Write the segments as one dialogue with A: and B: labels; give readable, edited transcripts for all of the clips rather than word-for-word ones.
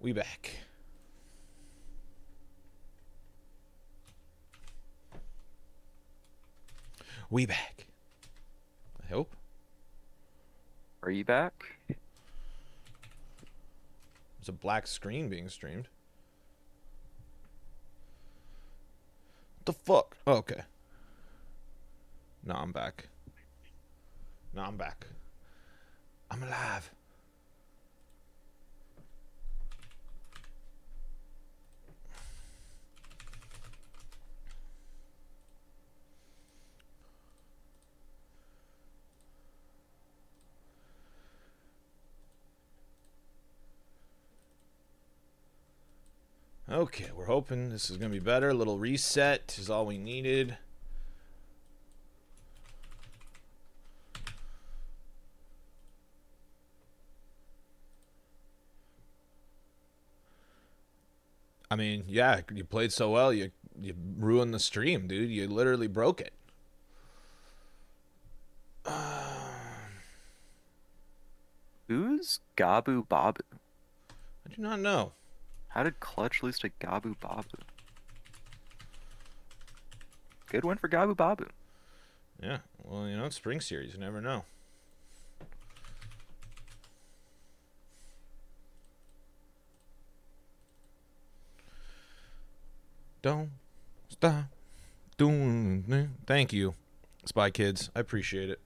A: We back. We back. I hope.
B: Are you back?
A: There's a black screen being streamed. What the fuck? Oh, okay. No, I'm back. No, I'm back. I'm alive. Okay, we're hoping this is going to be better. A little reset is all we needed. I mean, yeah, you played so well, you ruined the stream, dude. You literally broke it.
B: Who's Gabu Babu?
A: I do not know.
B: How did Clutch lose to Gabu Babu? Good win for Gabu Babu.
A: Yeah, well, you know, it's Spring Series. You never know. Don't stop doing it. Thank you, Spy Kids. I appreciate it.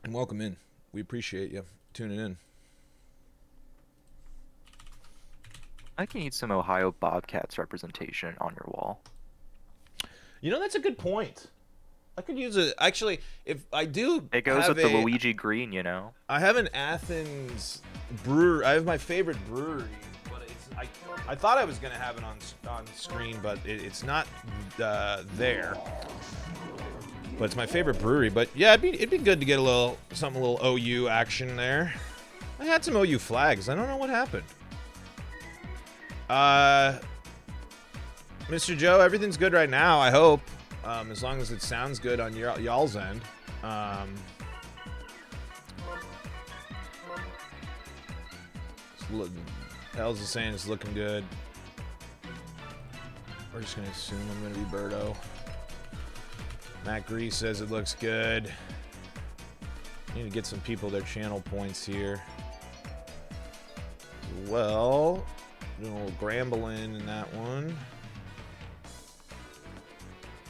A: And welcome in. We appreciate you tuning in.
B: I think you need some Ohio Bobcats representation on your wall.
A: You know, that's a good point. I could use it. Actually, if I do,
B: It goes with the Luigi Green, you know.
A: I have an Athens brewery. I have my favorite brewery, but I thought I was gonna have it on screen, but it's not there. But it's my favorite brewery. But yeah, it'd be good to get a little OU action there. I had some OU flags. I don't know what happened. Mr. Joe, everything's good right now. I hope, as long as it sounds good on y'all's end. Hells is saying it's looking good. We're just gonna assume I'm gonna be Birdo. Matt Grease says it looks good. Need to get some people their channel points here. Well, doing a little Grambling in that one.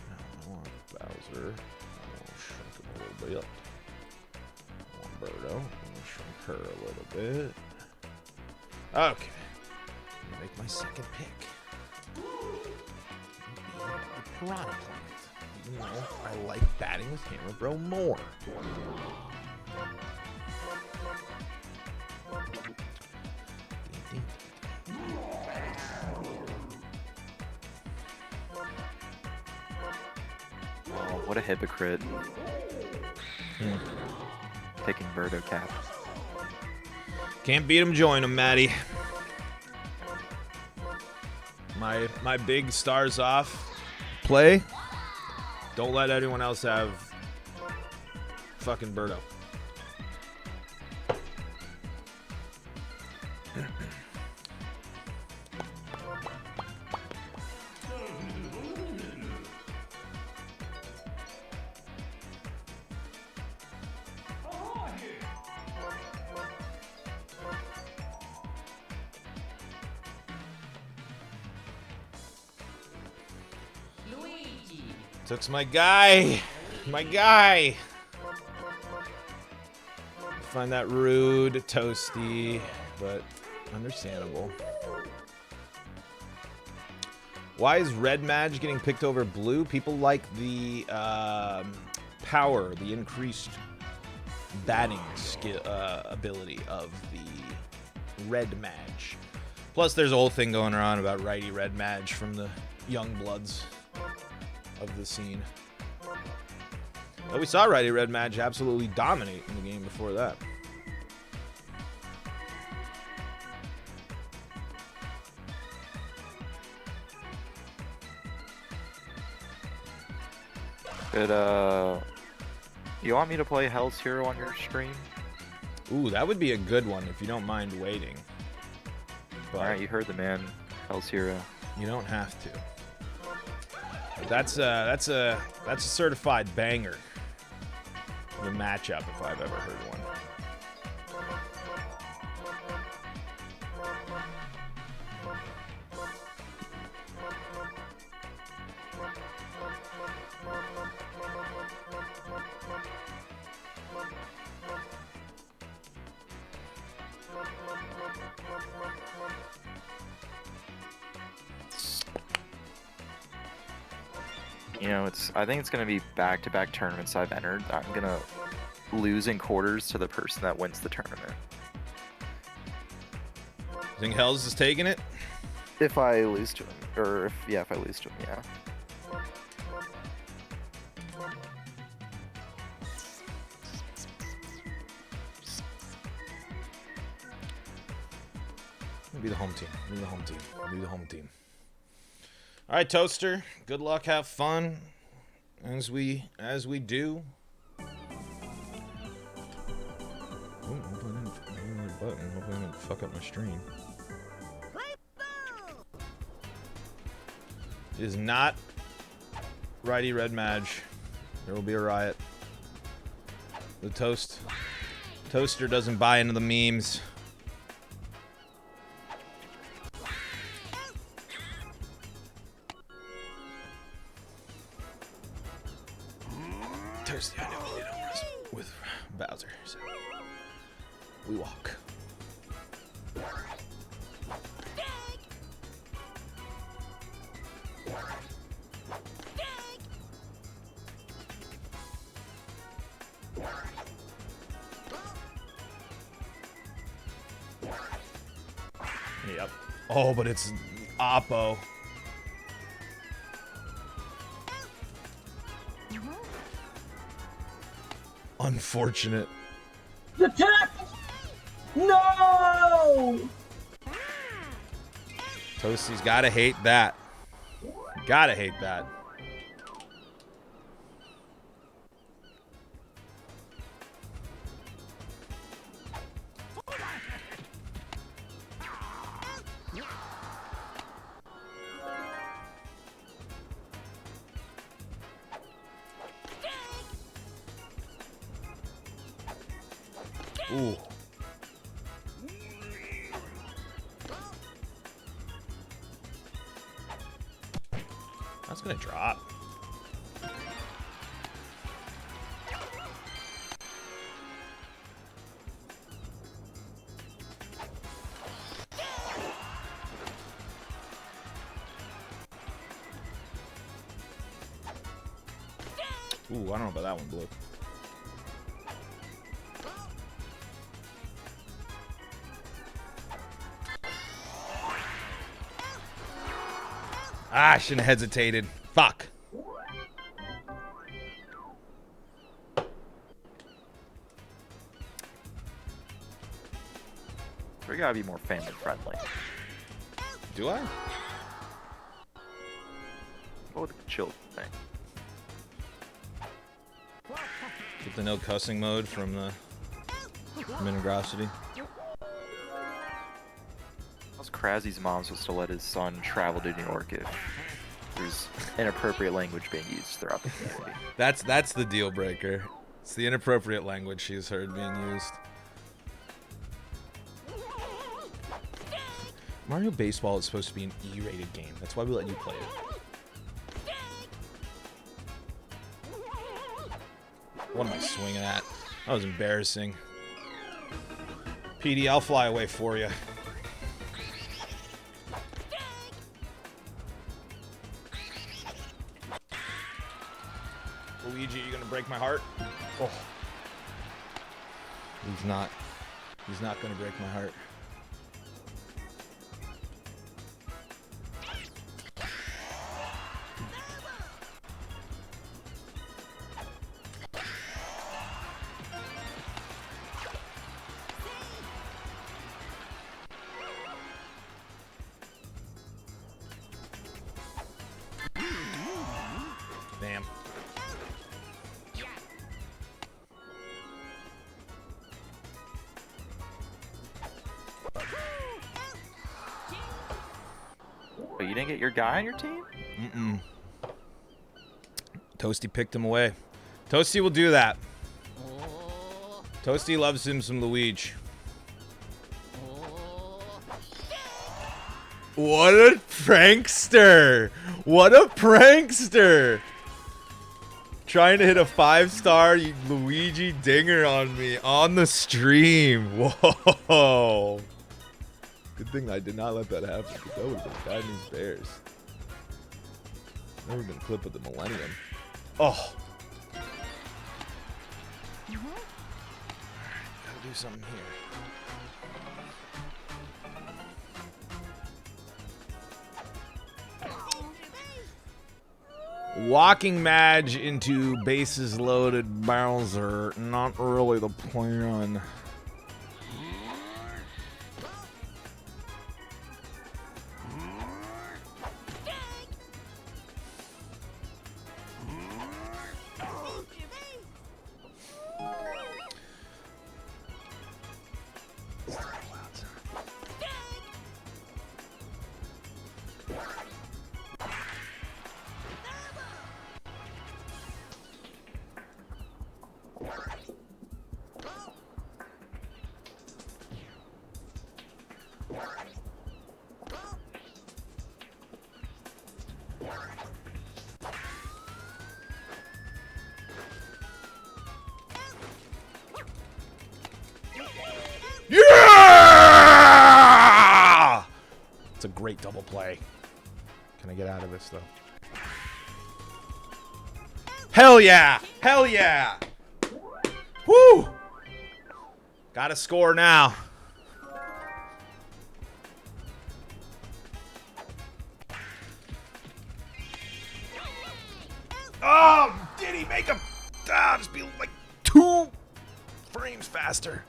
A: I want Bowser. I want to shrink him a little bit. I want Birdo. I'm going to shrink her a little bit. Okay. I'm going to make my second pick. The Piranha Plant. Even though I like batting with Hammer Bro more.
B: Oh, what a hypocrite. Picking Birdo Cap.
A: Can't beat him, join him, Maddie. My big stars off play. Don't let anyone else have fucking Birdo. Took's my guy. My guy. I find that rude, toasty, but understandable. Why is Red Mage getting picked over Blue? People like the power, the increased batting skill ability of the Red Mage. Plus, there's a whole thing going around about righty Red Mage from the Young Bloods of the scene. But we saw righty Red Mage absolutely dominate in the game before that.
B: Good, you want me to play Hell's Hero on your stream?
A: Ooh, that would be a good one if you don't mind waiting. But
B: Alright, you heard the man. Hell's Hero.
A: you don't have to. That's a certified banger of a matchup if I've ever heard one.
B: You know, I think it's gonna be back-to-back tournaments I've entered. I'm gonna lose in quarters to the person that wins the tournament.
A: Think Hells is taking it?
B: If I lose to him, or if I lose to him, yeah.
A: Be the home team. Be the home team. Be the home team. All right, Toaster. Good luck. Have fun as we do. Ooh, hopefully I didn't fuck up my stream. It is not righty red Madge. There will be a riot. The Toaster doesn't buy into the memes. Toasty, I know you don't wrestle with Bowser, so we walk. Yep. Oh, but it's Oppo. Unfortunate.
C: Attack! No!
A: Toasty's gotta hate that. Gotta hate that. Ooh. That's gonna drop. Ooh, I don't know about that one, Blue. Ah, I shouldn't have hesitated. Fuck.
B: We gotta be more family friendly.
A: Do I?
B: Go with the chill thing.
A: Get the no cussing mode from the Minigrosity.
B: How's Kraszy's mom supposed to let his son travel to New York if there's inappropriate language being used throughout the community?
A: That's the deal breaker. It's the inappropriate language she's heard being used. Mario Baseball is supposed to be an E-rated game. That's why we let you play it. What am I swinging at? That was embarrassing. PD, I'll fly away for you. Luigi, you gonna break my heart? Oh. He's not. He's not gonna break my heart. Damn.
B: You didn't get your guy on your team?
A: Mm-mm. Toasty picked him away. Toasty will do that. Toasty loves him some Luigi. What a prankster! What a prankster! Trying to hit a 5-star Luigi dinger on me on the stream. Whoa! Good thing I did not let that happen, because that would have been bad news bears. That would have been clip of the millennium. Oh! Gotta do something here. Walking Madge into bases loaded Bowser. Not really the plan. Yeah! It's a great double play. Can I get out of this, though? Hell yeah! Hell yeah! Woo! Gotta score now. Oh, did he make him? Just be like 2 frames faster.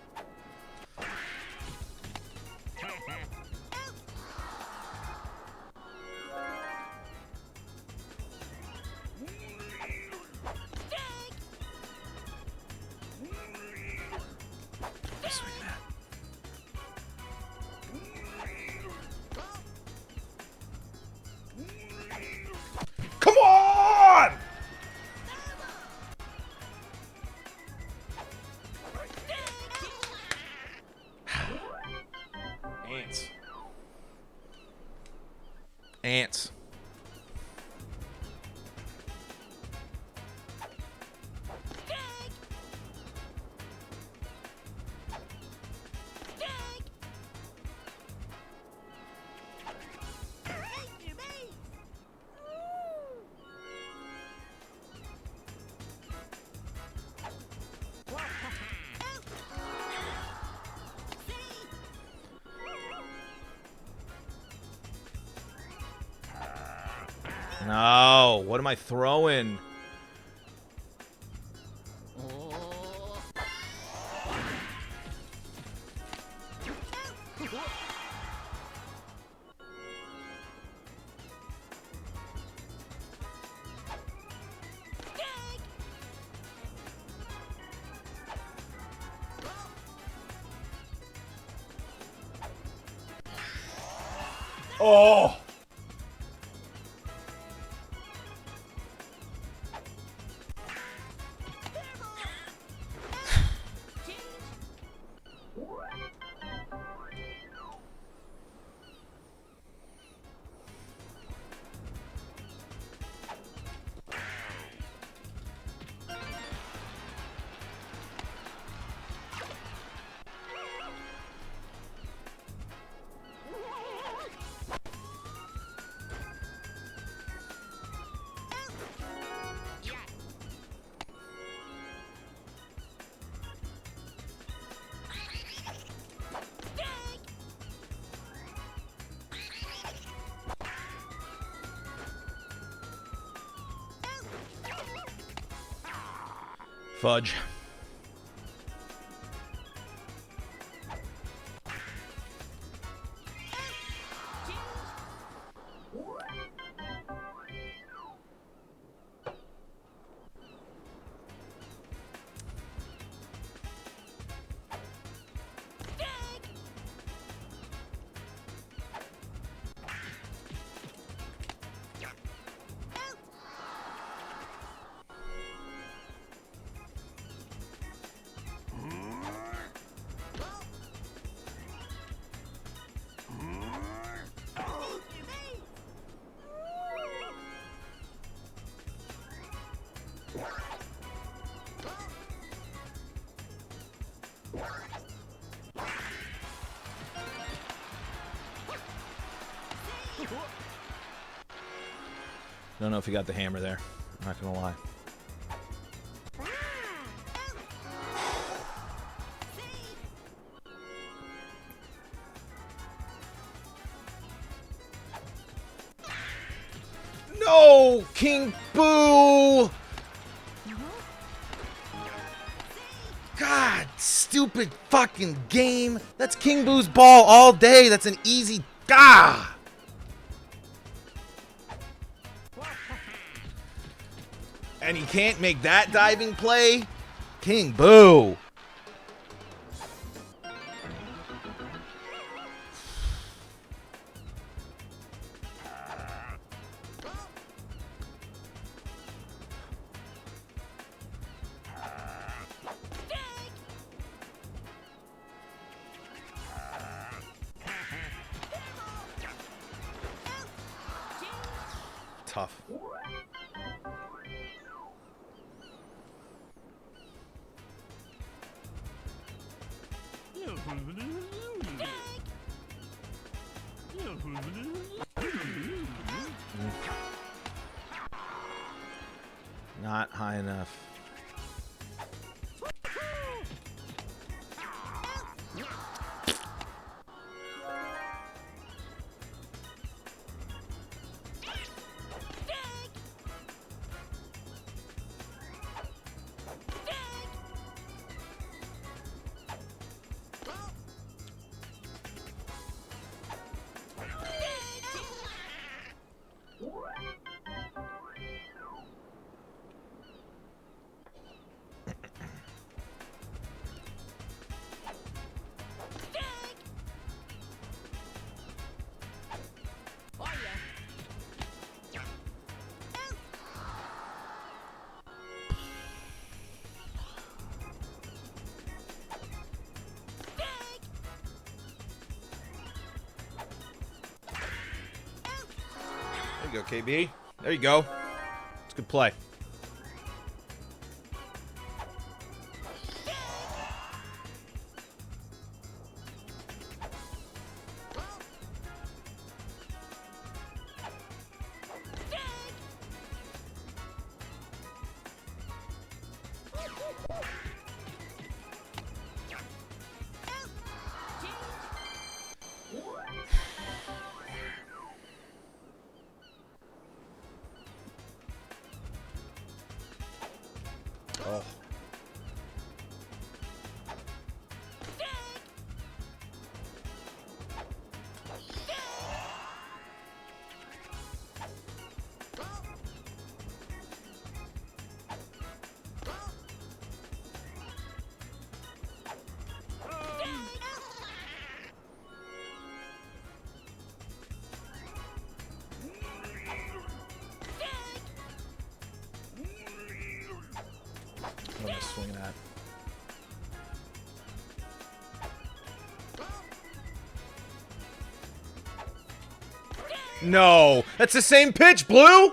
A: Come on! Ants. Ants. No, what am I throwing? Oh! Fudge. Don't know if he got the hammer there. I'm not gonna lie. No! King Boo! God, stupid fucking game. That's King Boo's ball all day. That's an easy... Gah! And he can't make that diving play? King Boo! Tough. Not high enough. There you go, KB. There you go. It's a good play. Oh. What am I swinging at? No! That's the same pitch, Blue!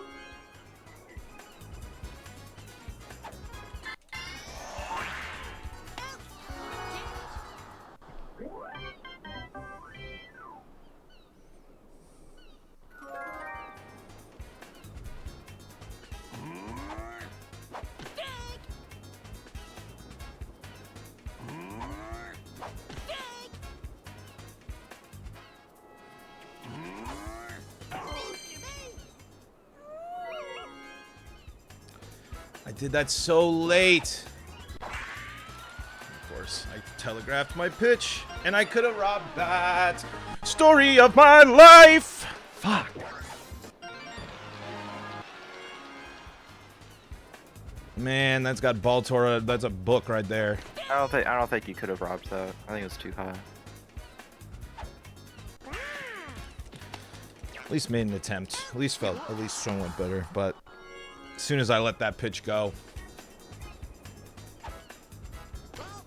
A: I did that so late. Of course, I telegraphed my pitch, and I could have robbed that. Story of my life! Fuck. Man, that's got Baltora. That's a book right there.
B: I don't think you could have robbed that. I think it was too high.
A: At least made an attempt. At least felt somewhat better, but as soon as I let that pitch go,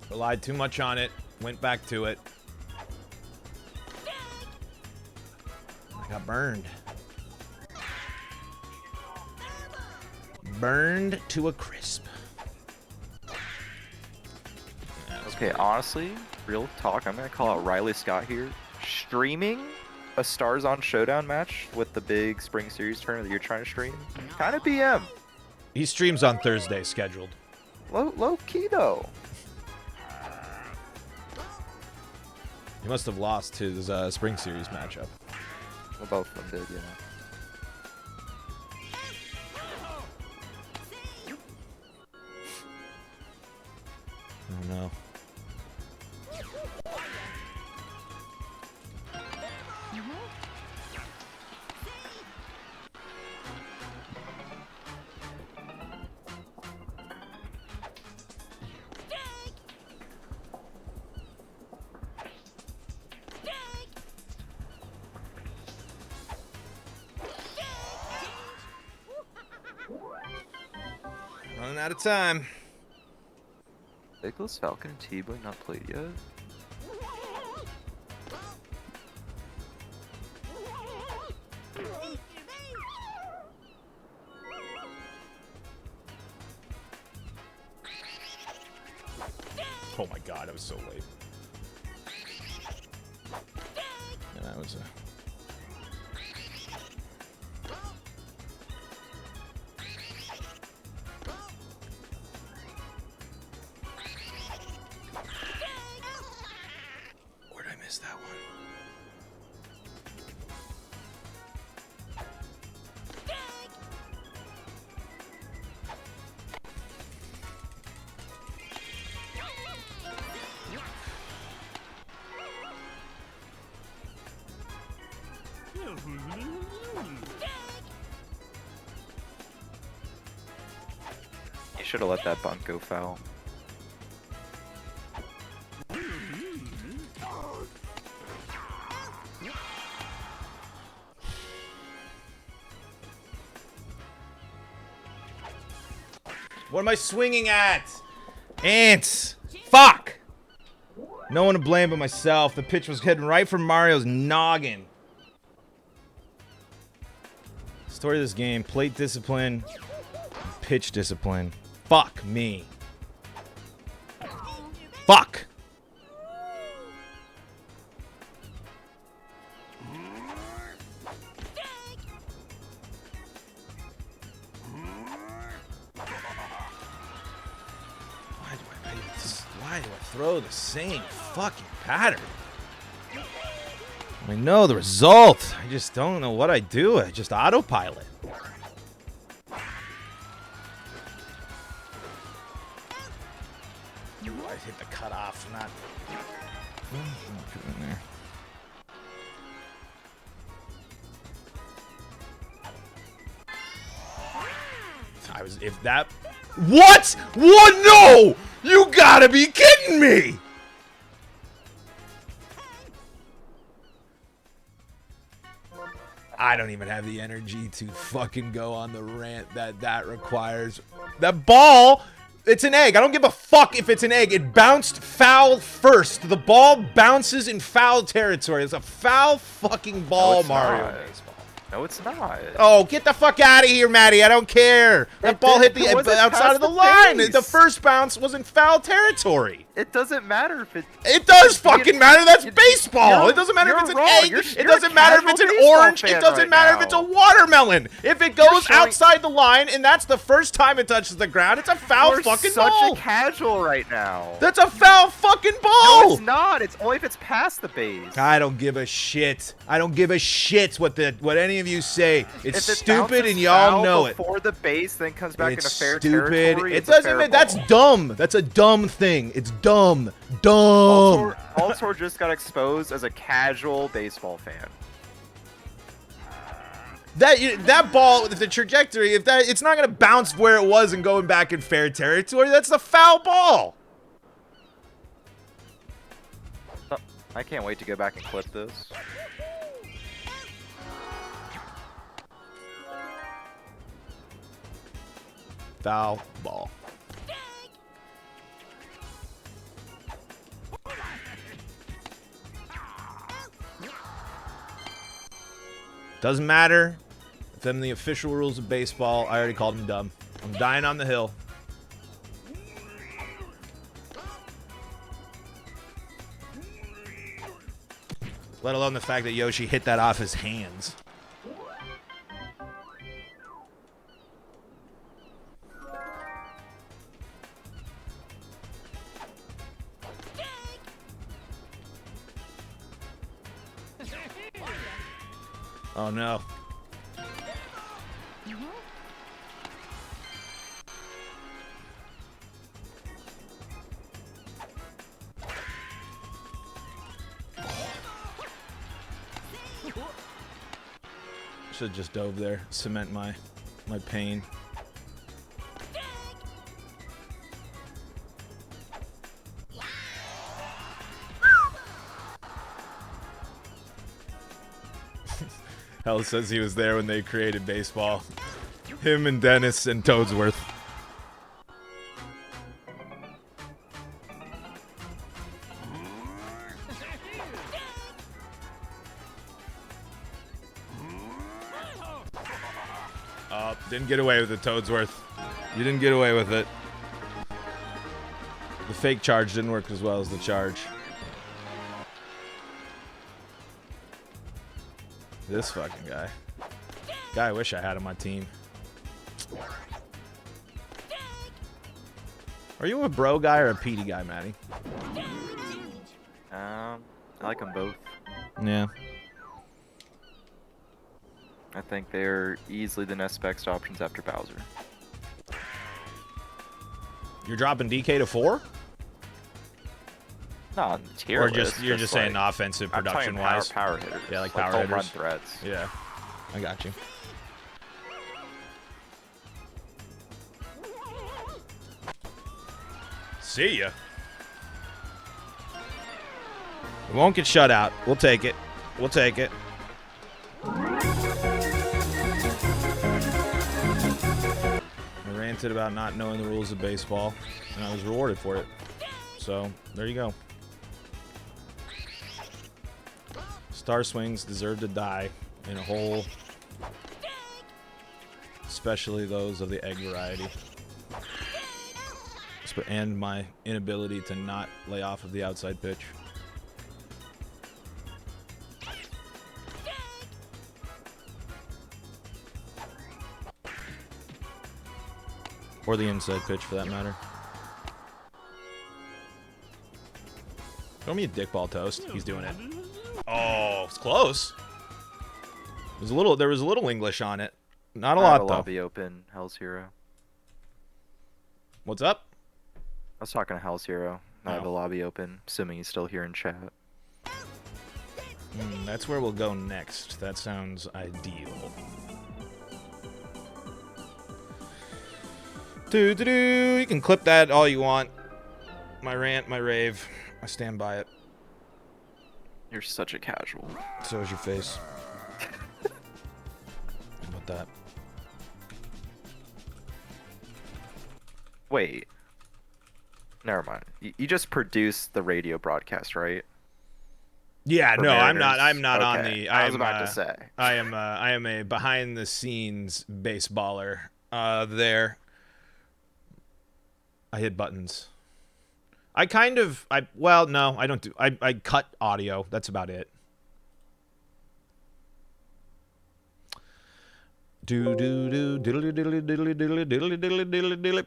A: relied too much on it, went back to it. I got burned. Burned to a crisp.
B: Okay, honestly, real talk, I'm gonna call out Riley Scott here. Streaming a Stars on Showdown match with the big Spring Series tournament that you're trying to stream, kind of BM.
A: He streams on Thursday, scheduled.
B: Low key though.
A: He must have lost his Spring Series matchup.
B: Well, both of them did, yeah.
A: Oh no. Running out of time.
B: Nicholas Falcon and T-Boy not played yet?
A: Oh my god, I was so late. Yeah, that was a... Where'd I miss that one?
B: You should have let that bunt go foul.
A: What am I swinging at? Ants! Fuck! No one to blame but myself. The pitch was heading right for Mario's noggin. Story of this game: plate discipline, pitch discipline. Fuck me. Fuck! Why do I throw the same fucking pattern? I know the result. I just don't know what I do. I just autopilot. Ooh, I hit the cutoff. Not. Put it in there. I was. If that. What? What? No! You gotta be kidding me! I don't even have the energy to fucking go on the rant that requires. That ball, it's an egg. I don't give a fuck if it's an egg. It bounced foul first. The ball bounces in foul territory. It's a foul fucking ball,
B: it's
A: Mario.
B: not. No, it's not.
A: Oh, get the fuck out of here, Maddie. I don't care. That ball hit the outside of the line. The first bounce was in foul territory.
B: It doesn't matter if it...
A: It does fucking matter. That's baseball. It doesn't matter if it's an egg. It doesn't matter if it's an orange. It doesn't matter if it's a watermelon. If it goes outside the line and that's the first time it touches the ground, it's a foul fucking ball.
B: You're such a casual right now.
A: That's a foul fucking ball.
B: No, it's not. It's only if it's past the base.
A: I don't give a shit. I don't give a shit what any of you say. It's stupid and y'all know it.
B: Before the base, then comes back into fair
A: stupid.
B: territory.
A: It doesn't mean that's dumb. That's a dumb thing. It's dumb. Dumb.
B: Altor just got exposed as a casual baseball fan.
A: That ball, the trajectory, it's not gonna bounce where it was and going back in fair territory. That's a foul ball.
B: Oh, I can't wait to go back and clip this.
A: Foul ball. Doesn't matter if them the official rules of baseball. I already called him dumb. I'm dying on the hill. Let alone the fact that Yoshi hit that off his hands. Oh no. Should have just dove there. Cement my pain. Hell says he was there when they created baseball. Him and Dennis and Toadsworth. Didn't get away with it, Toadsworth. You didn't get away with it. The fake charge didn't work as well as the charge. This fucking guy. Guy I wish I had on my team. Are you a bro guy or a PD guy, Matty?
B: I like them both.
A: Yeah.
B: I think they're easily the next best options after Bowser.
A: You're dropping DK to 4?
B: No, tier
A: Or
B: list,
A: you're just saying
B: like,
A: offensive
B: I'm talking
A: production wise?
B: power hitters.
A: Yeah, like power
B: home
A: hitters.
B: run threats.
A: Yeah. I got you. See ya. We won't get shut out. We'll take it. We'll take it. I ranted about not knowing the rules of baseball, and I was rewarded for it. So, there you go. Star Swings deserve to die in a hole, especially those of the egg variety. And my inability to not lay off of the outside pitch. Or the inside pitch, for that matter. Throw me a dick ball toast. He's doing it. Oh, it's close. There was a little English on it. Not a lot, though.
B: Lobby open, Hell's Hero.
A: What's up?
B: I was talking to Hell's Hero. I have a lobby open, assuming he's still here in chat.
A: That's where we'll go next. That sounds ideal. Doo-doo-doo. You can clip that all you want. My rant, my rave. I stand by it.
B: You're such a casual.
A: So is your face. How about that?
B: Wait. Never mind. You just produced the radio broadcast, right?
A: Yeah,
B: For
A: no, I'm not.
B: Mariners?
A: I'm not on
B: Okay,
A: the.
B: I was about to say.
A: I am a behind the scenes baseballer. There. I hit buttons. Well, no, I don't do. I cut audio. That's about it. Do do do diddly diddly diddly diddly diddly diddly diddly diddly.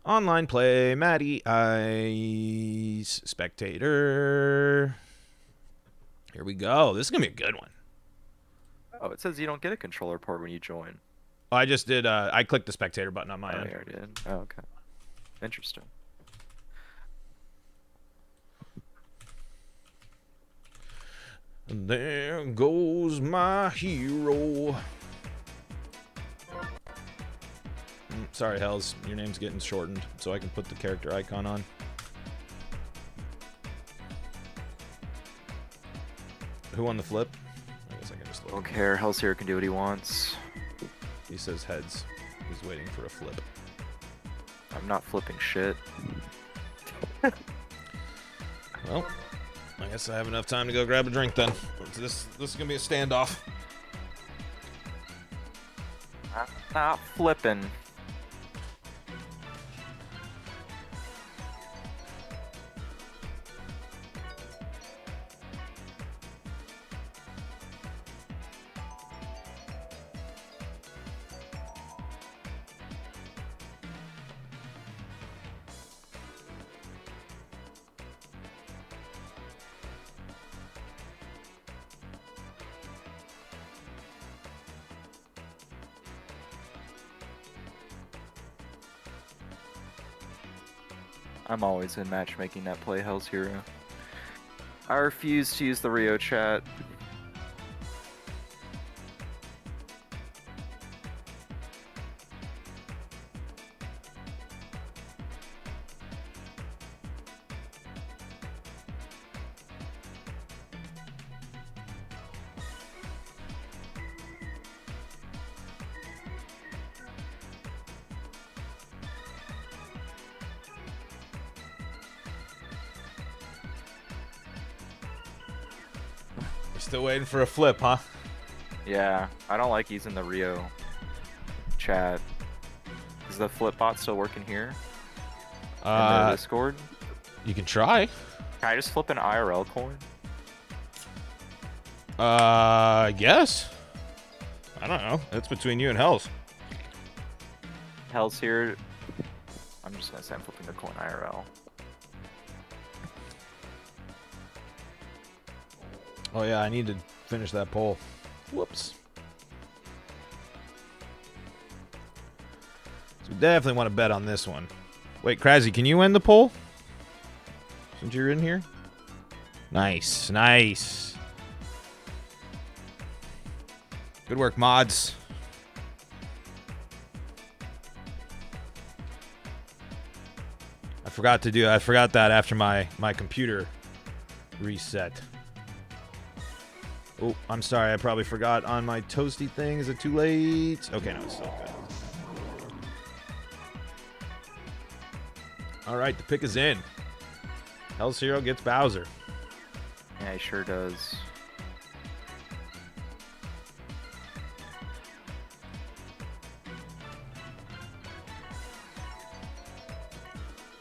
A: Online play, Matty Ice, spectator. Here we go. This is gonna be a good one.
B: Oh, it says you don't get a controller port when you join.
A: Oh, I just did. I clicked the spectator button on my
B: Oh,
A: end.
B: you already did. Oh, okay. Interesting.
A: And there goes my hero. Sorry, Hells. Your name's getting shortened, so I can put the character icon on. Who won the flip? I guess I can just look.
B: Don't care. Hell's Hero can do what he wants.
A: He says heads. He's waiting for a flip.
B: I'm not flipping shit.
A: Well, I guess I have enough time to go grab a drink then. This is gonna be a standoff.
B: Not flipping. I'm always in matchmaking that play Hell's Hero. I refuse to use the Rio chat.
A: You're still waiting for a flip, huh?
B: Yeah, I don't like using the Rio chat. Is the flip bot still working here? In the Discord?
A: You can try.
B: Can I just flip an IRL coin?
A: I guess. I don't know. That's between you and Hells.
B: Hell's here. I'm just gonna say I'm flipping the coin IRL.
A: Oh yeah, I need to finish that poll. Whoops. So we definitely want to bet on this one. Wait, Kraszy, can you end the poll? Since you're in here? Nice, nice. Good work, mods. I forgot that after my computer reset. Oh, I'm sorry. I probably forgot on my toasty thing. Is it too late? Okay, no, it's still good. All right, the pick is in. Hell's Hero gets Bowser.
B: Yeah, he sure does.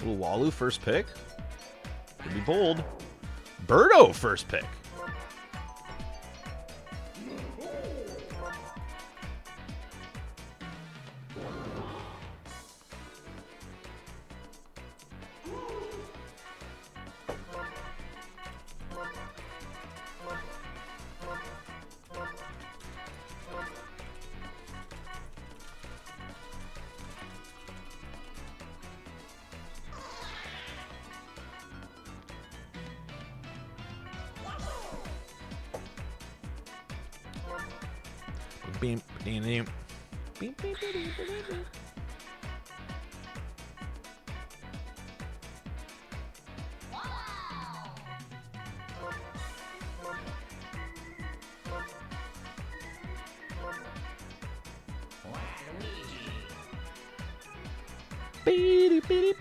A: Little Walu first pick. Could be bold. Birdo first pick. Beam, beam, beam. Beam, beam, beam, beam,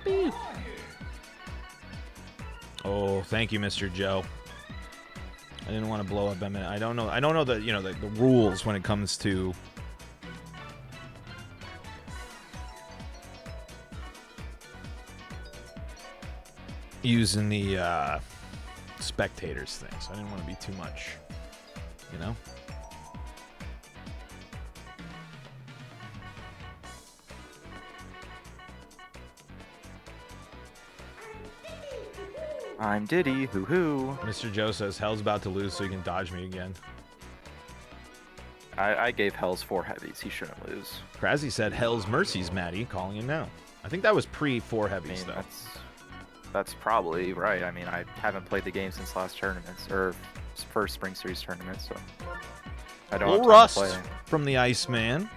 A: beam. Oh, thank you, Mr. Joe. I didn't want to blow up Emmett. I don't know the the rules when it comes to using the spectators thing, so I didn't want to be too much, you know?
B: I'm Diddy, hoo hoo.
A: Mr. Joe says Hell's about to lose so he can dodge me again.
B: I gave Hell's 4 heavies. He shouldn't lose.
A: Kraszy said Hell's Mercies, Maddie, calling him now. I think that was pre-4 heavies, though.
B: That's probably right. I mean, I haven't played the game since last tournaments, or first Spring Series tournament, so I don't have time
A: Rust
B: to play.
A: From the Iceman.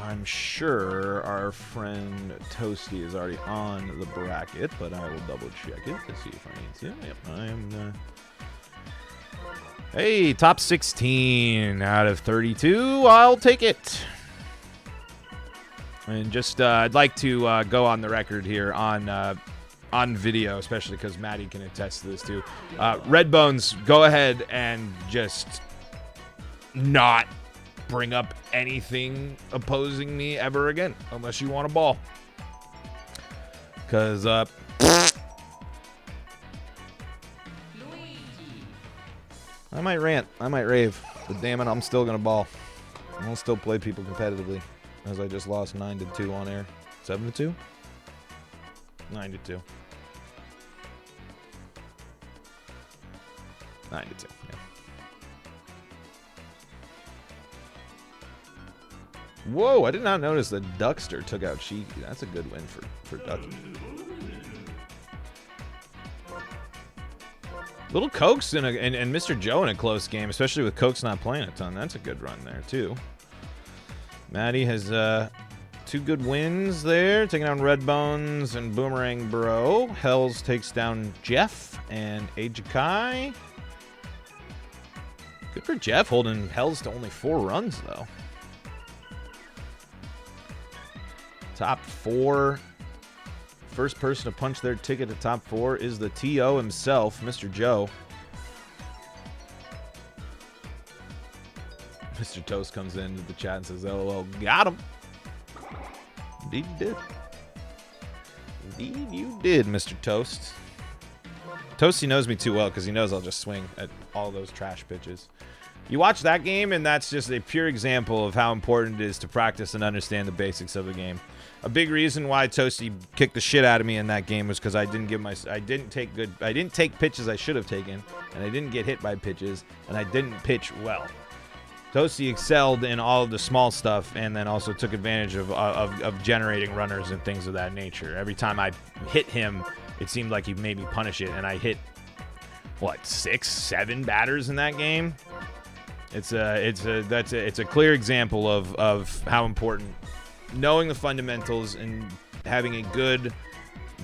A: I'm sure our friend Toasty is already on the bracket, but I will double check it to see if I need to. Yep, I'm. Hey, top 16 out of 32. I'll take it. And just, I'd like to go on the record here on video, especially because Maddie can attest to this too. Redbones, go ahead and just not bring up anything opposing me ever again, unless you want a ball. Because, I might rant, I might rave, but damn it, I'm still going to ball. I'll still play people competitively, as I just lost 9-2 on air. 7-2? 9-2. 9-2, yeah. Whoa, I did not notice that Duckster took out Cheeky. That's a good win for Ducky. Little Cokes and Mr. Joe in a close game, especially with Cokes not playing a ton. That's a good run there, too. Maddie has 2 good wins there, taking down Red Bones and Boomerang Bro. Hells takes down Jeff and Ajakai. Good for Jeff, holding Hells to only 4 runs, though. Top 4. First person to punch their ticket to top 4 is the TO himself, Mr. Joe. Mr. Toast comes into the chat and says, LOL, got him. Indeed you did. Indeed you did, Mr. Toast. Toasty knows me too well because he knows I'll just swing at all those trash pitches. You watch that game, and that's just a pure example of how important it is to practice and understand the basics of the game. A big reason why Toasty kicked the shit out of me in that game was because I didn't take pitches I should have taken, and I didn't get hit by pitches, and I didn't pitch well. Toasty excelled in all of the small stuff, and then also took advantage of generating runners and things of that nature. Every time I hit him, it seemed like he made me punish it, and I hit what, 6, 7 batters in that game. It's a clear example of how important knowing the fundamentals and having a good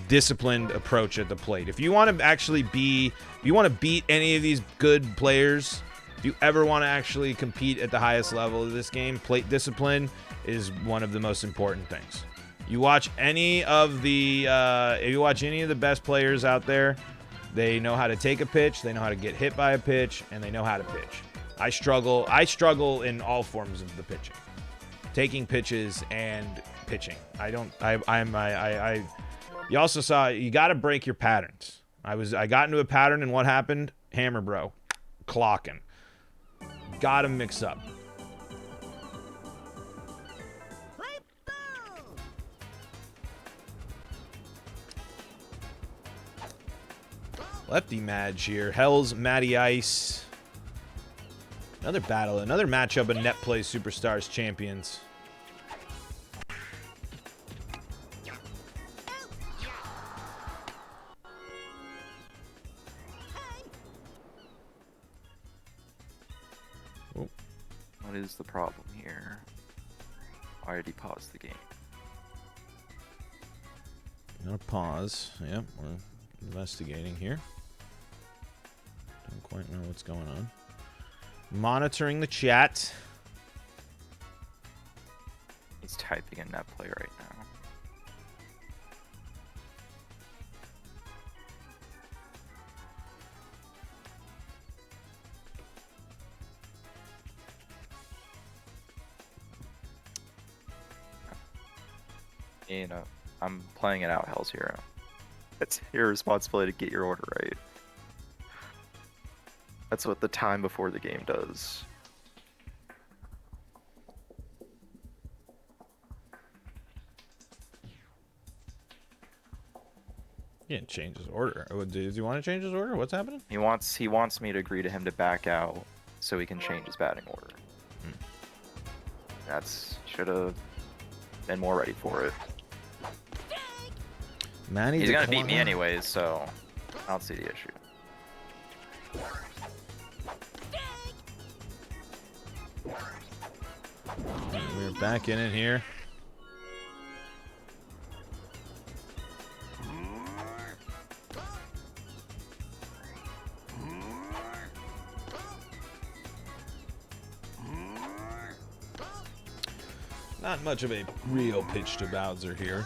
A: disciplined approach at the plate. If you want to actually beat any of these good players, if you ever want to actually compete at the highest level of this game, plate discipline is one of the most important things. You watch any of the best players out there, they know how to take a pitch, they know how to get hit by a pitch, and they know how to pitch. I struggle in all forms of the pitching. Taking pitches and pitching. You also saw you got to break your patterns. I got into a pattern, and what happened? Hammer Bro, clocking. Got to mix up. Lefty Madge here. Hell's Matty Ice. Another battle, another matchup of Net Play Superstars champions.
B: Oh. What is the problem here? Why did he pause the game?
A: Gonna pause. Yep, we're investigating here. Don't quite know what's going on. Monitoring the chat.
B: He's typing in Net Play right now. You know, I'm playing it out, Hell's Hero. It's your responsibility to get your order right. That's what the time before the game does.
A: He didn't change his order. Does he want to change his order? What's happening?
B: He wants me to agree to him to back out so he can change his batting order. Should have been more ready for it. He's gonna beat me anyways, so I don't see the issue.
A: We're back in it here. Not much of a real pitch to Bowser here.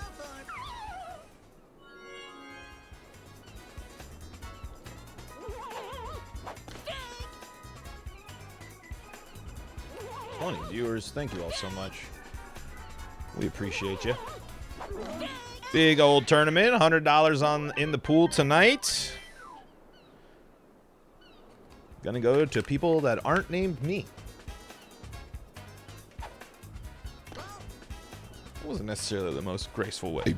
A: Viewers, thank you all so much. We appreciate you. Big old tournament, $100 in the pool tonight. Gonna go to people that aren't named me. Wasn't necessarily the most graceful way.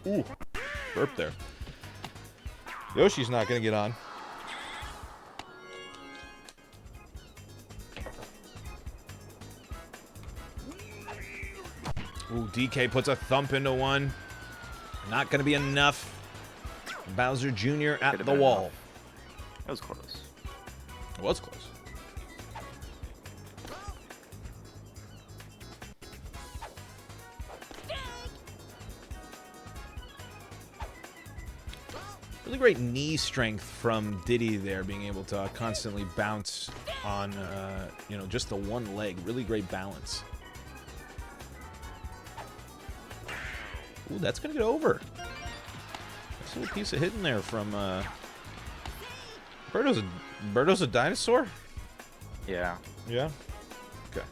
A: Ooh, burp there. Yoshi's not gonna get on. Ooh, DK puts a thump into one. Not going to be enough. Bowser Jr. at the wall.
B: Enough. That was close.
A: It was close. Really great knee strength from Diddy there, being able to constantly bounce on, you know, just the one leg. Really great balance. Ooh, that's going to get over. Nice little piece of hitting there from, Birdo's a dinosaur?
B: Yeah.
A: Yeah? Okay.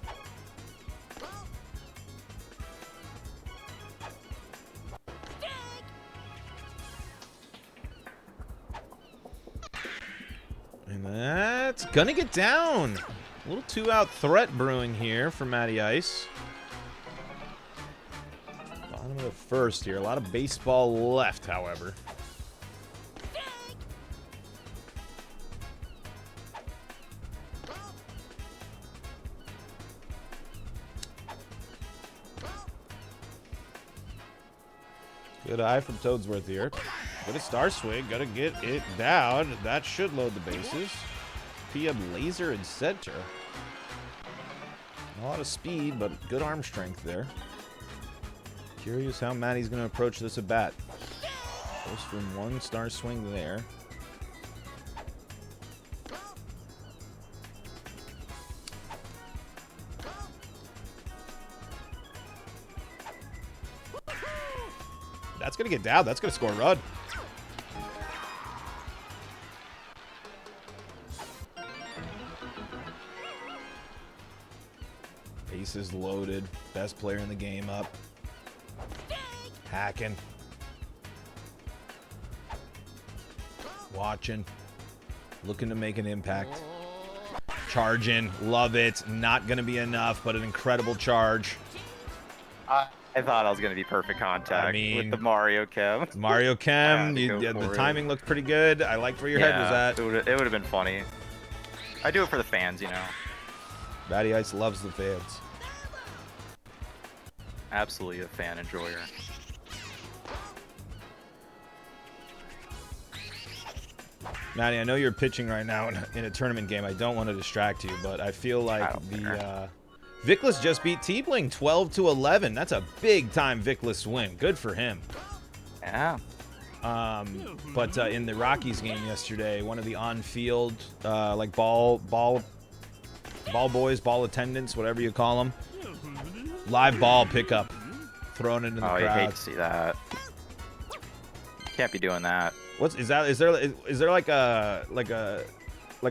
A: And that's gonna get down. A little two-out threat brewing here for Matty Ice. Bottom of the first here. A lot of baseball left, however. Good eye from Toadsworth here. Good star swing. Gotta get it down. That should load the bases. PM laser in center. A lot of speed, but good arm strength there. Curious how Matty's gonna approach this at bat. Goes from one star swing there. That's gonna get down. That's gonna score a run. Bases loaded. Best player in the game up. Hacking. Watching. Looking to make an impact. Charging. Love it. Not gonna be enough, but an incredible charge.
B: I thought I was going to be perfect contact with the Mario Chem.
A: Mario Chem, the timing looked pretty good. I liked where your head was at.
B: It would have been funny. I do it for the fans, you know.
A: Matty Ice loves the fans.
B: Absolutely a fan enjoyer.
A: Matty, I know you're pitching right now in a tournament game. I don't want to distract you, but I feel like Vickless just beat T-Bling 12-11. That's a big-time Vickless win. Good for him.
B: Yeah.
A: But in the Rockies game yesterday, one of the on-field, like ball boys, ball attendants, whatever you call them, live ball pickup, thrown into the crowd.
B: Oh, you hate to see that. Can't be doing that.
A: Is there like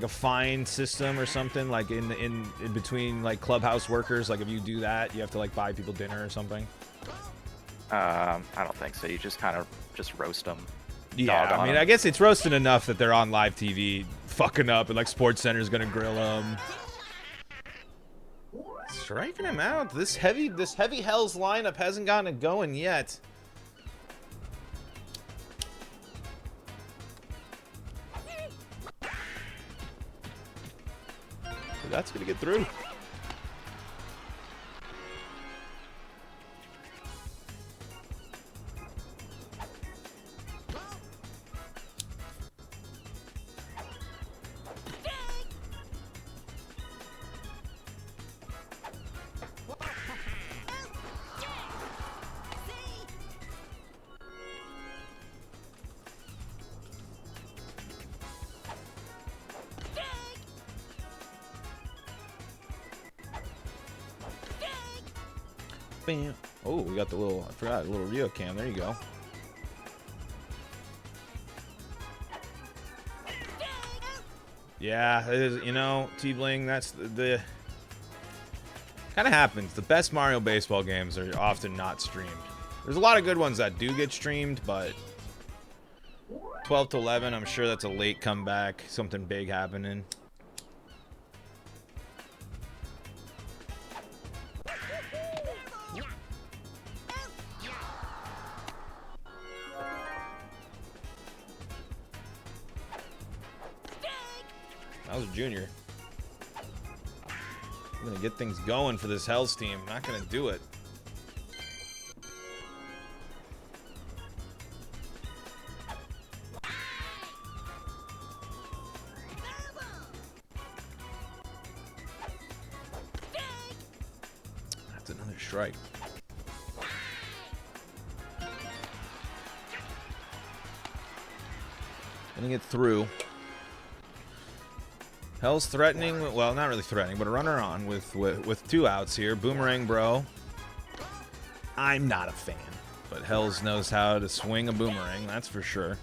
A: a fine system or something, like in between like clubhouse workers? Like if you do that, you have to like buy people dinner or something?
B: I don't think so. You just kind of just roast them.
A: Yeah, I mean, I guess it's roasting enough that they're on live TV fucking up, and like SportsCenter's gonna grill them. Striking him out. This heavy Hells lineup hasn't gotten it going yet. That's gonna get through. Bam. Oh, we got the little, I forgot, a little Rio cam. There you go. Yeah, it is, you know, T-Bling, that's the kind of happens. The best Mario baseball games are often not streamed. There's a lot of good ones that do get streamed, but 12-11, I'm sure that's a late comeback, something big happening. Bowser Jr. I'm gonna get things going for this Hells team. Not gonna do it. strike. Getting it through. Hell's threatening, well, not really threatening, but a runner on with 2 outs here. Boomerang Bro. I'm not a fan, but Hells knows how to swing a boomerang, that's for sure.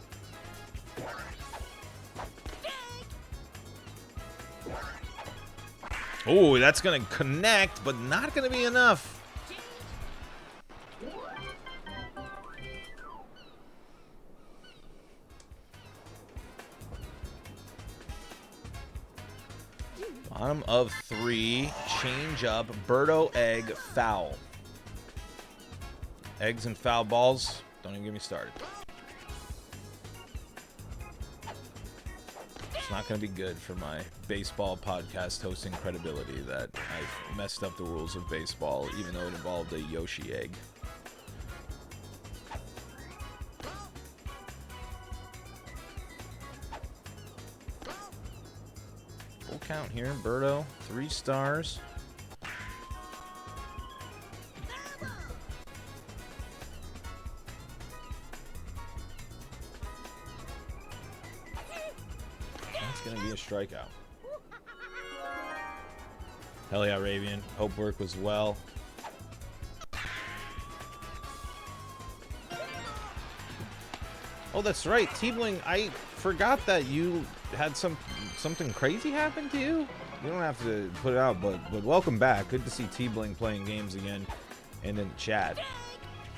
A: Oh, that's going to connect, but not going to be enough. Bottom of 3, change up, Birdo, egg, foul. Eggs and foul balls, don't even get me started. It's not going to be good for my baseball podcast hosting credibility that I've messed up the rules of baseball, even though it involved a Yoshi egg. Full count here, Birdo, 3 stars. That's going to be a strikeout. Hell yeah, Ravian. Hope work was well. Oh, that's right. T-Bling, I forgot that you had something crazy happen to you. You don't have to put it out, but welcome back. Good to see T-Bling playing games again and in chat.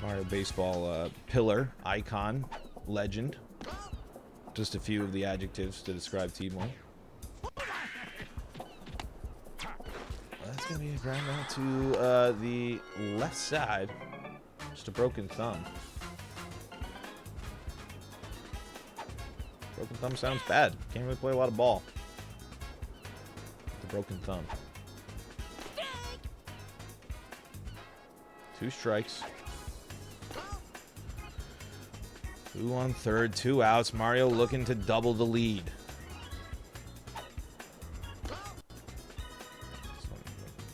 A: Mario Baseball pillar, icon, legend. Just a few of the adjectives to describe T-Bling. That's going to be a ground out to the left side. Just a broken thumb. Broken thumb sounds bad. Can't really play a lot of ball. The broken thumb. 2 strikes. 2 on third, 2 outs. Mario looking to double the lead.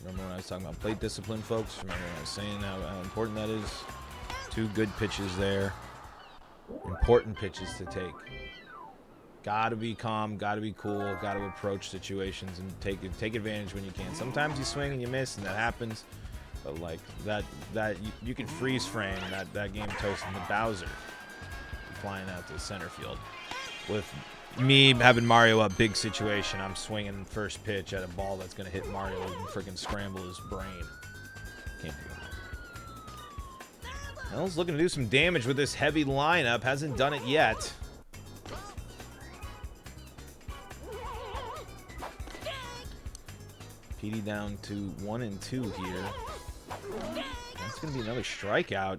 A: Remember when I was talking about plate discipline, folks? Remember when I was saying how important that is? 2 good pitches there. Important pitches to take. Gotta be calm, gotta be cool, gotta approach situations and take advantage when you can. Sometimes you swing and you miss, and that happens. But like that you can freeze frame that game toast in the Bowser flying out to center field. With me having Mario up big situation, I'm swinging first pitch at a ball that's gonna hit Mario and freaking scramble his brain. Can't do it. Hell's looking to do some damage with this heavy lineup. Hasn't done it yet. PD down to 1 and 2 here. That's going to be another strikeout.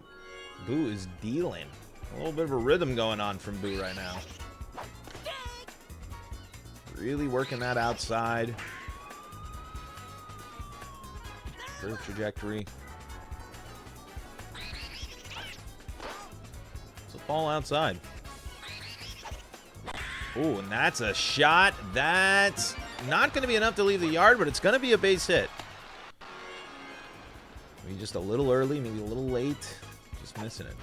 A: Boo is dealing. A little bit of a rhythm going on from Boo right now. Really working that outside. Curve trajectory. It's a ball outside. Ooh, and that's a shot. That's not going to be enough to leave the yard, but it's going to be a base hit. Maybe just a little early, maybe a little late. Just missing it.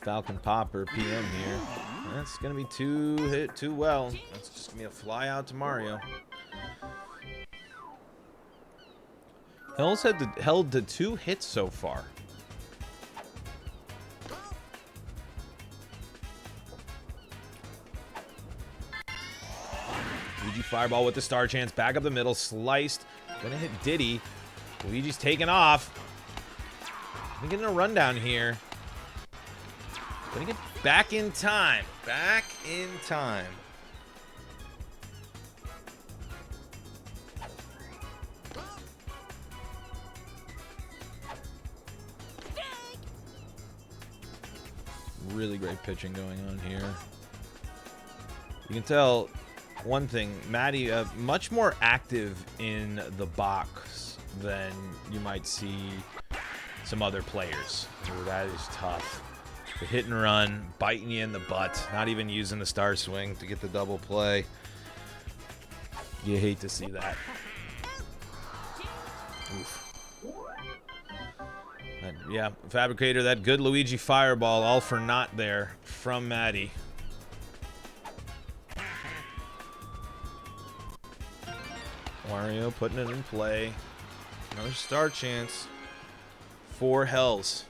A: Falcon Pop or PM here. That's going to be too well. That's just going to be a fly out to Mario. Hell's held to 2 hits so far. Luigi Fireball with the star chance. Back up the middle. Sliced. Gonna hit Diddy. Luigi's taking off. Gonna get a rundown here. Gonna get back in time. Back in time. Really great pitching going on here. You can tell one thing, Maddie, much more active in the box than you might see some other players. Ooh, that is tough. The hit and run, biting you in the butt, not even using the star swing to get the double play. You hate to see that. Ooh, Yeah, Fabricator, that good Luigi fireball, all for naught there from Maddie. Wario putting it in play. Another star chance for Hells.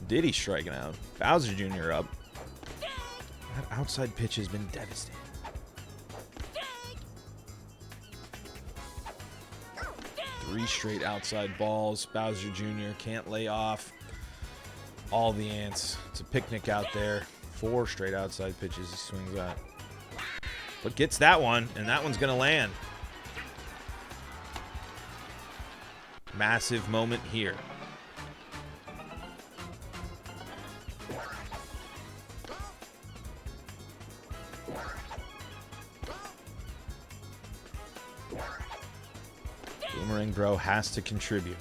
A: Diddy striking out. Bowser Jr. up. That outside pitch has been devastating. Three straight outside balls. Bowser Jr. can't lay off all the ants. It's a picnic out there. 4 straight outside pitches he swings at. But gets that one, and that one's going to land. Massive moment here. Boomerang Bro has to contribute.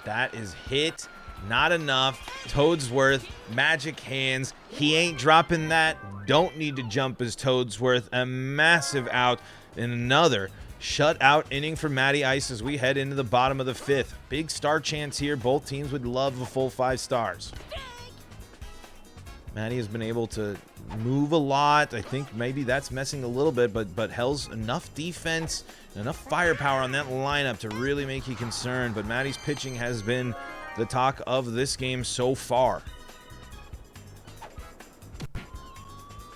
A: That is hit. Not enough. Toadsworth, magic hands. He ain't dropping that. Don't need to jump as Toadsworth. A massive out in another shutout inning for Matty Ice as we head into the bottom of the 5th. Big star chance here. Both teams would love a full 5 stars. Matty has been able to move a lot. I think maybe that's messing a little bit, but Hell's enough defense, enough firepower on that lineup to really make you concerned. But Matty's pitching has been the talk of this game so far.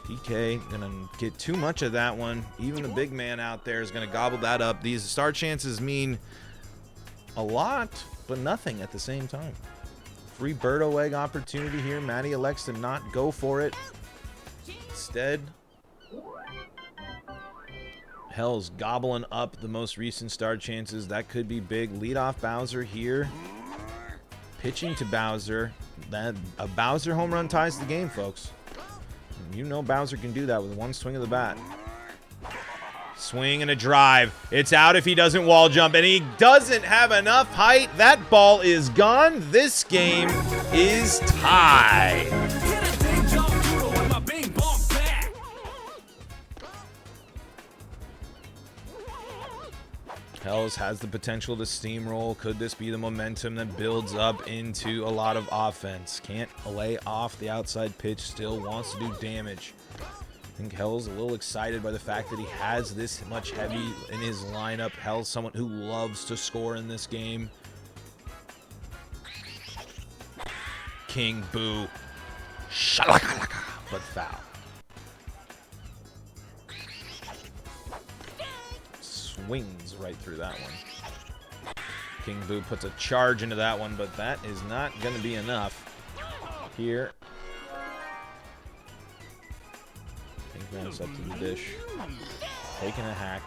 A: DK gonna get too much of that one. Even the big man out there is gonna gobble that up. These star chances mean a lot, but nothing at the same time. Free Birdo Egg opportunity here. Matty elects to not go for it. Instead, Hell's gobbling up the most recent star chances. That could be big. Leadoff Bowser here. Pitching to Bowser. A Bowser home run ties the game, folks. You know Bowser can do that with one swing of the bat. Swing and a drive. It's out if he doesn't wall jump, and he doesn't have enough height. That ball is gone. This game is tied. Hells has the potential to steamroll. Could this be the momentum that builds up into a lot of offense? Can't lay off the outside pitch. Still wants to do damage. I think Hell's a little excited by the fact that he has this much heavy in his lineup. Hell's someone who loves to score in this game. King Boo. Shalakalaka, but foul. Swings right through that one. King Boo puts a charge into that one, but that is not going to be enough here. Bounce up to the dish. Taking a hack.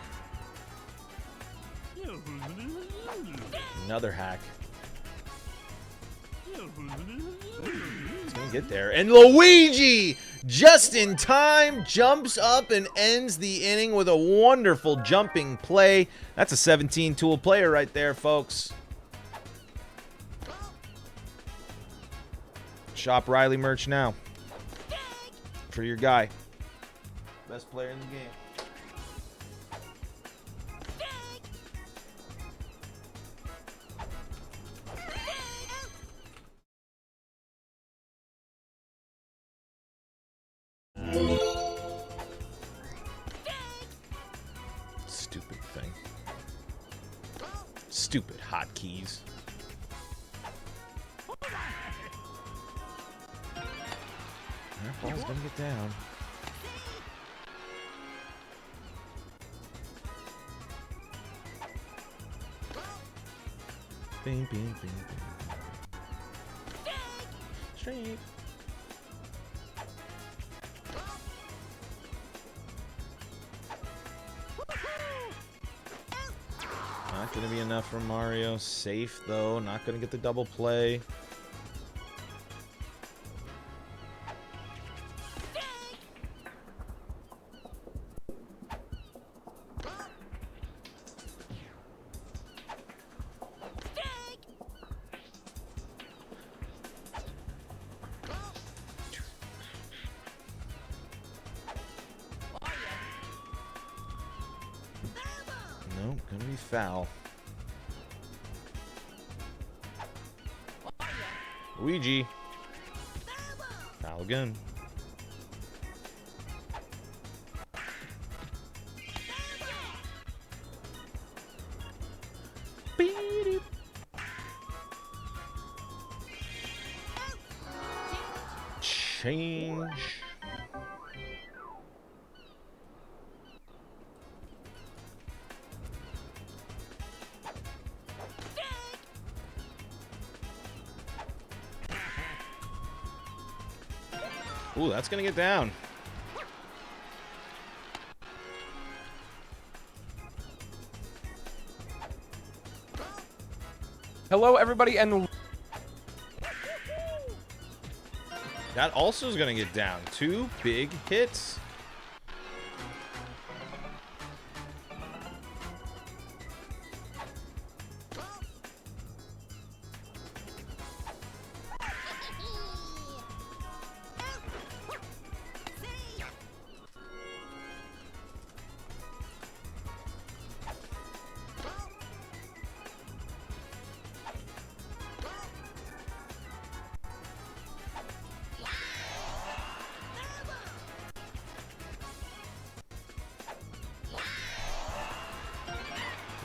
A: Another hack. It's gonna get there. And Luigi, just in time, jumps up and ends the inning with a wonderful jumping play. That's a 17-tool player right there, folks. Shop Riley merch now. For your guy. Best player in the game. Stupid thing. Stupid hotkeys. That ball's gonna get down. Bing, bing, bing, bing. Street. Not going to be enough for Mario. Safe, though. Not going to get the double play. foul. Luigi. Foul again. Change. Ooh, that's gonna get down.
C: Hello, everybody, and
A: That also is gonna get down. 2 big hits.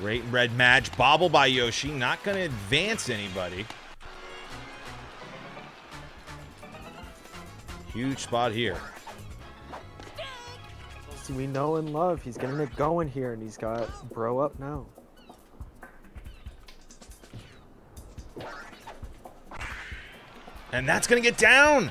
A: Great red match. Bobble by Yoshi. Not going to advance anybody. Huge spot here.
D: See, we know and love. He's getting it going here, and he's got bro up now.
A: And that's going to get down.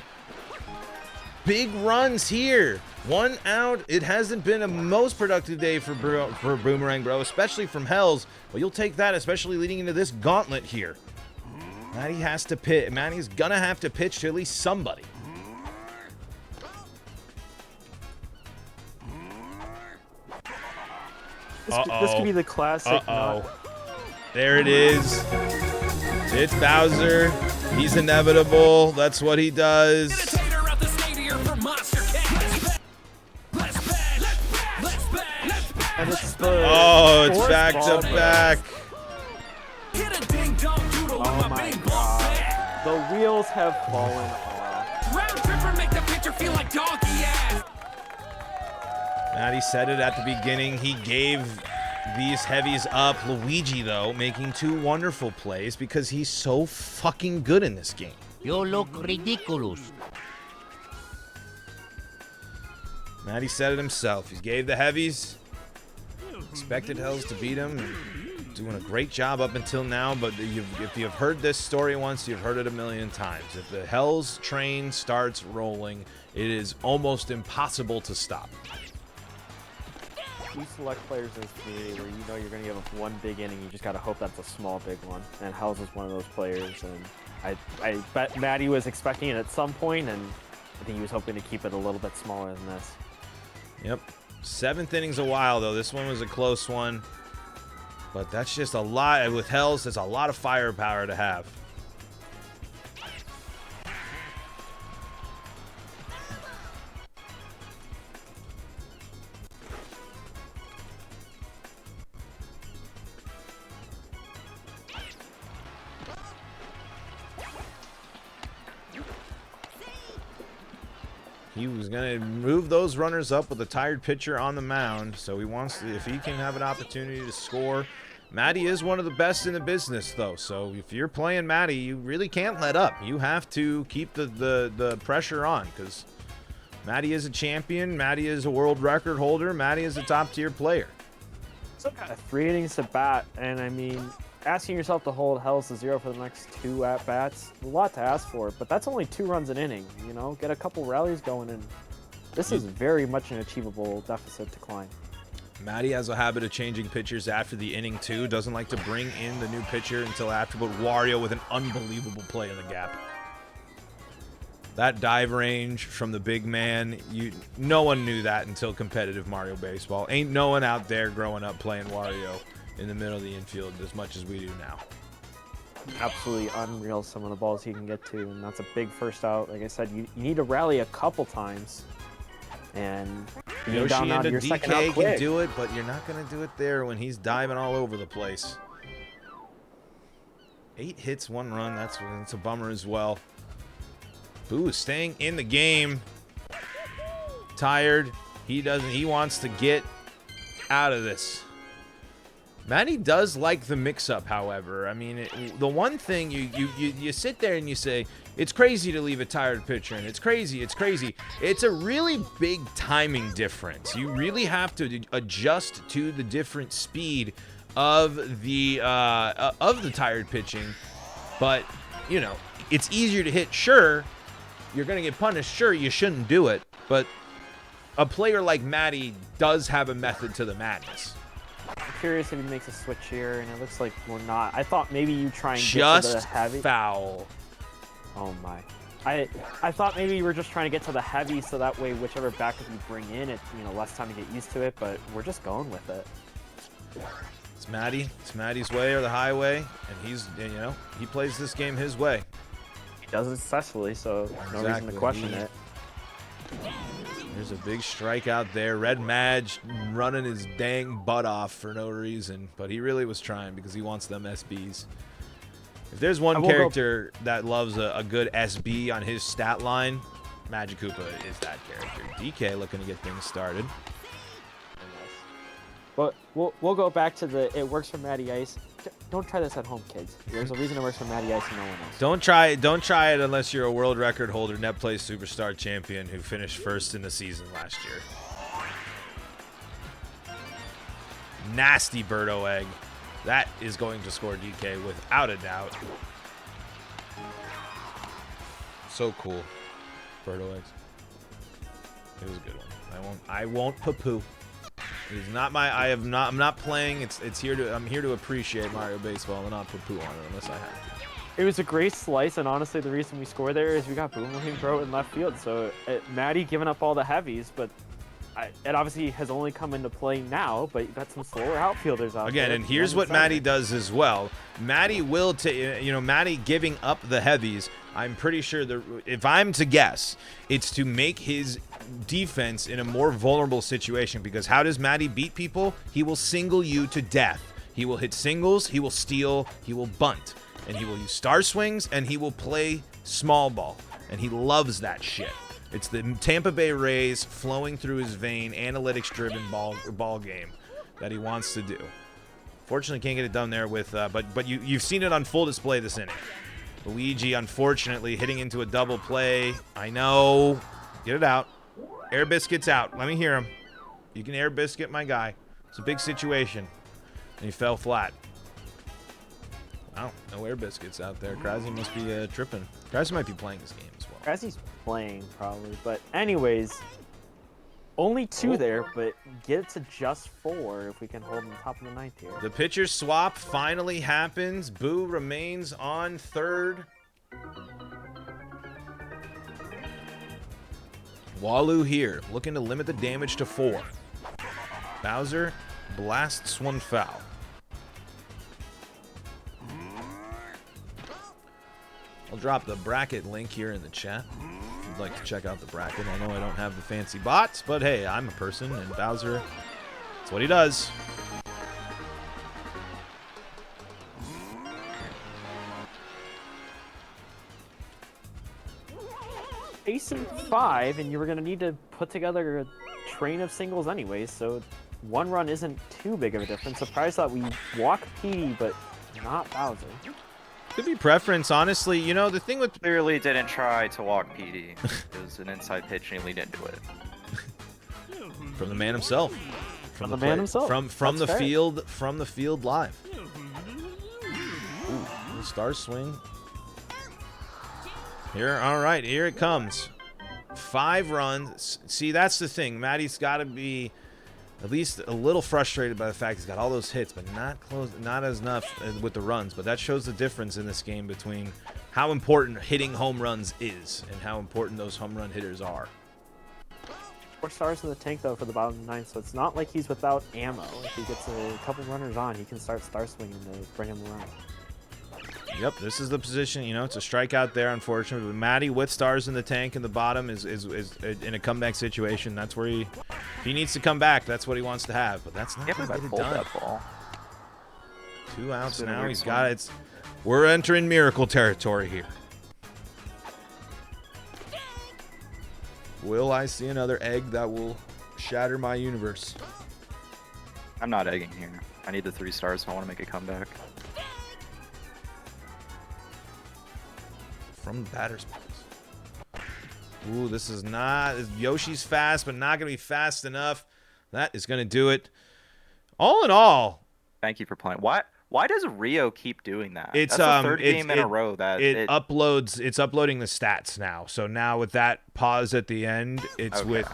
A: Big runs here. 1 out. It hasn't been a most productive day for Boomerang Bro, especially from Hells. But you'll take that, especially leading into this gauntlet here. Maddie has to pitch. Maddie's going to have to pitch to at least somebody.
D: This could be the classic.
A: There it is. It's Bowser. He's inevitable. That's what he does.
D: And it's the
A: it's back to back.
D: Oh my god. The wheels have fallen off.
E: Round tripper make the pitcher feel like donkey ass.
A: Maddie said it at the beginning. He gave these heavies up. Luigi, though, making 2 wonderful plays because he's so fucking good in this game.
F: You look ridiculous.
A: Maddie said it himself. He gave the heavies. Expected Hells to beat him. Doing a great job up until now, but if you've heard this story once, you've heard it a million times. If the Hells train starts rolling, it is almost impossible to stop.
D: You select players in this community where you know you're going to give up one big inning. You just got to hope that's a small big one. And Hells is one of those players. And I bet Maddie was expecting it at some point, and I think he was hoping to keep it a little bit smaller than this.
A: Yep. 7th inning's a while, though. This one was a close one. But that's just a lot. With Hells, that's a lot of firepower to have. He was going to move those runners up with a tired pitcher on the mound, so he wants to, if he can have an opportunity to score. Maddie is one of the best in the business, though, so if you're playing Maddie, you really can't let up. You have to keep the pressure on, because Maddie is a champion, Maddie is a world record holder, Maddie is a top-tier player.
D: Still got 3 innings to bat, and I mean, asking yourself to hold Hells to 0 for the next 2 at-bats, a lot to ask for, but that's only 2 runs an inning, you know? Get a couple rallies going, and this is very much an achievable deficit to climb.
A: Maddie has a habit of changing pitchers after the inning, too. Doesn't like to bring in the new pitcher until after, but Wario with an unbelievable play in the gap. That dive range from the big man, no one knew that until competitive Mario Baseball. Ain't no one out there growing up playing Wario in the middle of the infield as much as we do now.
D: Absolutely unreal, some of the balls he can get to, and that's a big first out. Like I said, you need to rally a couple times, and being
A: Yoshi
D: down out
A: into
D: of your second out
A: DK
D: quick.
A: can do it, but you're not going to do it there when he's diving all over the place. 8 hits, 1 run. That's a bummer as well. Boo is staying in the game. Tired. He wants to get out of this. Matty does like the mix-up, however. I mean, the one thing you sit there and you say, it's crazy to leave a tired pitcher, and it's crazy. It's a really big timing difference. You really have to adjust to the different speed of the tired pitching. But, you know, it's easier to hit. Sure, you're going to get punished. Sure, you shouldn't do it. But a player like Matty does have a method to the madness.
D: I'm curious if he makes a switch here, and it looks like we're not. I thought maybe you try and get to
A: Just
D: the heavy.
A: foul.
D: Oh my. I thought maybe you were just trying to get to the heavy so that way whichever backup you bring in, it less time to get used to it, but we're just going with it.
A: It's Matty. It's Matty's way or the highway, and he plays this game his way.
D: He does it successfully, so no reason
A: Exactly.
D: to question it.
A: There's a big strikeout there. Red Madge running his dang butt off for no reason, but he really was trying because he wants them SBs. If there's one character that loves a good SB on his stat line, Magic Koopa is that character. DK looking to get things started.
D: But we'll go back to the it works for Matty Ice. Don't try this at home, kids. There's a reason it works for Matty Ice and no one else.
A: Don't try it unless you're a world record holder, net play superstar champion who finished first in the season last year. Nasty Birdo Egg. That is going to score DK without a doubt. So cool. Birdo Eggs. It was a good one. I won't poo-poo. It is not my. I'm not playing. It's here to. I'm here to appreciate Mario Baseball and not put poo on it unless I have to.
D: It was a great slice, and honestly, the reason we scored there is we got Boomerang Bro in left field. So Matty giving up all the heavies, but it obviously has only come into play now. But you got some slower outfielders out there.
A: Again, and here's what Matty does as well. Matty will take. Matty giving up the heavies. I'm pretty sure if I'm to guess, it's to make his defense in a more vulnerable situation, because how does Matty beat people? He will single you to death. He will hit singles, he will steal, he will bunt, and he will use star swings, and he will play small ball, and he loves that shit. It's the Tampa Bay Rays flowing through his vein, analytics-driven ball game that he wants to do. Fortunately, can't get it done there with, but you've seen it on full display this inning. Luigi, unfortunately, hitting into a double play. I know. Get it out. Air Biscuit's out. Let me hear him. You can Air Biscuit my guy. It's a big situation. And he fell flat. Wow, no Air Biscuits out there. Krasi must be tripping. Krasi might be playing this game as well.
D: Krasi's playing probably, but anyways, only 2 there, but get it to just 4 if we can hold on top of the 9th here.
A: The pitcher swap finally happens. Boo remains on third. Walu here, looking to limit the damage to 4. Bowser blasts one foul. I'll drop the bracket link here in the chat if you'd like to check out the bracket. I know I don't have the fancy bots, but hey, I'm a person, and Bowser, that's what he does.
D: Facing 5, and you were going to need to put together a train of singles anyways, so 1 run isn't too big of a difference. Surprised that we walk PD, but not Bowser.
A: Could be preference, honestly. You know, the thing with...
B: Clearly didn't try to walk PD. It was an inside pitch and he leaned into it.
A: From the man himself.
D: From the man himself.
A: From the
D: That's fair.
A: from the field live. Ooh, star swing. Here, all right, here it comes. 5 runs. See, that's the thing. Matty's got to be at least a little frustrated by the fact he's got all those hits, but not as enough with the runs. But that shows the difference in this game between how important hitting home runs is and how important those home run hitters are.
D: 4 stars in the tank though for the bottom 9, so it's not like he's without ammo. If he gets a couple runners on, he can start star swinging to bring him around.
A: Yep, this is the position. You know, it's a strikeout there, unfortunately. But Matty with stars in the tank in the bottom is in a comeback situation. That's where if he needs to come back, that's what he wants to have. But that's not
B: Can't
A: going to
B: believe
A: get
B: I
A: it
B: pulled
A: done.
B: that ball.
A: 2 outs
B: been a
A: now.
B: weird
A: He's
B: swing.
A: got it. We're entering miracle territory here. Will I see another egg that will shatter my universe?
B: I'm not egging here. I need the 3 stars if I want to make a comeback.
A: From the batter's box. Ooh, this is not... Yoshi's fast, but not going to be fast enough. That is going to do it. All in all...
B: Thank you for playing. Why does Rio keep doing that?
A: It's
B: That's the 3rd game in a row that
A: it uploads. It's uploading the stats now. So now with that pause at the end, it's
B: Okay.
A: with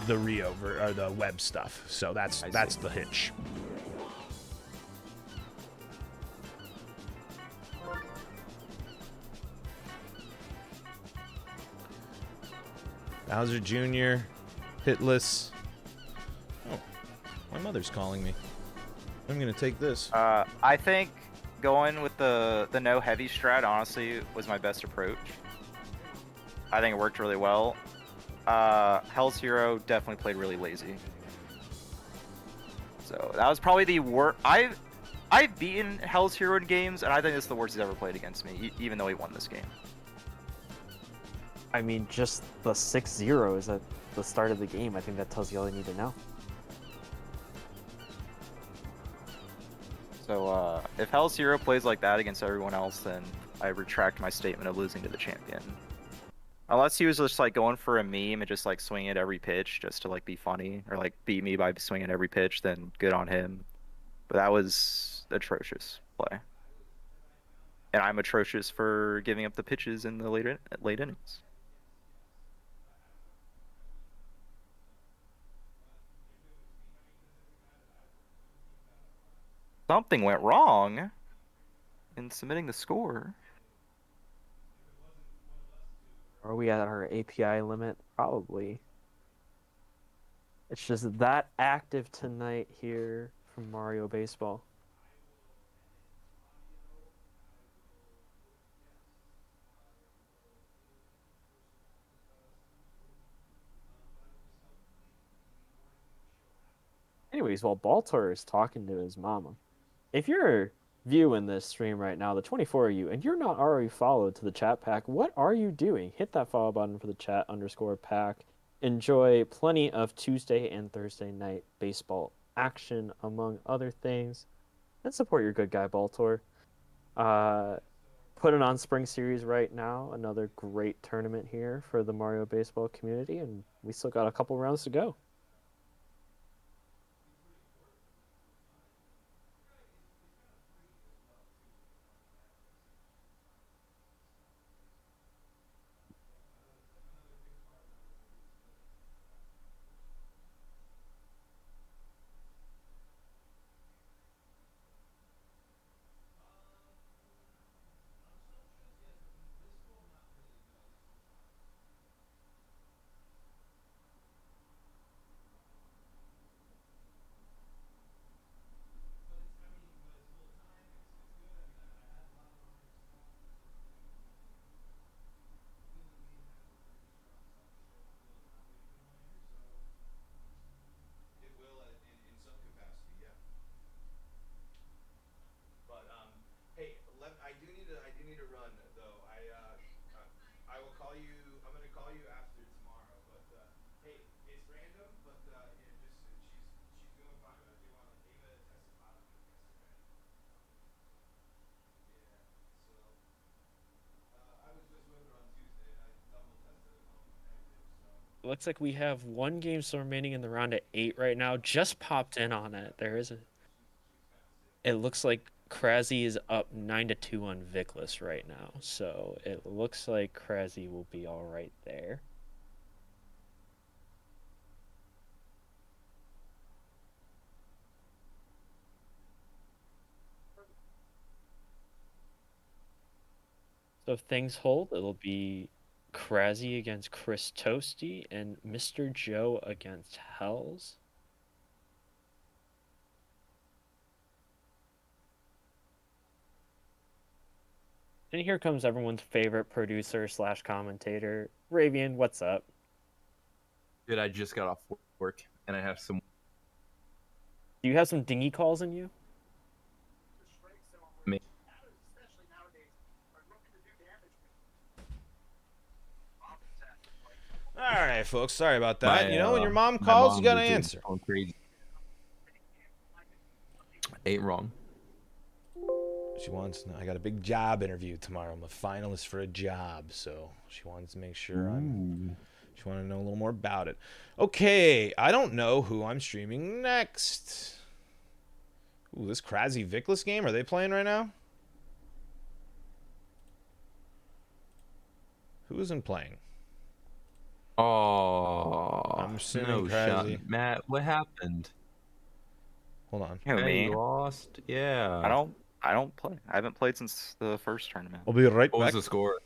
A: the Rio or the web stuff. So that's the hitch. Bowser Jr. hitless. Oh, my mother's calling me. I'm gonna take this.
B: I think going with the no heavy strat honestly was my best approach. I think it worked really well. Hell's Hero definitely played really lazy. So that was probably the worst. I've beaten Hell's Hero in games, and I think it's the worst he's ever played against me, even though he won this game.
D: I mean, just the 6-0 at the start of the game. I think that tells you all you need to know.
B: So if Hell's Hero plays like that against everyone else, then I retract my statement of losing to the champion. Unless he was just like going for a meme and just like swinging at every pitch just to like be funny or like beat me by swinging every pitch, then good on him. But that was atrocious play. And I'm atrocious for giving up the pitches in the late innings. Something went wrong in submitting the score.
D: Are we at our API limit? Probably. It's just that active tonight here from Mario Baseball. Anyways, while Baltar is talking to his mama, if you're viewing this stream right now, the 24 of you, and you're not already followed to the chat pack, what are you doing? Hit that follow button for the chat_pack. Enjoy plenty of Tuesday and Thursday night baseball action, among other things. And support your good guy, Baltor. Put it on Spring Series right now. Another great tournament here for the Mario Baseball community, and we still got a couple rounds to go. Looks like we have one game still remaining in the round at 8 right now. Just popped in on it. There is a. It looks like Krasi is up 9-2 on Vickless right now, so it looks like Krasi will be all right there. So if things hold, it'll be Krasi against Chris Toasty and Mr. Joe against Hells. And here comes everyone's favorite producer / commentator, Ravian. What's up?
G: Dude, I just got off work and I have some.
D: Do you have some dingy calls in you?
G: Me.
A: All right, folks. Sorry about that.
G: My,
A: when your mom
G: my
A: calls,
G: mom
A: you gotta
G: is doing
A: answer.
G: going crazy. Ain't wrong.
A: She wants to know. I got a big job interview tomorrow. I'm a finalist for a job, so she wants to make sure she want to know a little more about it. Okay, I don't know who I'm streaming next. Ooh, this Krasny Vickless game. Are they playing right now? Who isn't playing?
G: Oh,
A: I'm assuming
G: no shot.
A: Krasny.
G: Matt, what happened?
A: Hold on.
B: Who,
G: Hey,
B: me?
G: you lost? Yeah.
B: I don't play. I haven't played since the first tournament.
A: I'll be right
G: What was
A: back.
G: the score?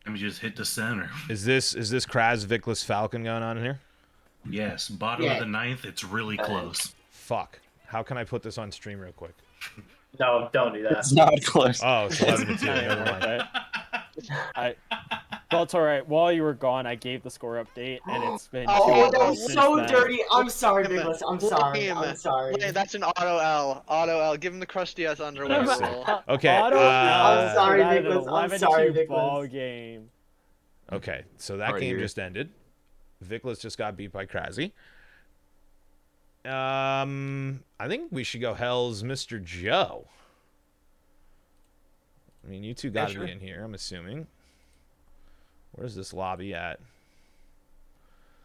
H: Let me just hit the center.
A: Is this Kraz Vickless Falcon going on in here?
H: Yes, bottom of the ninth. It's really close.
A: Fuck. How can I put this on stream real quick?
I: No, don't do that.
J: It's not close.
A: Oh, it's 11 to 2.
D: Not
A: Never
D: even
A: mind.
D: worth it. Well, it's all right. While you were gone, I gave the score update, and it's been.
I: Oh,
D: 2
I: that
D: hours
I: was
D: since
I: so
D: then.
I: dirty. I'm sorry,
J: Wait a
I: Nicholas. I'm
J: minute.
I: sorry.
J: Wait a
I: I'm
J: minute.
I: sorry.
J: Wait, that's an auto L. Auto L. Give him the crusty ass underwear
A: Let's see.
J: roll.
A: Okay.
D: Auto
I: I'm sorry,
D: that is an
I: Nicholas. I'm
D: 11-2
I: sorry, Nicholas.
D: ball game.
A: Okay, so that
G: Right
A: game
G: here.
A: just ended. Vickless just got beat by Krasny. I think we should go Hell's Mr. Joe. I mean, you two got to
G: sure.
A: be in here, I'm assuming. Where's this lobby at?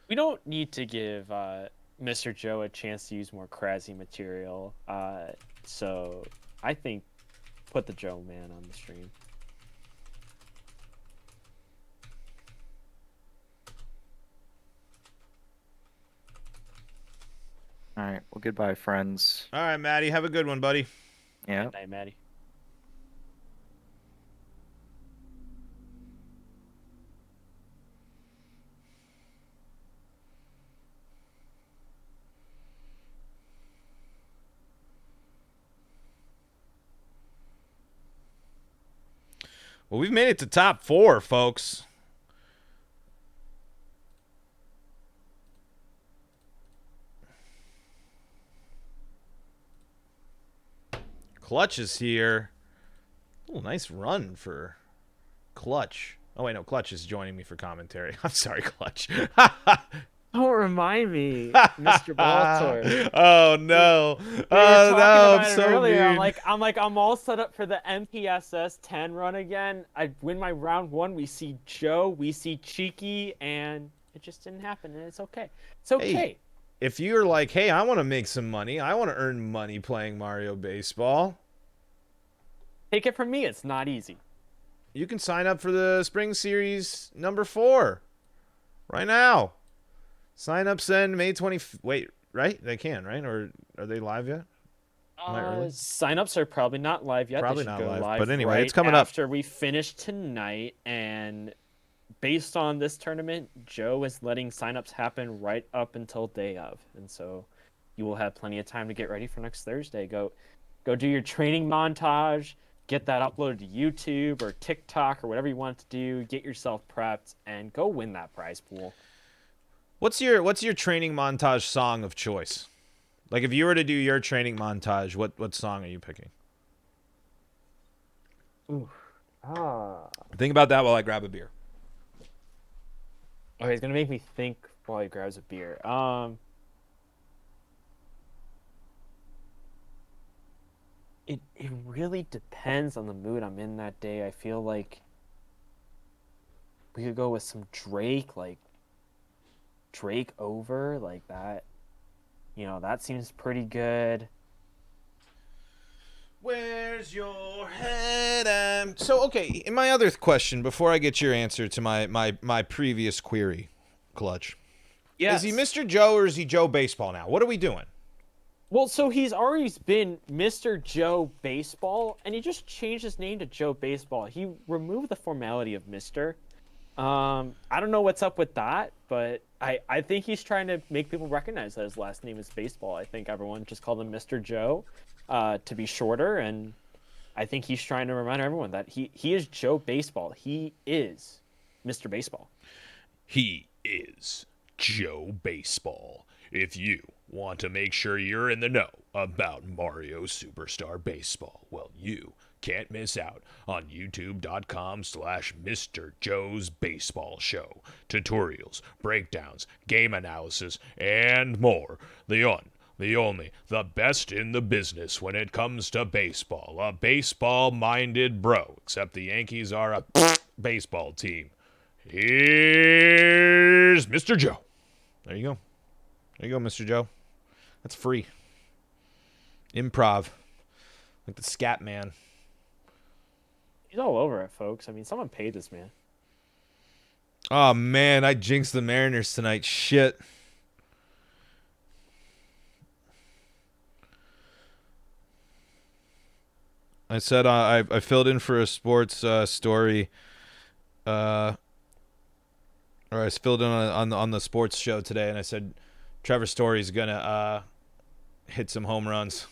D: We don't need to give Mr. Joe a chance to use more Krasny material. So I think put the Joe man on the stream.
B: All right. Well, goodbye, friends.
A: All right, Maddie, have a good one, buddy.
B: Yeah.
D: Hey, Maddie.
A: Well, we've made it to top 4, folks. Clutch is here. Oh, nice run for Clutch. Oh, wait, no, Clutch is joining me for commentary. I'm sorry, Clutch.
D: Don't remind me, Mr. Baltor.
A: Oh, no.
D: We were
A: Oh,
D: talking
A: no,
D: about
A: I'm
D: it
A: so
D: earlier.
A: mean.
D: I'm all set up for the MPSS 10 run again. I win my round 1. We see Joe, we see Cheeky, and it just didn't happen, and it's okay. It's okay.
A: Hey, if you're like, hey, I want to make some money, I want to earn money playing Mario Baseball,
D: Take it from me, it's not easy.
A: you can sign up for the Spring Series number 4 right now. Sign up, send May 20. Wait, right? They can, right? Or are they live yet? Am I early?
D: Signups are probably not live yet.
A: Probably
D: They should
A: not
D: go
A: live, but anyway,
D: right
A: it's coming up.
D: after we finish tonight. And based on this tournament, Joe is letting signups happen right up until day of, and so you will have plenty of time to get ready for next Thursday. Go do your training montage. Get that uploaded to YouTube or TikTok or whatever you want to do. Get yourself prepped and go win that prize pool.
A: What's your training montage song of choice? Like, if you were to do your training montage, what song are you picking? Think about that while I grab a beer.
D: Okay, he's gonna make me think while he grabs a beer. It really depends on the mood I'm in that day. I feel like we could go with some Drake, like Drake over, like that. You know, that seems pretty good.
A: Where's your head? So, okay, in my other question, before I get your answer to my previous query, Clutch.
D: Yes.
A: Is he Mr. Joe or is he Joe Baseball now? What are we doing?
D: Well, so he's always been Mr. Joe Baseball, and he just changed his name to Joe Baseball. He removed the formality of Mr. I don't know what's up with that, but I think he's trying to make people recognize that his last name is Baseball. I think everyone just called him Mr. Joe to be shorter, and I think he's trying to remind everyone that he is Joe Baseball. He is Mr. Baseball.
A: He is Joe Baseball. If you want to make sure you're in the know about Mario Superstar Baseball, well, you can't miss out on youtube.com/Mr. Joe's Baseball Show. Tutorials, breakdowns, game analysis, and more. The only, the best in the business when it comes to baseball. A baseball-minded bro, except the Yankees are a baseball team. Here's Mr. Joe. There you go. There you go, Mr. Joe. That's free. Improv. Like the scat man.
D: He's all over it, folks. I mean, someone paid this man.
A: Oh, man, I jinxed the Mariners tonight. Shit. I said I filled in for a sports story. Or I filled in on the sports show today, and I said Trevor Story's gonna hit some home runs.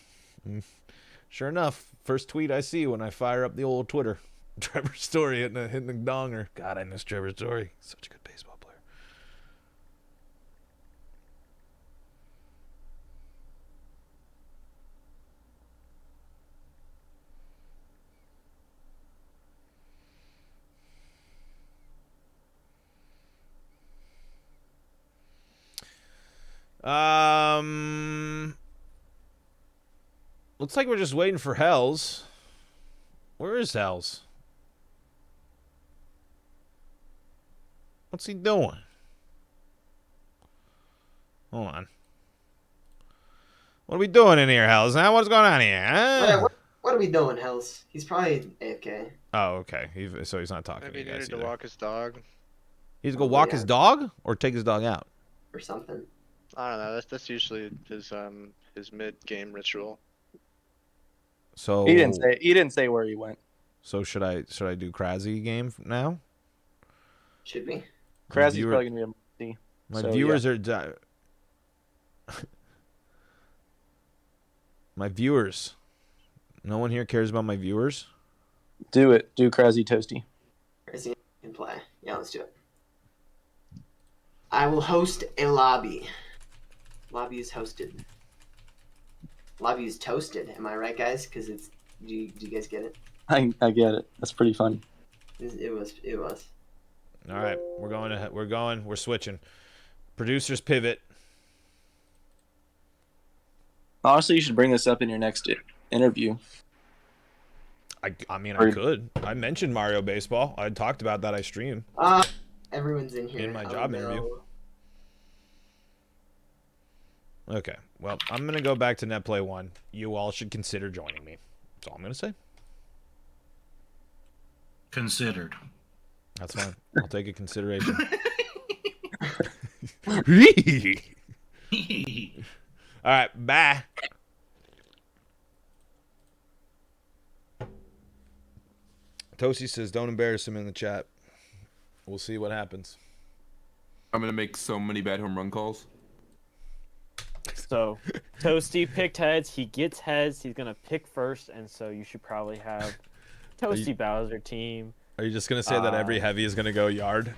A: Sure enough, first tweet I see when I fire up the old Twitter, Trevor Story hitting the donger. God, I miss Trevor Story. Such a good baseball player. Looks like we're just waiting for Hells. Where is Hells? What's he doing? Hold on. What are we doing in here, Hells? Now, what's going on here? Huh?
I: What are we doing, Hells? He's probably AFK.
A: Oh, okay. So he's not talking
J: Maybe he
A: to you guys
J: needed to
A: either.
J: walk his dog.
A: He's gonna walk his dog or take his dog out?
I: Or something.
J: I don't know. That's usually his mid-game ritual.
A: So
C: He didn't say where he went.
A: So should I do Krasy game now?
I: Should we?
C: Krasy's probably gonna be a C.
A: My
C: So,
A: viewers
C: yeah.
A: are my viewers. No one here cares about my viewers.
C: Do it. Do Krasy Toasty.
I: Crazy can play. Yeah, let's do it. I will host a lobby. Lobby is hosted. Lobby is toasted. Am I right, guys? Because it's. Do you guys get it?
C: I get it. That's pretty funny.
I: It was.
A: All right, we're going ahead. We're switching. Producers pivot.
C: Honestly, you should bring this up in your next interview.
A: I mean, I could. I mentioned Mario Baseball. I talked about that. I stream.
I: Everyone's in here.
A: In my job interview. Okay. Well, I'm going to go back to Netplay 1. You all should consider joining me. That's all I'm going to say.
H: Considered.
A: That's fine. I'll take a consideration. All right. Bye. Toasty says, don't embarrass him in the chat. We'll see what happens.
G: I'm gonna make so many bad home run calls.
D: So, Toasty picked heads. He gets heads. He's going to pick first, and so you should probably have Toasty Bowser team.
A: Are you just going to say that every heavy is going to go yard?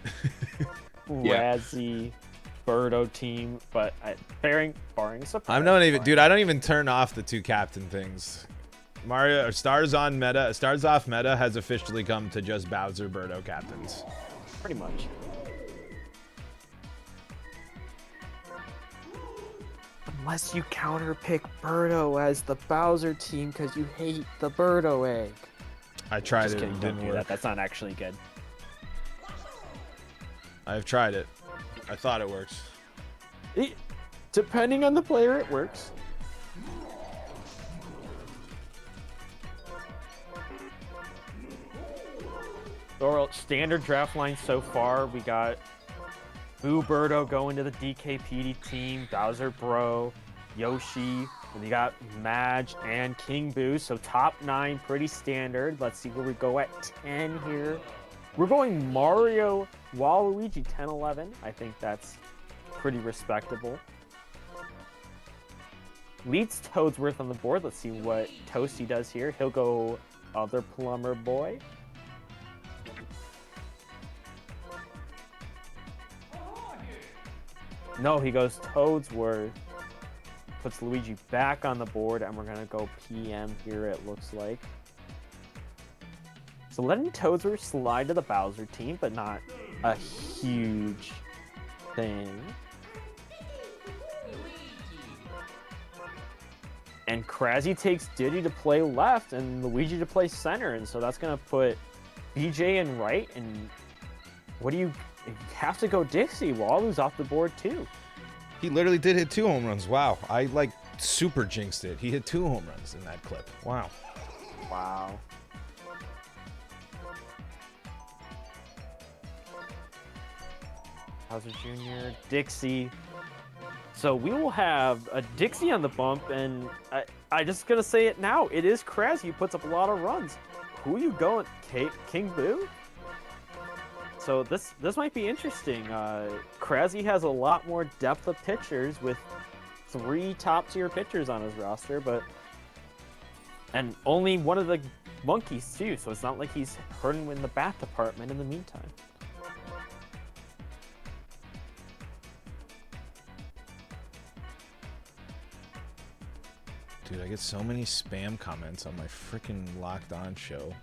D: Razzie, Birdo team, but barring a surprise.
A: I'm not even, dude. I don't even turn off the two captain things. Mario Stars off meta has officially come to just Bowser Birdo captains.
D: Pretty much. Unless you counter pick Birdo as the Bowser team because you hate the Birdo egg.
A: I tried
D: Just
A: it.
D: kidding,
A: It
D: don't
A: didn't
D: do
A: work.
D: that. That's not actually good.
A: I've tried it. I thought it works.
D: Depending on the player, it works. So standard draft line so far, we got Boo Birdo going to the DKPD team, Bowser Bro, Yoshi, and you got Madge and King Boo. So top 9, pretty standard. Let's see where we go at 10 here. We're going Mario, Waluigi, 10-11. I think that's pretty respectable. Leads Toadsworth on the board. Let's see what Toasty does here. He'll go other plumber boy. No, he goes Toadsworth. Puts Luigi back on the board, and we're gonna go PM here, it looks like. So letting Toadsworth slide to the Bowser team, but not a huge thing. And Kraszy takes Diddy to play left and Luigi to play center, and so that's gonna put BJ in right, and what do you have to go Dixie? Walu's off the board too.
A: He literally did hit 2 home runs. Wow. I like super jinxed it. He hit 2 home runs in that clip. Wow.
D: Wow. Bowser Jr., Dixie. So we will have a Dixie on the bump, and I just gonna say it now. It is Kraszy who puts up a lot of runs. Who are you going? King Boo? So this might be interesting. Kraszy has a lot more depth of pitchers with 3 top-tier pitchers on his roster, and only one of the monkeys too. So it's not like he's hurting in the bat department in the meantime.
A: Dude, I get so many spam comments on my freaking Locked On show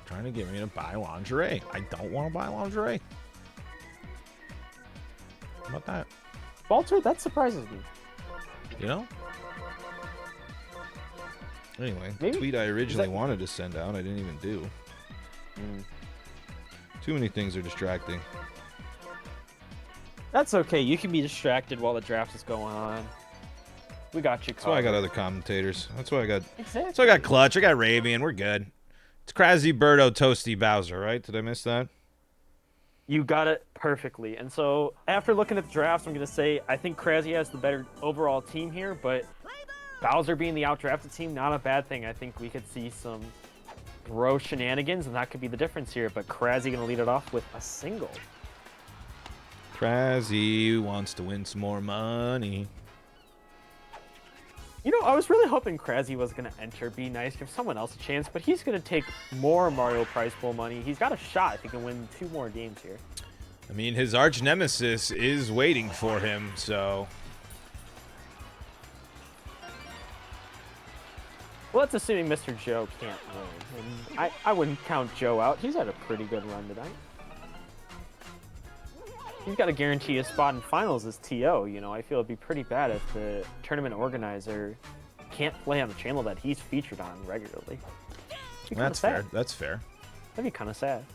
A: trying to get me to buy lingerie. I don't want to buy lingerie. How about that?
D: Walter, that surprises me.
A: You know? Anyway,
D: Maybe-
A: the tweet I originally wanted to send out, I didn't even do. Too many things are distracting.
D: That's okay. You can be distracted while the draft is going on. We got you.
A: That's why I got other commentators. That's why I got.
D: Exactly.
A: So I got Clutch. I got Ravian. We're good. It's Kraszy, Birdo, Toasty, Bowser, right? Did I miss that?
D: You got it perfectly. And so after looking at the drafts, I'm going to say I think Kraszy has the better overall team here, but Bowser being the outdrafted team, not a bad thing. I think we could see some bro shenanigans, and that could be the difference here. But Kraszy going to lead it off with a single.
A: Kraszy wants to win some more money.
D: You know, I was really hoping Kraszy was going to enter, be nice, give someone else a chance, but he's going to take more Mario Prize Pool money. He's got a shot if he can win 2 more games here.
A: I mean, his arch nemesis is waiting for him, so.
D: Well, that's assuming Mr. Joe can't win. And I wouldn't count Joe out. He's had a pretty good run tonight. He's got to guarantee a spot in finals as TO. You know, I feel it'd be pretty bad if the tournament organizer can't play on the channel that he's featured on regularly.
A: That's fair. That's fair.
D: That'd be kind of sad.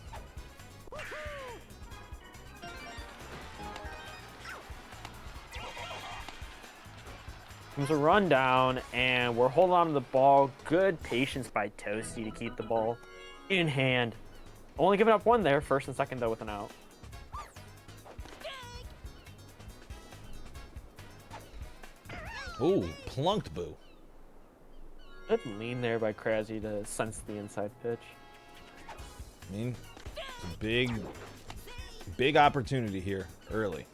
D: Comes a rundown, and we're holding on to the ball. Good patience by Toasty to keep the ball in hand. Only giving up 1 there, first and second though with an out.
A: Ooh, plunked Boo.
D: Good lean there by Kraszy to sense the inside pitch.
A: I mean, it's a big opportunity here early.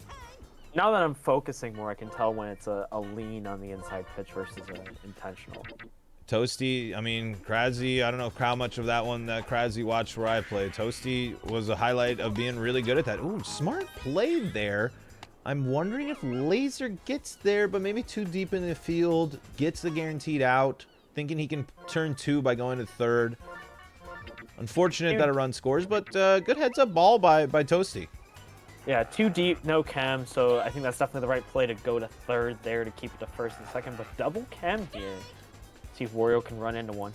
D: Now that I'm focusing more, I can tell when it's a lean on the inside pitch versus an intentional.
A: Toasty, I mean, Kraszy, I don't know how much of that one that Kraszy watched where I played. Toasty was a highlight of being really good at that. Ooh, smart play there. I'm wondering if Laser gets there, but maybe too deep in the field, gets the guaranteed out, thinking he can turn 2 by going to third. Unfortunate that a run scores, but good heads-up ball by Toasty.
D: Yeah, too deep, no chem, so I think that's definitely the right play to go to third there to keep it to first and second, but double chem here. See if Wario can run into one.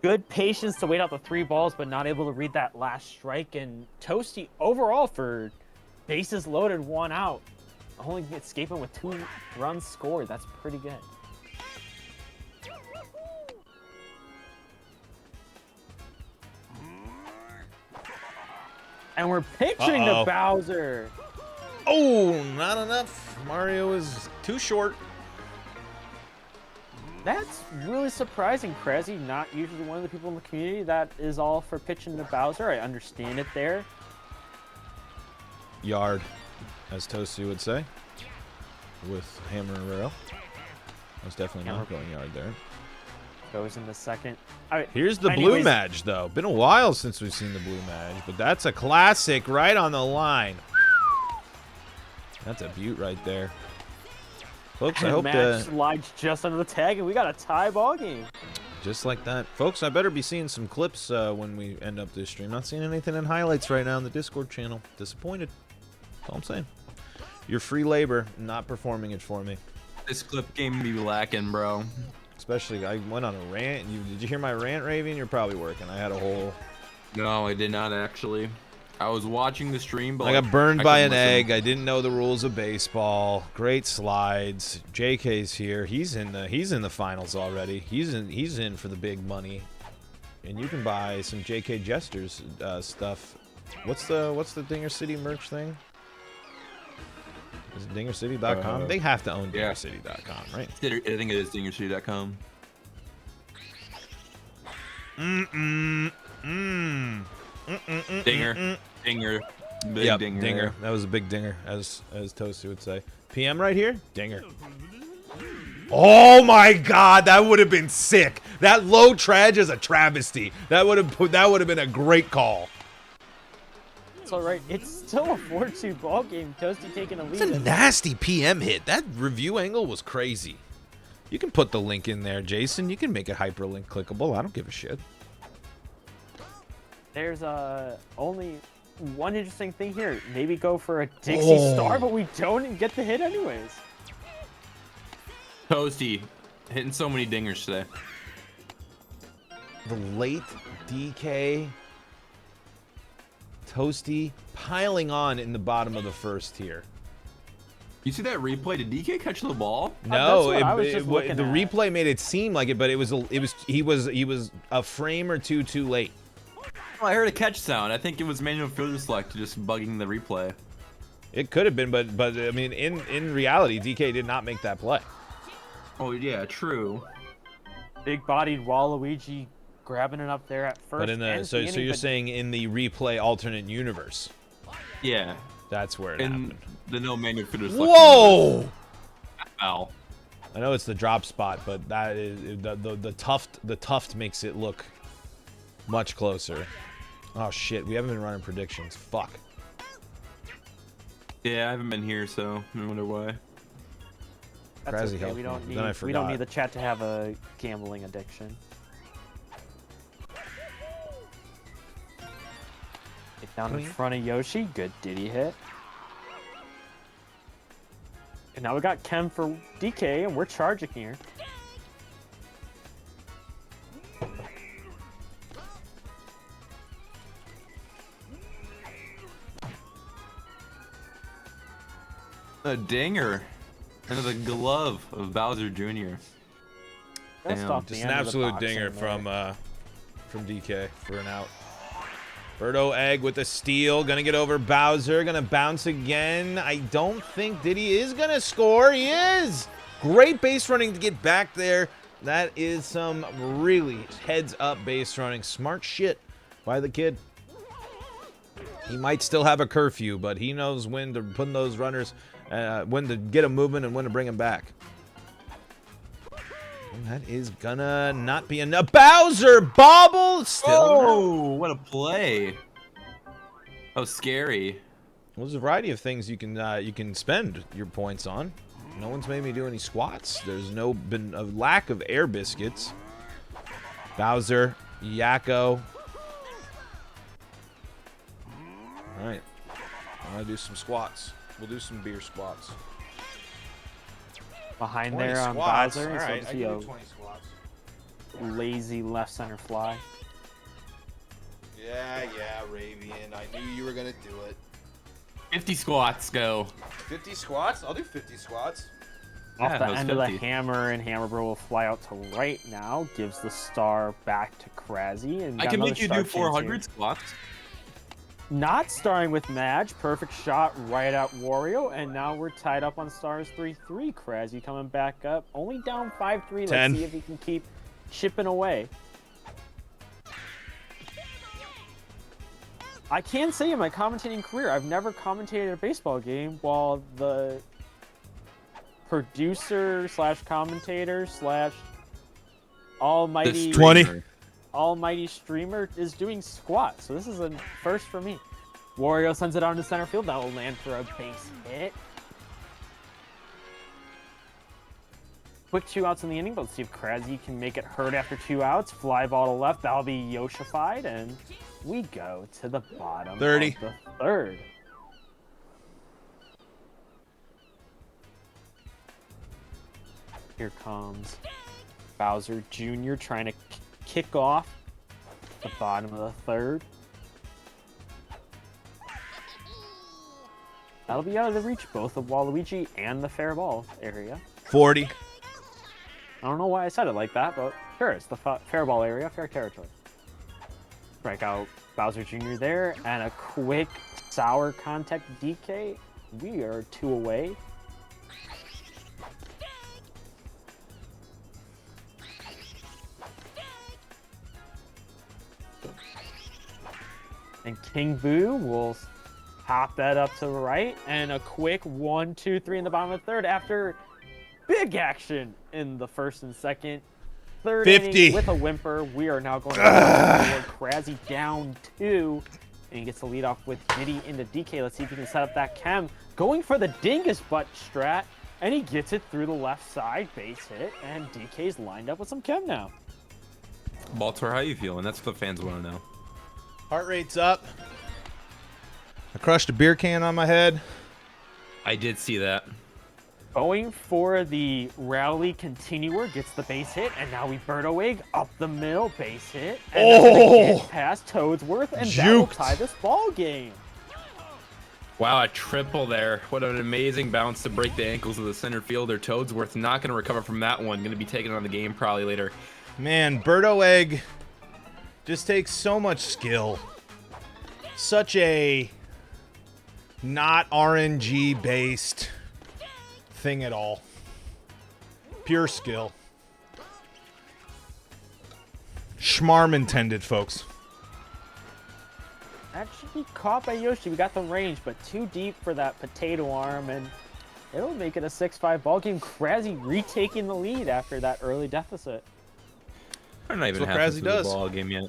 D: Good patience to wait out the 3 balls, but not able to read that last strike. And Toasty overall for bases loaded, 1 out. Only escaping with 2 runs scored. That's pretty good. And we're pitching to Bowser.
A: Oh, not enough. Mario is too short.
D: That's really surprising, Krezzy. Not usually one of the people in the community that is all for pitching to Bowser. I understand it there.
A: Yard, as Toasty would say, with Hammer and Rail. Most definitely not going yard there.
D: Goes in the second.
A: Here's the blue Mage, though. Been a while since we've seen the blue Mage, but that's a classic right on the line. That's a beaut right there. Folks, I hope
D: Mage slides just under the tag, and we got a tie ball game.
A: Just like that. Folks, I better be seeing some clips when we end up this stream. Not seeing anything in highlights right now in the Discord channel. Disappointed. That's all I'm saying. Your free labor, not performing it for me.
G: This clip game be lacking, bro.
A: Especially, I went on a rant. Did you hear my rant, Raven? You're probably working. I had a whole...
G: No, I did not actually. I was watching the stream, but
A: I got burned by an egg. I didn't know the rules of baseball. Great slides. JK's here. He's in the finals already. He's in for the big money. And you can buy some JK Jesters stuff. What's the Dinger City merch thing? Is it DingerCity.com? They have to own DingerCity.com, right?
G: I think it is DingerCity.com. Dinger. Dinger. Big dinger.
A: Dinger. That was a big dinger, as Toasty would say. PM right here? Dinger. Oh my god, that would have been sick. That low trage is a travesty. That would have been a great call.
D: It's alright. It's still a 4-2 ball game. Toasty taking a lead.
A: It's a nasty PM hit. That review angle was crazy. You can put the link in there, Jason. You can make it hyperlink clickable. I don't give a shit.
D: There's only one interesting thing here. Maybe go for a Dixie Star, but we don't get the hit anyways.
G: Toasty, hitting so many dingers today.
A: The late DK Toasty piling on in the bottom of the first here.
G: You see that replay? Did DK catch the ball?
A: No, the replay made it seem like it, but he was a frame or two too late.
G: Well, I heard a catch sound. I think it was manual fielder select just bugging the replay.
A: It could have been, but I mean, in reality, DK did not make that play.
G: Oh yeah, true.
D: Big-bodied Waluigi grabbing it up there at first.
A: But in the so you're saying in the replay alternate universe?
G: Yeah,
A: that's where it happened.
G: The no manual fielder select.
A: Whoa!
G: Ow.
A: I know it's the drop spot, but that is the tuft. The tuft makes it look much closer. Oh shit, we haven't been running predictions. Fuck.
G: Yeah, I haven't been here, so I wonder why.
D: That's okay. We don't need the chat to have a gambling addiction. Get down in front of Yoshi. Good Diddy hit. And now we got Kem for DK, and we're charging here.
G: A dinger. Into the glove of Bowser Jr.
A: Just an absolute dinger from DK for an out. Birdo Egg with the steal, gonna get over Bowser, gonna bounce again. I don't think Diddy is gonna score. He is! Great base running to get back there. That is some really heads up base running. Smart shit by the kid. He might still have a curfew, but he knows when to put those runners, when to get a movement and when to bring him back. And that is gonna not be enough. Bowser bobble still.
G: Oh, what a play! That was scary.
A: Well, there's a variety of things you can spend your points on. No one's made me do any squats. There's been a lack of air biscuits. Bowser, Yakko. All right, I'm gonna do some squats. We'll do some beer squats.
D: Behind there on Bowser,
A: all right, I can do
D: 20
A: squats.
D: Lazy left center fly.
A: Yeah, Ravian. I knew you were gonna do it.
G: 50 squats, go.
A: 50 squats? I'll do 50 squats.
D: Off
G: Yeah,
D: the
G: that was
D: end of the
G: 50.
D: hammer, and Hammer Bro will fly out to right now. Gives the star back to Krezzy. And
G: I
D: got
G: can
D: another
G: make you
D: star
G: do
D: chance
G: 400
D: here.
G: squats.
D: not starting with Madge. Perfect shot right at Wario, and now we're tied up on stars 3-3. Krasny coming back up, only down 5-3. Let's
A: 10.
D: see if he can keep chipping away. I can say in my commentating career, I've never commentated a baseball game while the producer slash commentator slash almighty
A: 20.
D: almighty streamer is doing squat. So this is a first for me. Wario sends it out into center field. That will land for a base hit. Quick 2 outs in the inning, but let's see if Krasny can make it hurt after 2 outs. Fly ball to left. That'll be Yoshified, and we go to the bottom
A: 30.
D: of the third. Here comes Bowser Jr. trying to kick off the bottom of the third. That'll be out of the reach both of Waluigi and the fair ball area.
A: 40.
D: I don't know why I said it like that, but sure, it's the fair ball area, fair territory. Strike out Bowser Jr. there, and a quick sour contact DK. We are 2 away. And King Boo will hop that up to the right, and a quick 1, 2, 3 in the bottom of the third after big action in the first and second. Third
A: 50.
D: inning with a whimper. We are now going to Krasny down 2, and he gets the lead off with Diddy into DK. Let's see if he can set up that chem. Going for the dingus butt strat, and he gets it through the left side, base hit, and DK's lined up with some chem now.
G: Baltar, how you feeling? That's what the fans want to know.
A: Heart rate's up. I crushed a beer can on my head.
G: I did see that.
D: Going for the rally continuer, gets the base hit, and now we Birdo Egg up the middle, base hit, and that's a past Toadsworth, and that will
A: Juked.
D: tie this ball game.
G: Wow, a triple there. What an amazing bounce to break the ankles of the center fielder. Toadsworth not going to recover from that one. Going to be taken on the game probably later.
A: Man, Birdo Egg just takes so much skill. Such a not RNG based thing at all. Pure skill. Schmarm intended, folks.
D: That should be caught by Yoshi. We got the range, but too deep for that potato arm, and it'll make it a 6-5 ball game. Krasny retaking the lead after that early deficit.
G: I'm not even
A: what
G: halfway
A: Krasny
G: through
A: does.
G: the ball game yet.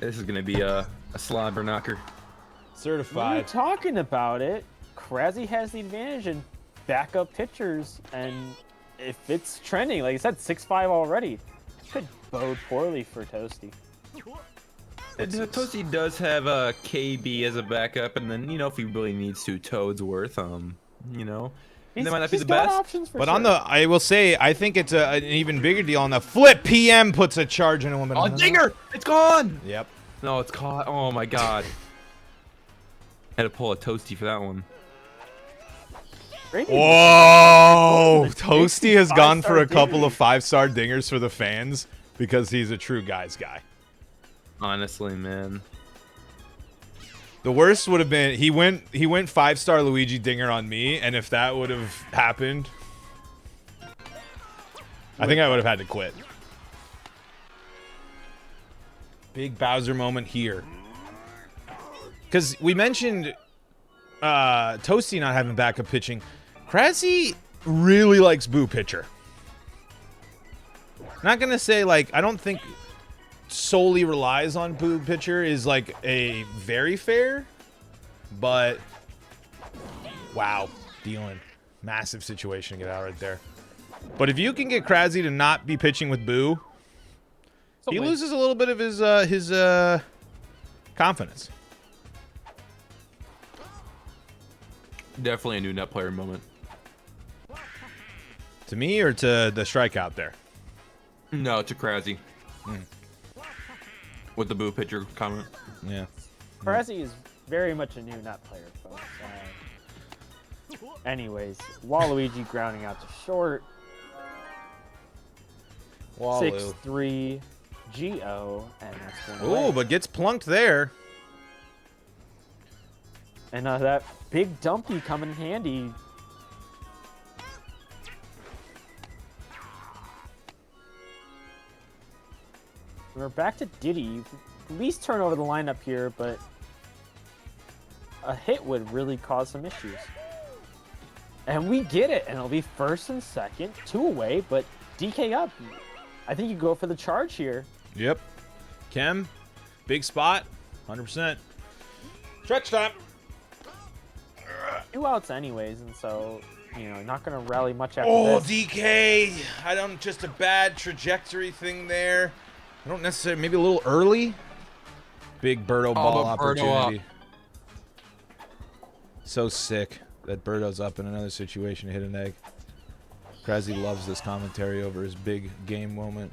G: This is going to be a slobber knocker.
D: When you're
A: Certified.
D: talking about it, Krasny has the advantage in backup pitchers, and if it's trending, like I said, 6-5 already, could bode poorly for Toasty.
G: Toasty does have a KB as a backup, and then, you know, if he really needs to, Toadsworth, you know, they might not be
D: He's
G: the
D: got
G: best.
D: options for
A: But
D: sure.
A: on the, I will say, I think it's an even bigger deal on the flip. PM puts a charge in a woman.
G: Oh, dinger! It's gone!
A: Yep.
G: No, it's caught. Oh my god. Had to pull a Toasty for that one.
D: Brady-
A: Whoa!
D: The
A: Toasty has gone for a
D: 5-star
A: couple of
D: dingers.
A: 5-star dingers for the fans because he's a true guy's guy.
G: Honestly, man.
A: The worst would have been he went 5-star Luigi dinger on me, and if that would have happened, I think I would have had to quit. Big Bowser moment here. Because we mentioned Toasty not having backup pitching. Krasny really likes Boo pitcher. Not going to say, like, I don't think solely relies on Boo pitcher is, like, a very fair, but wow, dealing. Massive situation to get out right there. But if you can get Krasny to not be pitching with Boo, he loses a little bit of his confidence.
G: Definitely a new net player moment.
A: To me or to the strikeout there?
G: No, to Krasny. With the Boo pitcher comment.
A: Yeah.
D: Krasny is very much a new net player, folks. Anyways, Waluigi grounding out to short.
A: Walu.
D: 6-3 GO, and that's one
A: Ooh,
D: away.
A: but gets plunked there.
D: And that big dumpy coming in handy. We're back to Diddy. At least turn over the lineup here, but a hit would really cause some issues. And we get it, and it'll be first and second, 2 away, but DK up. I think you go for the charge here.
A: Yep. Chem, big spot, 100%. Stretch time.
D: 2 outs anyways, and so, not going to rally much after
A: Oh,
D: this.
A: DK. I don't, just a bad trajectory thing there. I don't necessarily, maybe a little early. Big Birdo ball opportunity. So sick that Birdo's up in another situation to hit an egg. Krezzy loves this commentary over his big game moment.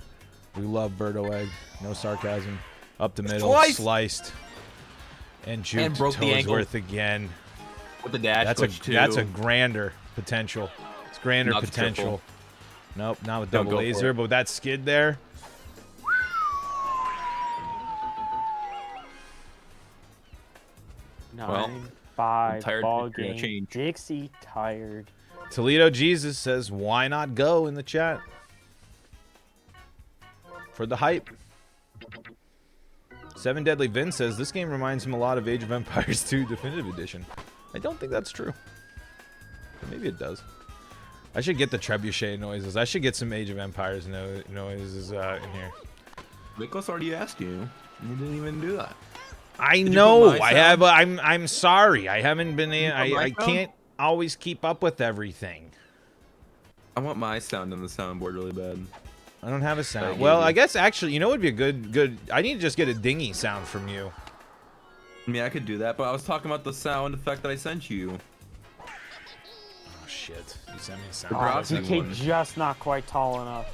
A: We love Birdo egg. No sarcasm. Up the middle, sliced. And juked
G: And broke the ankle.
A: Toadsworth again.
G: With the dash
A: That's a grander potential. It's grander
G: Not the
A: potential.
G: triple.
A: Nope, not with
G: Don't
A: double
G: go for
A: laser,
G: it.
A: but with that skid there.
D: 9-5
G: tired
D: ball
G: picture to
D: game.
G: change.
D: Dixie tired.
A: Toledo Jesus says, why not go in the chat? For the hype. 7 Deadly Vin says, this game reminds him a lot of Age of Empires 2 Definitive Edition. I don't think that's true. But maybe it does. I should get the trebuchet noises. I should get some Age of Empires noises in here.
G: Miklos already asked you. You didn't even do that.
A: I
G: Did you
A: know.
G: put my
A: I
G: sound?
A: have. I'm sorry. I haven't been. I
G: my sound?
A: can't always keep up with everything.
G: I want my sound on the soundboard really bad.
A: I don't have a sound.
G: gave
A: Well,
G: you.
A: I guess actually, you know, what would be a good. I need to just get a dingy sound from you.
G: I mean, I could do that, but I was talking about the sound effect that I sent you.
A: Oh shit! You sent me a sound.
G: The
D: Oh,
G: browsing
D: DK
G: one.
D: just not quite tall enough.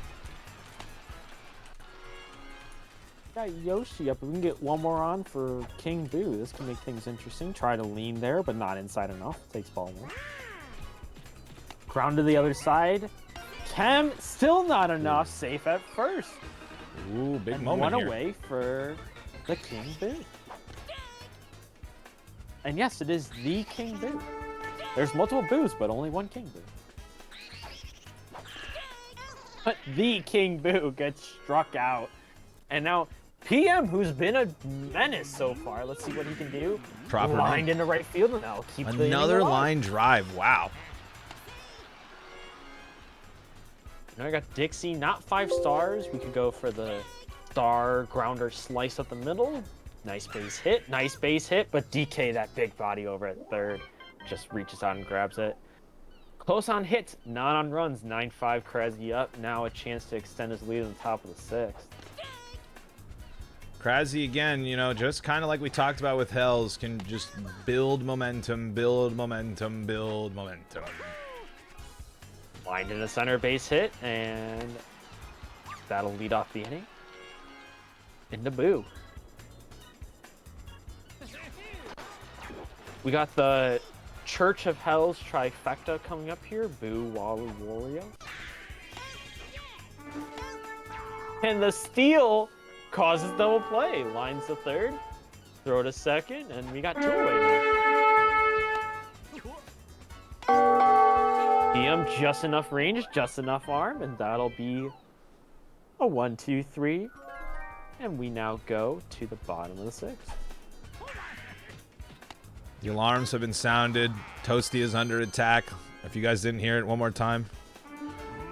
D: Got Yoshi up. We can get one more on for King Boo. This can make things interesting. Try to lean there, but not inside enough. Takes ball 1. Ground to the other side. Chem, still not enough. Safe at first.
A: Ooh, big
D: And
A: moment
D: one
A: here.
D: away for the King Boo. And yes, it is the King Boo. There's multiple Boos, but only one King Boo. But the King Boo gets struck out. And now PM, who's been a menace so far, let's see what he can do.
A: Proper
D: Lined into right field, and that'll keep the inning
A: Another
D: alive.
A: line drive. Wow.
D: Now I got Dixie, not 5 stars. We could go for the star grounder slice up the middle. Nice base hit, but DK, that big body over at third, just reaches out and grabs it. Close on hits, not on runs. 9-5 Krezzy up. Now a chance to extend his lead on the top of the 6th.
A: Krezzy again, you know, just kind of like we talked about with Hells, can just build momentum.
D: Lined in a center base hit, and that'll lead off the inning. Into Boo. We got the Church of Hells trifecta coming up here. Boo, Walu, Wario. And the steal causes double play. Lines to third, throw to second, and we got 2 away now. DM just enough range, just enough arm, and that'll be a 1-2-3. And we now go to the bottom of the 6th.
A: The alarms have been sounded. Toasty is under attack. If you guys didn't hear it one more time,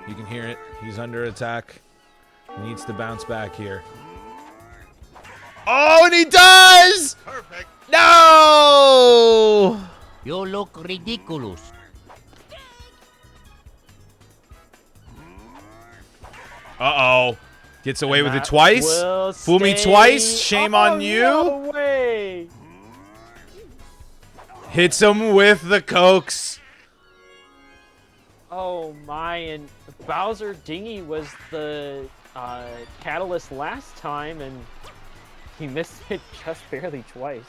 A: you can hear it. He's under attack. He needs to bounce back here. Oh, and he does!
K: Perfect.
A: No!
F: You look ridiculous.
A: Uh-oh. Gets away with it
D: That
A: twice?
D: will
A: Fool me
D: stay-
A: twice? Shame
D: Oh,
A: on you?
D: No way!
A: Hits him with the cokes.
D: Oh my, and Bowser Dingy was the catalyst last time, and he missed it just barely twice.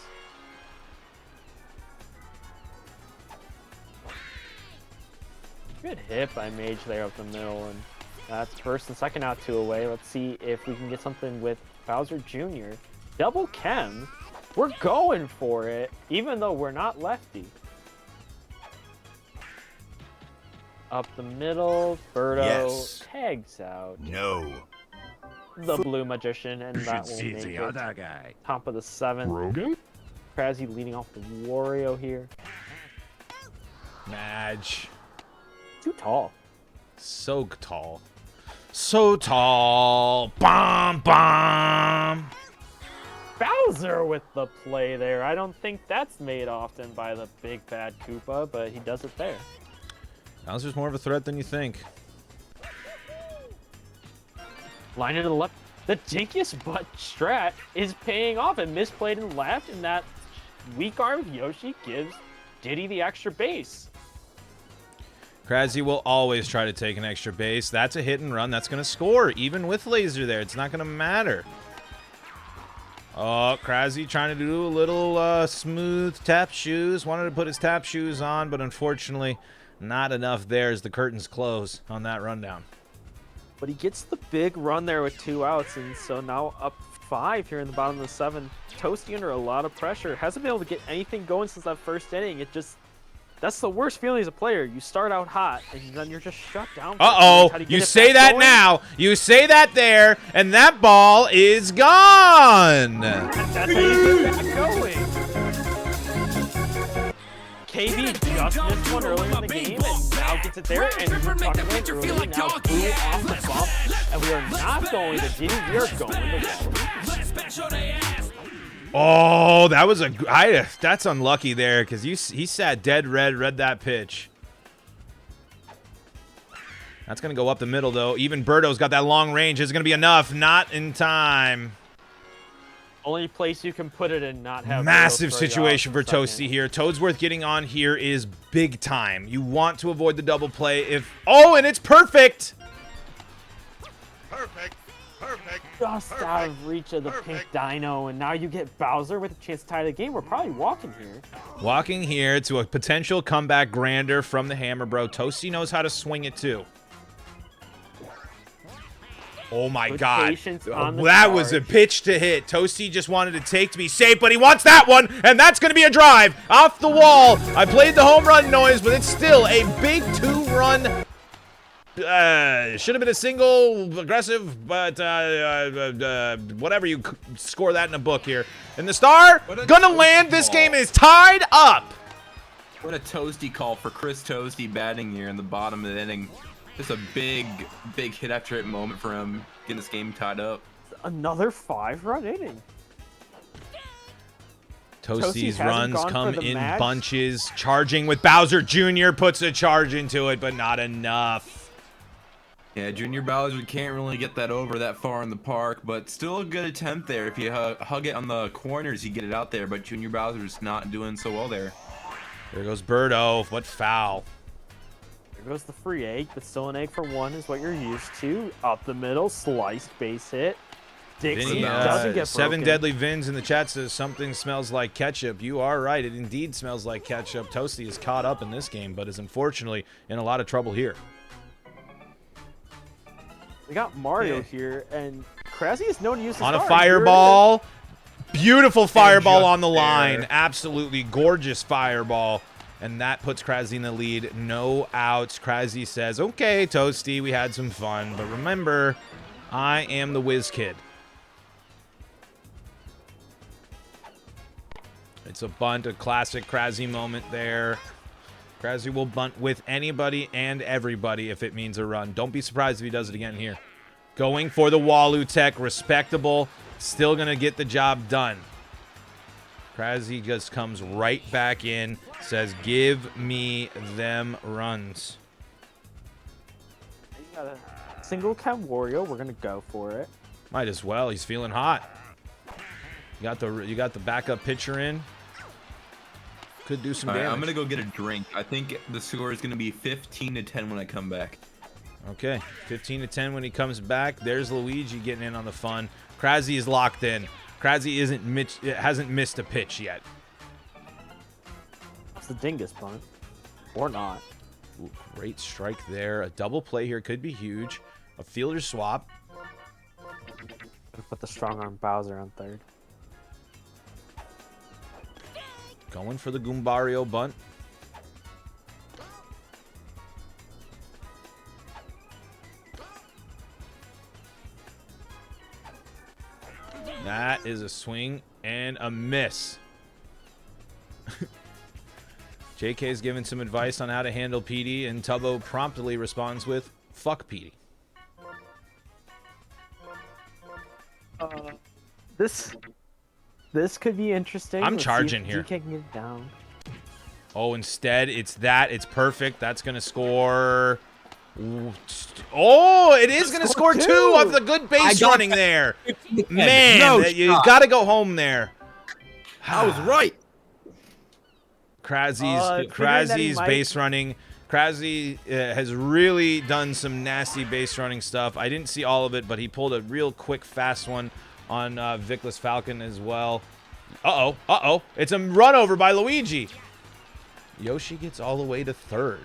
D: Good hit by Mage there up the middle, and that's first and second out 2 away. Let's see if we can get something with Bowser Jr. Double Chem, We're going for it, even though we're not lefty. Up the middle, Birdo tags out.
F: No.
D: The Blue Magician, and that will make it
F: guy.
D: top of the 7th. Krabsy leading off the Wario here.
A: Madge.
D: Too tall.
A: So tall. So tall. Bomb, bomb.
D: Bowser with the play there. I don't think that's made often by the big bad Koopa, but he does it there.
A: Bowser's more of a threat than you think.
D: Line to the left. The dinkiest butt strat is paying off. It misplayed and left, and that weak arm Yoshi gives Diddy the extra base.
A: Krabsy will always try to take an extra base. That's a hit and run. That's going to score. Even with laser there, it's not going to matter. Oh, Krabsy trying to do a little smooth tap shoes. Wanted to put his tap shoes on, but unfortunately not enough there as the curtains close on that rundown.
D: But he gets the big run there with 2 outs, and so now up 5 here in the bottom of the 7th. Toasty under a lot of pressure. Hasn't been able to get anything going since that first inning. That's the worst feeling as a player. You start out hot, and then you're just shut down.
A: Uh-oh, you say that now. You say that there, and that ball is gone.
D: That's how you get back going. KB just missed one earlier in the game, and now gets it there, and he's fucking it early, now blew off the bump, and we are not going to Diddy, we are going to Waluigi.
A: Oh, that was that's unlucky there, because he sat dead read that pitch. That's going to go up the middle, though. Even Birdo's got that long range. Is it going to be enough? Not in time.
D: Only place you can put it and not have
A: massive situation for Toasty here. Toadsworth getting on here is big time. You want to avoid the double play if... Oh, and it's perfect!
K: Perfect.
D: Just out of reach of the pink dino, and now you get Bowser with a chance to tie the game. We're probably walking here.
A: Walking here to a potential comeback grander from the Hammer Bro. Toasty knows how to swing it, too. Oh my God, that was a pitch to hit. Toasty just wanted to take to be safe, but he wants that one, and that's going to be a drive off the wall. I played the home run noise, but it's still a big 2-run. Should have been a single, aggressive, but whatever, you score that in a book here. And the star gonna land. This game is tied up.
G: What a Toasty call for Chris Toasty batting here in the bottom of the inning. Just a big hit after hit moment for him, getting this game tied up.
D: Another 5-run inning.
A: Toasty's runs come in bunches. Charging with Bowser Jr. puts a charge into it, but not enough.
G: Yeah, Junior Bowser can't really get that over that far in the park, but still a good attempt there. If you hug it on the corners, you get it out there, but Junior Bowser's not doing so well there.
A: There goes Birdo. What foul?
D: There goes the free egg, but still an egg for 1 is what you're used to. Up the middle, sliced base hit. Dixie doesn't get
A: 7
D: broken.
A: Deadly Vins in the chat says something smells like ketchup. You are right. It indeed smells like ketchup. Toasty is caught up in this game, but is unfortunately in a lot of trouble here.
D: We got Mario here, and Krabsy is known to use his
A: on a
D: stars.
A: fireball. Beautiful fireball on the
G: there.
A: line. Absolutely gorgeous fireball. And that puts Krabsy in the lead. No outs. Krabsy says, okay, Toasty, we had some fun. But remember, I am the whiz kid. It's a bunt, a classic Krabsy moment there. Krabsy will bunt with anybody and everybody if it means a run. Don't be surprised if he does it again here. Going for the Walu Tech. Respectable. Still going to get the job done. Krabsy just comes right back in. Says, give me them runs.
D: You got a single count Wario. We're going to go for it.
A: Might as well. He's feeling hot. You got the backup pitcher in. Could do some damage.
G: I'm gonna go get a drink. I think the score is gonna be 15-10 when I come back.
A: Okay, 15-10 when he comes back. There's Luigi getting in on the fun. Krabsy is locked in. Krabsy hasn't missed a pitch yet.
D: It's the dingus bunt, or not.
A: Ooh, great strike there. A double play here could be huge. A fielder swap.
D: Put the strong arm Bowser on third.
A: Going for the Goombario bunt. That is a swing and a miss. JK's given some advice on how to handle PD, and Tubbo promptly responds with, fuck PD.
D: This could be interesting.
A: I'm
D: Let's
A: charging
D: see if
A: here.
D: DK can get it down.
A: Oh, instead, it's that. It's perfect. That's going to score. Oh, it is going to score two of the good base running there. Man, you got to go home there.
G: I was right.
A: Krazy's base running. Krazy has really done some nasty base running stuff. I didn't see all of it, but he pulled a real quick, fast one on Vickless Falcon as well. Uh-oh. It's a run over by Luigi. Yoshi gets all the way to third.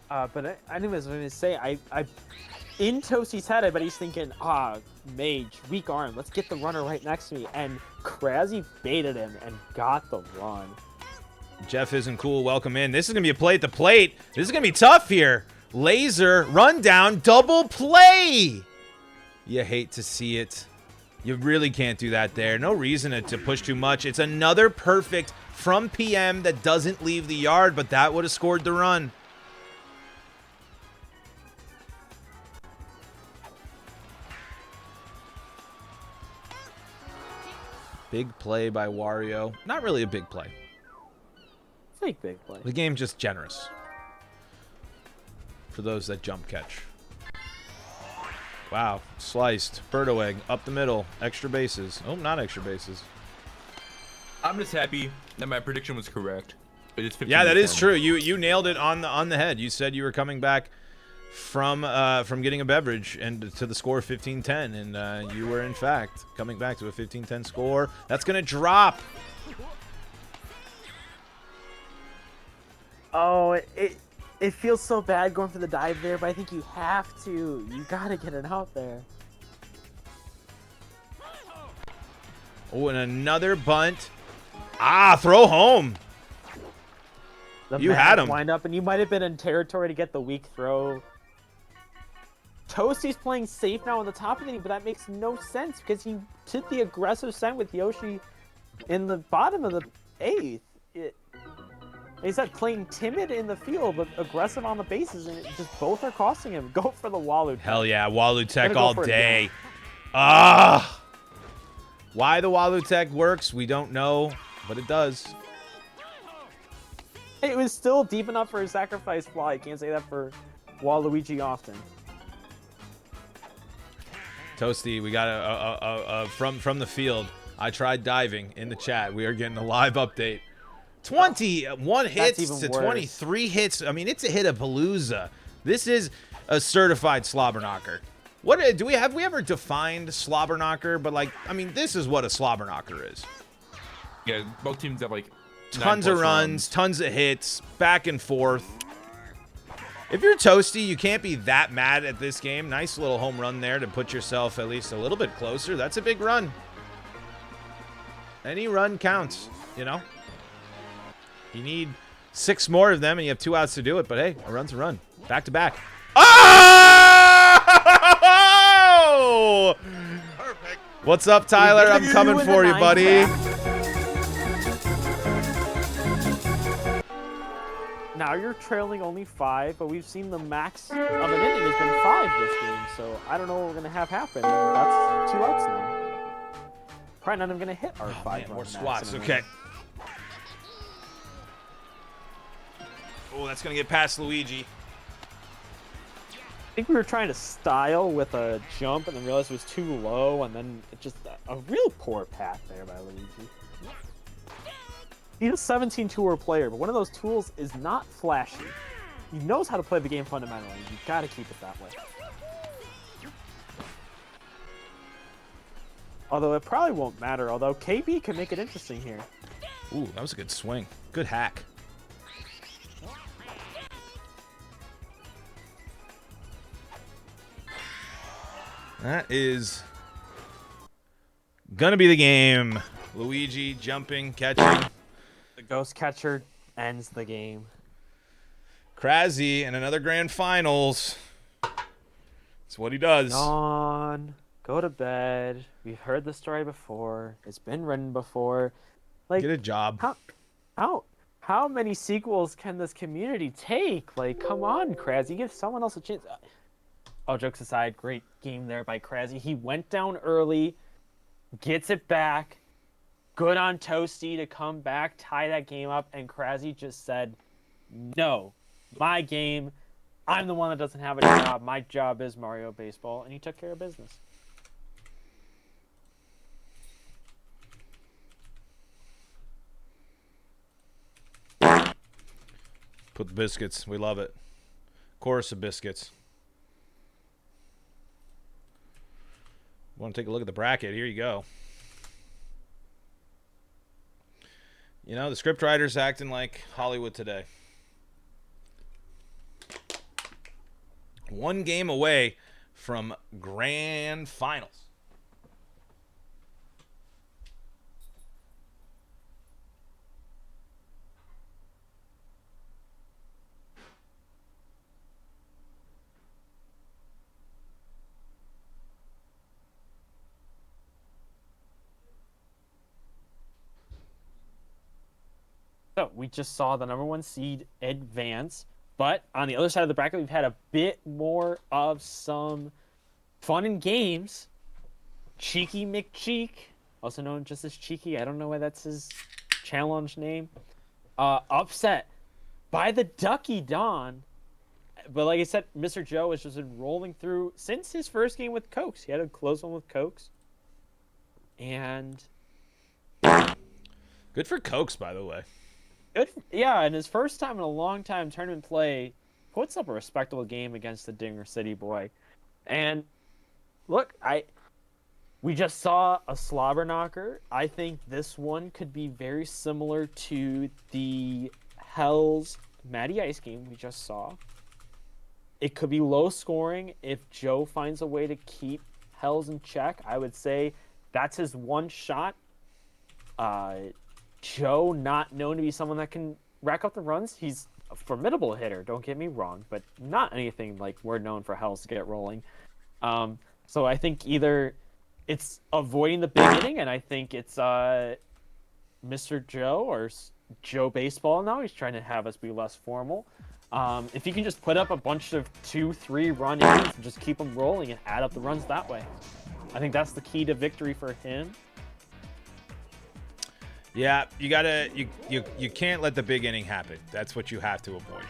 D: But I knew what I was going to say. I in Toasty's head, I bet he's thinking, Mage, weak arm. Let's get the runner right next to me. And Krazy baited him and got the run.
A: Jeff isn't cool. Welcome in. This is going to be a play at the plate. This is going to be tough here. Laser, run down, double play. You hate to see it. You really can't do that there. No reason to push too much. It's another perfect from PM that doesn't leave the yard, but that would have scored the run. Big play by Wario. Not really a big play.
D: Big play.
A: The game's just generous for those that jump catch. Wow, sliced. Birdo egg up the middle. Extra bases. Oh, not extra bases.
G: I'm just happy that my prediction was correct.
A: Yeah, that is true. You nailed it on the head. You said you were coming back from getting a beverage and to the score of 15-10, and you were in fact coming back to a 15-10 score. That's gonna drop.
D: Oh, it feels so bad going for the dive there, but I think you have to. You gotta get it out there.
A: Oh, and another bunt. Throw home. You had him.
D: Wind up, and you might have been in territory to get the weak throw. Toasty's playing safe now on the top of the inning, but that makes no sense because he took the aggressive send with Yoshi in the bottom of the 8th. He said playing timid in the field, but aggressive on the bases, and just both are costing him. Go for the Walu.
A: Hell yeah, Walu Tech all day.
D: Why
A: the Walu Tech works, we don't know, but it does.
D: It was still deep enough for a sacrifice fly. I can't say that for Waluigi often.
A: Toasty, we got a from the field. I tried diving in the chat. We are getting a live update. 21 hits to 23 hits. I mean, it's a hit of Palooza. This is a certified slobber knocker. What have we ever defined slobber knocker? But like, I mean, this is what a slobber knocker is.
G: Yeah, both teams have like
A: tons of runs, tons of hits, back and forth. If you're Toasty, you can't be that mad at this game. Nice little home run there to put yourself at least a little bit closer. That's a big run. Any run counts, you know? You need 6 more of them, and you have 2 outs to do it. But hey, a run's a run. Back to back. Oh!
J: Perfect.
A: What's up, Tyler? I'm coming for you, buddy.
D: Now you're trailing only 5, but we've seen the max of an inning has been 5 this game. So I don't know what we're gonna have happen. That's 2 outs now. Probably not even gonna hit our 5
A: more
D: max
A: swats.
D: in a
A: Okay.
D: minute.
A: Oh, that's going to get past Luigi.
D: I think we were trying to style with a jump and then realized it was too low, and then it just a real poor path there by Luigi. He's a 17-tour player, but one of those tools is not flashy. He knows how to play the game fundamentally. You got to keep it that way. Although it probably won't matter, although KB can make it interesting here.
A: Ooh, that was a good swing. Good hack. That is gonna be the game. Luigi jumping, catching.
D: Ghost Catcher ends the game.
A: Krasny in another grand finals. That's what he does.
D: Yawn. Go to bed. We've heard the story before. It's been written before. Like,
A: Get a job.
D: How many sequels can this community take? Like, come on, Krasny, give someone else a chance. All jokes aside, great game there by Krasny. He went down early, gets it back. Good on Toasty to come back, tie that game up, and Krasny just said, "No, my game. I'm the one that doesn't have a job. My job is Mario Baseball," and he took care of business.
A: Put the biscuits. We love it. Chorus of biscuits. Want to take a look at the bracket? Here you go. You know, the scriptwriter's acting like Hollywood today. One game away from grand finals.
D: So we just saw the number 1 seed advance, but on the other side of the bracket, we've had a bit more of some fun and games. Cheeky McCheek, also known just as Cheeky, I don't know why that's his challenge name, upset by the Ducky Don. But like I said, Mr. Joe has just been rolling through since his first game with Cokes. He had a close one with Cokes. And
A: good for Cokes, by the way.
D: Good, yeah, and his first time in a long time tournament play puts up a respectable game against the Dinger City boy. And look, we just saw a slobber knocker. I think this one could be very similar to the Hell's Matty Ice game we just saw. It could be low scoring if Joe finds a way to keep Hells in check. I would say that's his one shot. Joe, not known to be someone that can rack up the runs. He's a formidable hitter, don't get me wrong, but not anything like we're known for Hells to get rolling. So I think either it's avoiding the big inning, and I think it's Mr. Joe or Joe Baseball now. He's trying to have us be less formal. If he can just put up a bunch of 2-3 run innings and just keep them rolling and add up the runs that way, I think that's the key to victory for him.
A: Yeah, you gotta you can't let the big inning happen. That's what you have to avoid.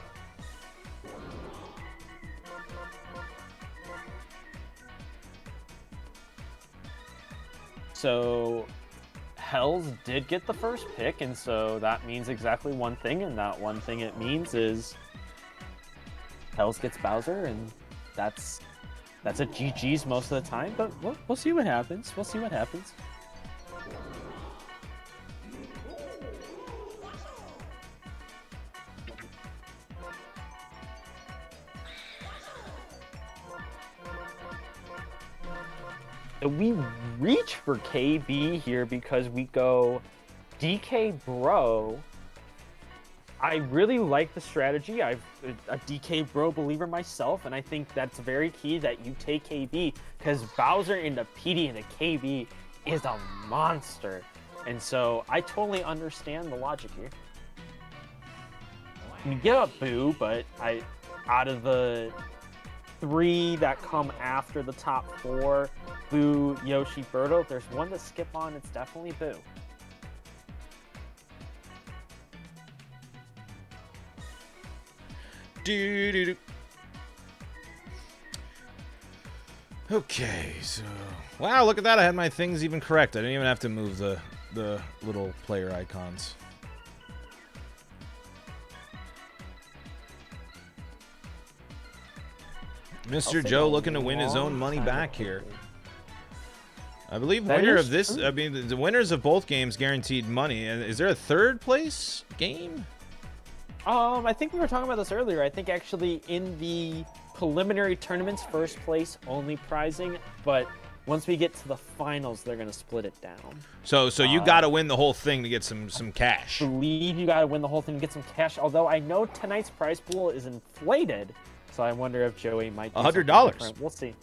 D: So Hells did get the first pick, and so that means exactly one thing, and that one thing it means is Hells gets Bowser, and that's a GG's most of the time, but we'll see what happens. We'll see what happens. We reach for KB here because we go DK Bro. I really like the strategy. I'm a DK Bro believer myself, and I think that's very key that you take KB because Bowser into PD into KB is a monster. And so I totally understand the logic here. You give up Boo, but out of the 3 that come after the top 4, Boo, Yoshi, Birdo, if there's one to skip on, it's definitely Boo.
A: Okay, so wow, look at that! I had my things even correct. I didn't even have to move the little player icons. Mr. Joe looking to win his own money back here. I believe winner of this, I mean, the winners of both games guaranteed money. And is there a third place game?
D: I think we were talking about this earlier. I think actually in the preliminary tournaments, first place only prizing, but Once we get to the finals, they're gonna split it down.
A: So you got to win the whole thing to get some cash.
D: I believe you gotta win the whole thing to get some cash. Although I know tonight's prize pool is inflated, so I wonder if Joey might. Do something
A: $100.
D: different. We'll see.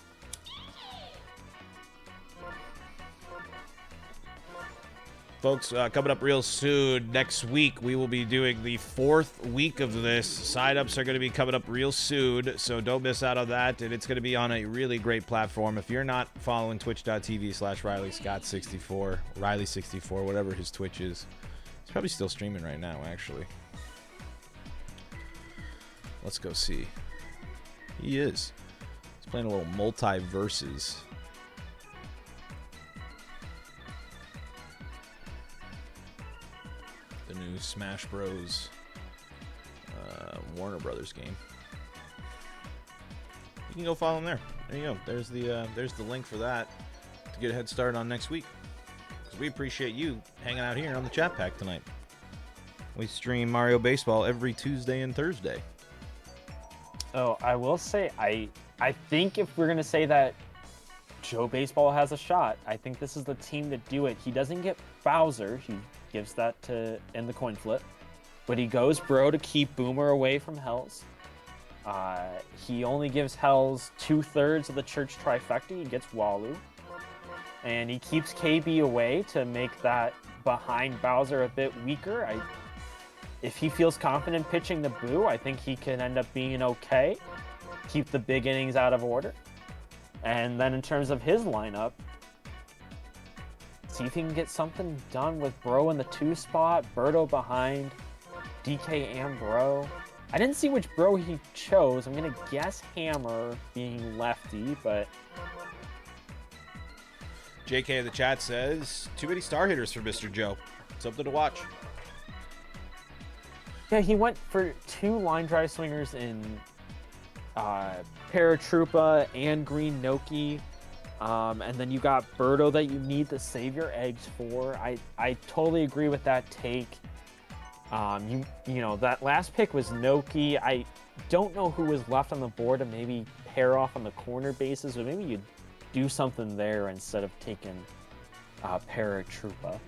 A: Folks, coming up real soon, next week, we will be doing the 4th week of this. Sign-ups are going to be coming up real soon, so don't miss out on that. And it's going to be on a really great platform. If you're not following twitch.tv/RileyScott64, Riley64, whatever his Twitch is, he's probably still streaming right now, actually. Let's go see. He is. He's playing a little multi-versus. The new Smash Bros. Warner Brothers game. You can go follow him there. There you go. There's the link for that to get a head start on next week. Because we appreciate you hanging out here on the chat pack tonight. We stream Mario Baseball every Tuesday and Thursday.
D: Oh, I will say, I think if we're gonna say that Joe Baseball has a shot, I think this is the team to do it. He doesn't get Bowser. He gives that to in the coin flip, but he goes Bro to keep Boomer away from Hells. He only gives Hells 2/3 of the church trifecta. He gets Walu, and he keeps KB away to make that behind Bowser a bit weaker. If he feels confident pitching the Boo, I think he can end up being okay. Keep the big innings out of order, and then in terms of his lineup, see if he can get something done with Bro in the 2 spot, Birdo behind, DK and Bro. I didn't see which Bro he chose. I'm going to guess Hammer being lefty, but...
A: JK in the chat says, too many star hitters for Mr. Joe. Something to watch.
D: Yeah, he went for 2 line drive swingers in Paratroopa and Green Noki. And then you got Birdo that you need to save your eggs for. I totally agree with that take. You know, that last pick was Noki. I don't know who was left on the board to maybe pair off on the corner bases, but maybe you'd do something there instead of taking Paratroopa,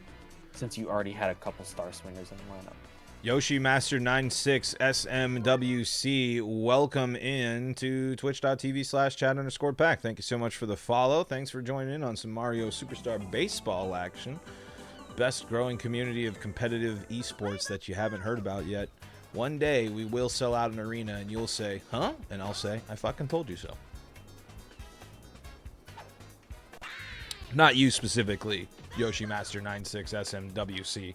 D: since you already had a couple star swingers in the lineup.
A: Yoshi Master 96 SMWC, welcome in to twitch.tv/chat_pack. Thank you so much for the follow. Thanks for joining in on some Mario Superstar Baseball action. Best growing community of competitive esports that you haven't heard about yet. One day we will sell out an arena and you'll say, huh? And I'll say, I fucking told you so. Not you specifically, Yoshi Master 96 SMWC,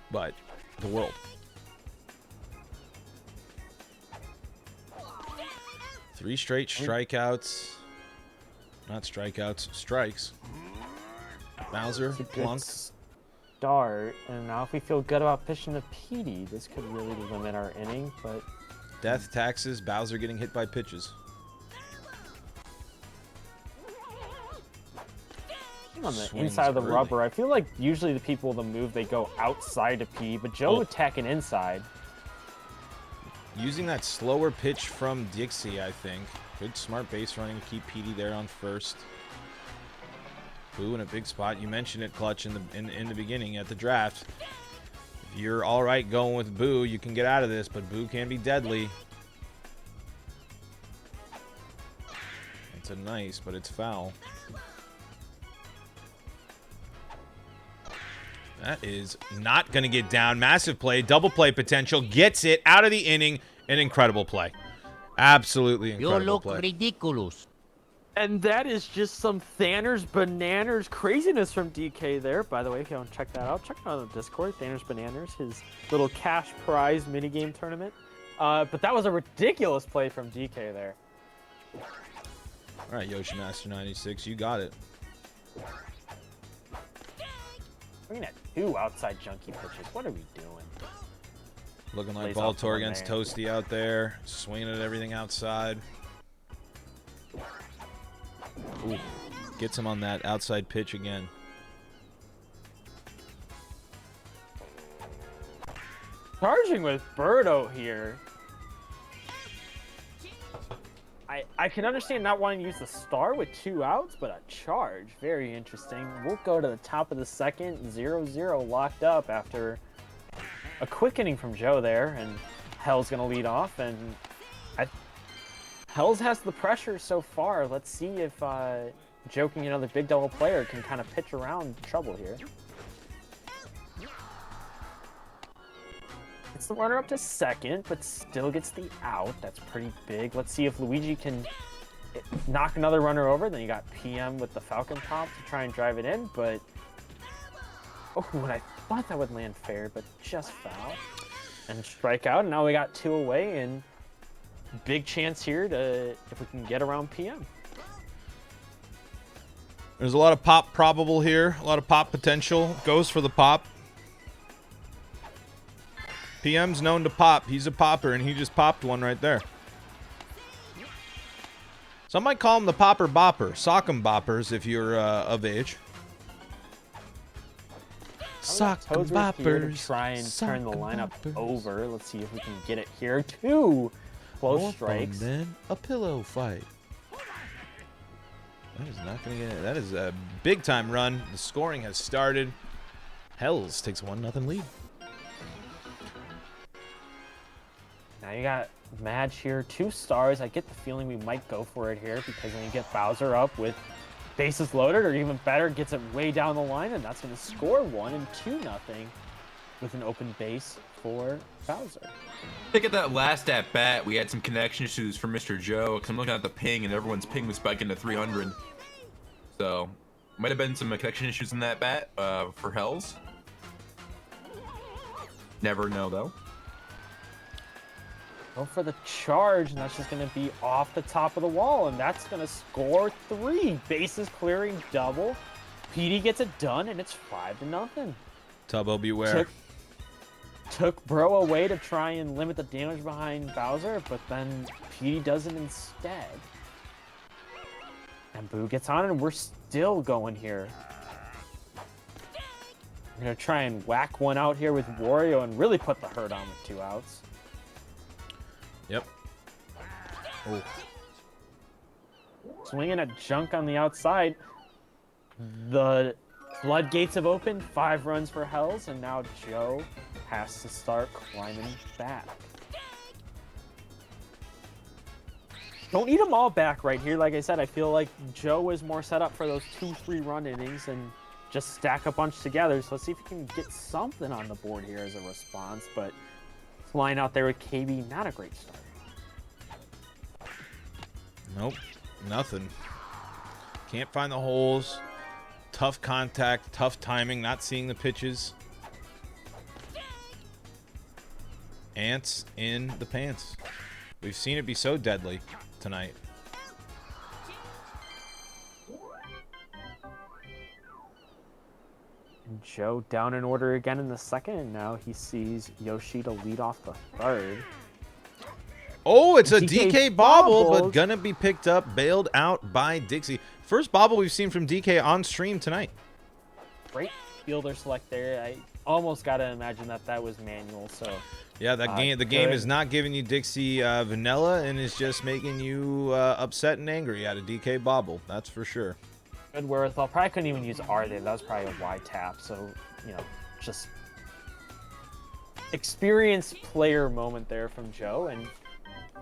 A: but the world. 3 straight strikeouts. Not strikeouts, strikes. Bowser, Plunk.
D: Start, and now if we feel good about pitching to Petey, this could really limit our inning, but...
A: Death, taxes, Bowser getting hit by pitches.
D: On the
A: Swings
D: inside of the
A: early.
D: rubber, I feel like usually the people with the move, they go outside to P, but Joe attacking inside.
A: Using that slower pitch from Dixie, I think. Good smart base running to keep Petey there on first. Boo in a big spot. You mentioned it, Clutch, in the beginning at the draft. If you're all right going with Boo, you can get out of this, but Boo can be deadly. It's a nice, but it's foul. That is not going to get down. Massive play, double play potential. Gets it out of the inning. An incredible play. Absolutely incredible
F: You look
A: play.
F: ridiculous.
D: And that is just some Thanners Bananas craziness from DK there. By the way, if you want to check that out, check it out on the Discord. Thanners Bananas, his little cash prize minigame tournament. But that was a ridiculous play from DK there.
A: All right, Yoshi Master 96, you got it.
D: We're gonna have 2 outside junkie pitches. What are we doing?
A: Looking like
D: Plays off
A: Baltor
D: one
A: against
D: there.
A: Toasty out there. Swinging at everything outside. Ooh, gets him on that outside pitch again.
D: Charging with Birdo here. I can understand not wanting to use the star with 2 outs, but a charge, very interesting. We'll go to the top of the second, 0-0 locked up after a quick inning from Joe there, and Hells gonna lead off, and Hells has the pressure so far. Let's see if Joe can get another big double player, can kind of pitch around trouble here. Gets the runner up to second, but still gets the out. That's pretty big. Let's see if Luigi can knock another runner over. Then you got PM with the Falcon pop to try and drive it in, but oh, and I thought that would land fair, but just foul. And strike out, and now we got 2 away, and big chance here to, if we can get around PM.
A: There's a lot of pop probable here, a lot of pop potential. Goes for the pop. PM's known to pop. He's a popper, and he just popped one right there. Some might call him the popper bopper. Sock'em boppers if you're of age. Sock'em boppers.
D: Try and turn the lineup over. Let's see if we can get it here. 2 close
A: More
D: strikes.
A: fun than a pillow fight. That is not going to get it. That is a big time run. The scoring has started. Hells takes a 1-0 lead.
D: Now you got Madge here, 2 stars. I get the feeling we might go for it here because when you get Bowser up with bases loaded, or even better, gets it way down the line, and that's going to score 1 and 2-0 with an open base for Bowser.
G: I think at that last at bat, we had some connection issues for Mr. Joe, because I'm looking at the ping, and everyone's ping was spiking to 300. So, might have been some connection issues in that bat for Hells. Never know, though.
D: Go for the charge, and that's just going to be off the top of the wall, and that's going to score 3. Bases clearing double. PD gets it done, and it's 5-0.
A: Tubbo beware.
D: Took Bro away to try and limit the damage behind Bowser, but then PD does it instead. And Boo gets on, and we're still going here. We're going to try and whack one out here with Wario and really put the hurt on with 2 outs.
A: Yep. Oh.
D: Swinging a junk on the outside. The floodgates have opened. 5 runs for Hells, and now Joe has to start climbing back. Don't need them all back right here. Like I said, I feel like Joe is more set up for those 2-3 run innings and just stack a bunch together. So let's see if we can get something on the board here as a response. But flying out there with KB, not a great start.
A: Nope, nothing. Can't find the holes. Tough contact, tough timing, not seeing the pitches. Ants in the pants. We've seen it be so deadly tonight.
D: And Joe down in order again in the second, and now he sees Yoshida lead off the third.
A: Oh, it's a DK bobble, but
D: bobbles.
A: gonna be picked up, bailed out by Dixie. First bobble we've seen from DK on stream tonight.
D: Great fielder select there. I almost got to imagine that was manual. So
A: Yeah, that game. The game is not giving you Dixie vanilla, and is just making you upset and angry at a DK bobble. That's for sure.
D: good wherewithal. Probably couldn't even use R there. That was probably a Y tap. So, you know, just experienced player moment there from Joe, and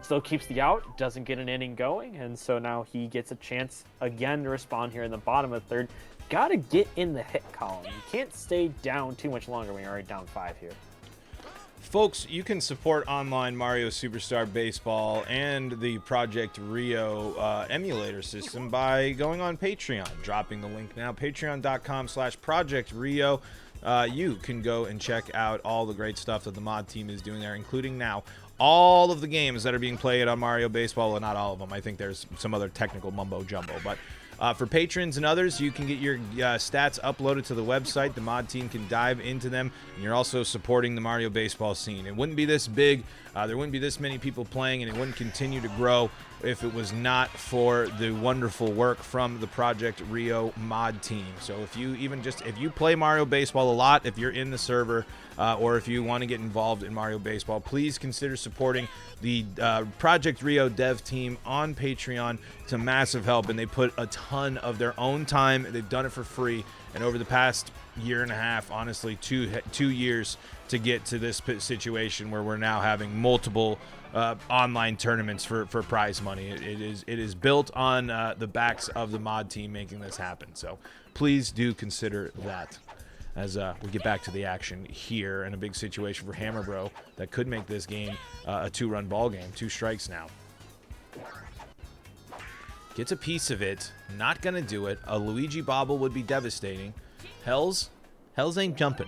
D: still keeps the out, doesn't get an inning going, and so now he gets a chance again to respond here in the bottom of the third. Gotta get in the hit column. You can't stay down too much longer when you're already down 5 here.
A: Folks, you can support online Mario Superstar Baseball and the Project Rio emulator system by going on Patreon. Dropping the link now, patreon.com/Project Rio. You can go and check out all the great stuff that the mod team is doing there, including now all of the games that are being played on Mario Baseball. Well, not all of them. I think there's some other technical mumbo jumbo, but for patrons and others, you can get your stats uploaded to the website. The mod team can dive into them, and you're also supporting the Mario Baseball scene. It wouldn't be this big There wouldn't be this many people playing, and it wouldn't continue to grow if it was not for the wonderful work from the Project Rio mod team. So if you play Mario Baseball a lot, if you're in the server, or if you want to get involved in Mario Baseball, please consider supporting the Project Rio dev team on Patreon. It's a massive help, and they put a ton of their own time. They've done it for free, and over the past year and a half, honestly, two years, to get to this situation where we're now having multiple online tournaments for prize money. It is built on the backs of the mod team making this happen. So please do consider that as we get back to the action here, in a big situation for Hammer Bro that could make this game a 2-run ball game. 2 strikes now. Gets a piece of it. Not gonna do it. A Luigi bobble would be devastating. Hells ain't jumping.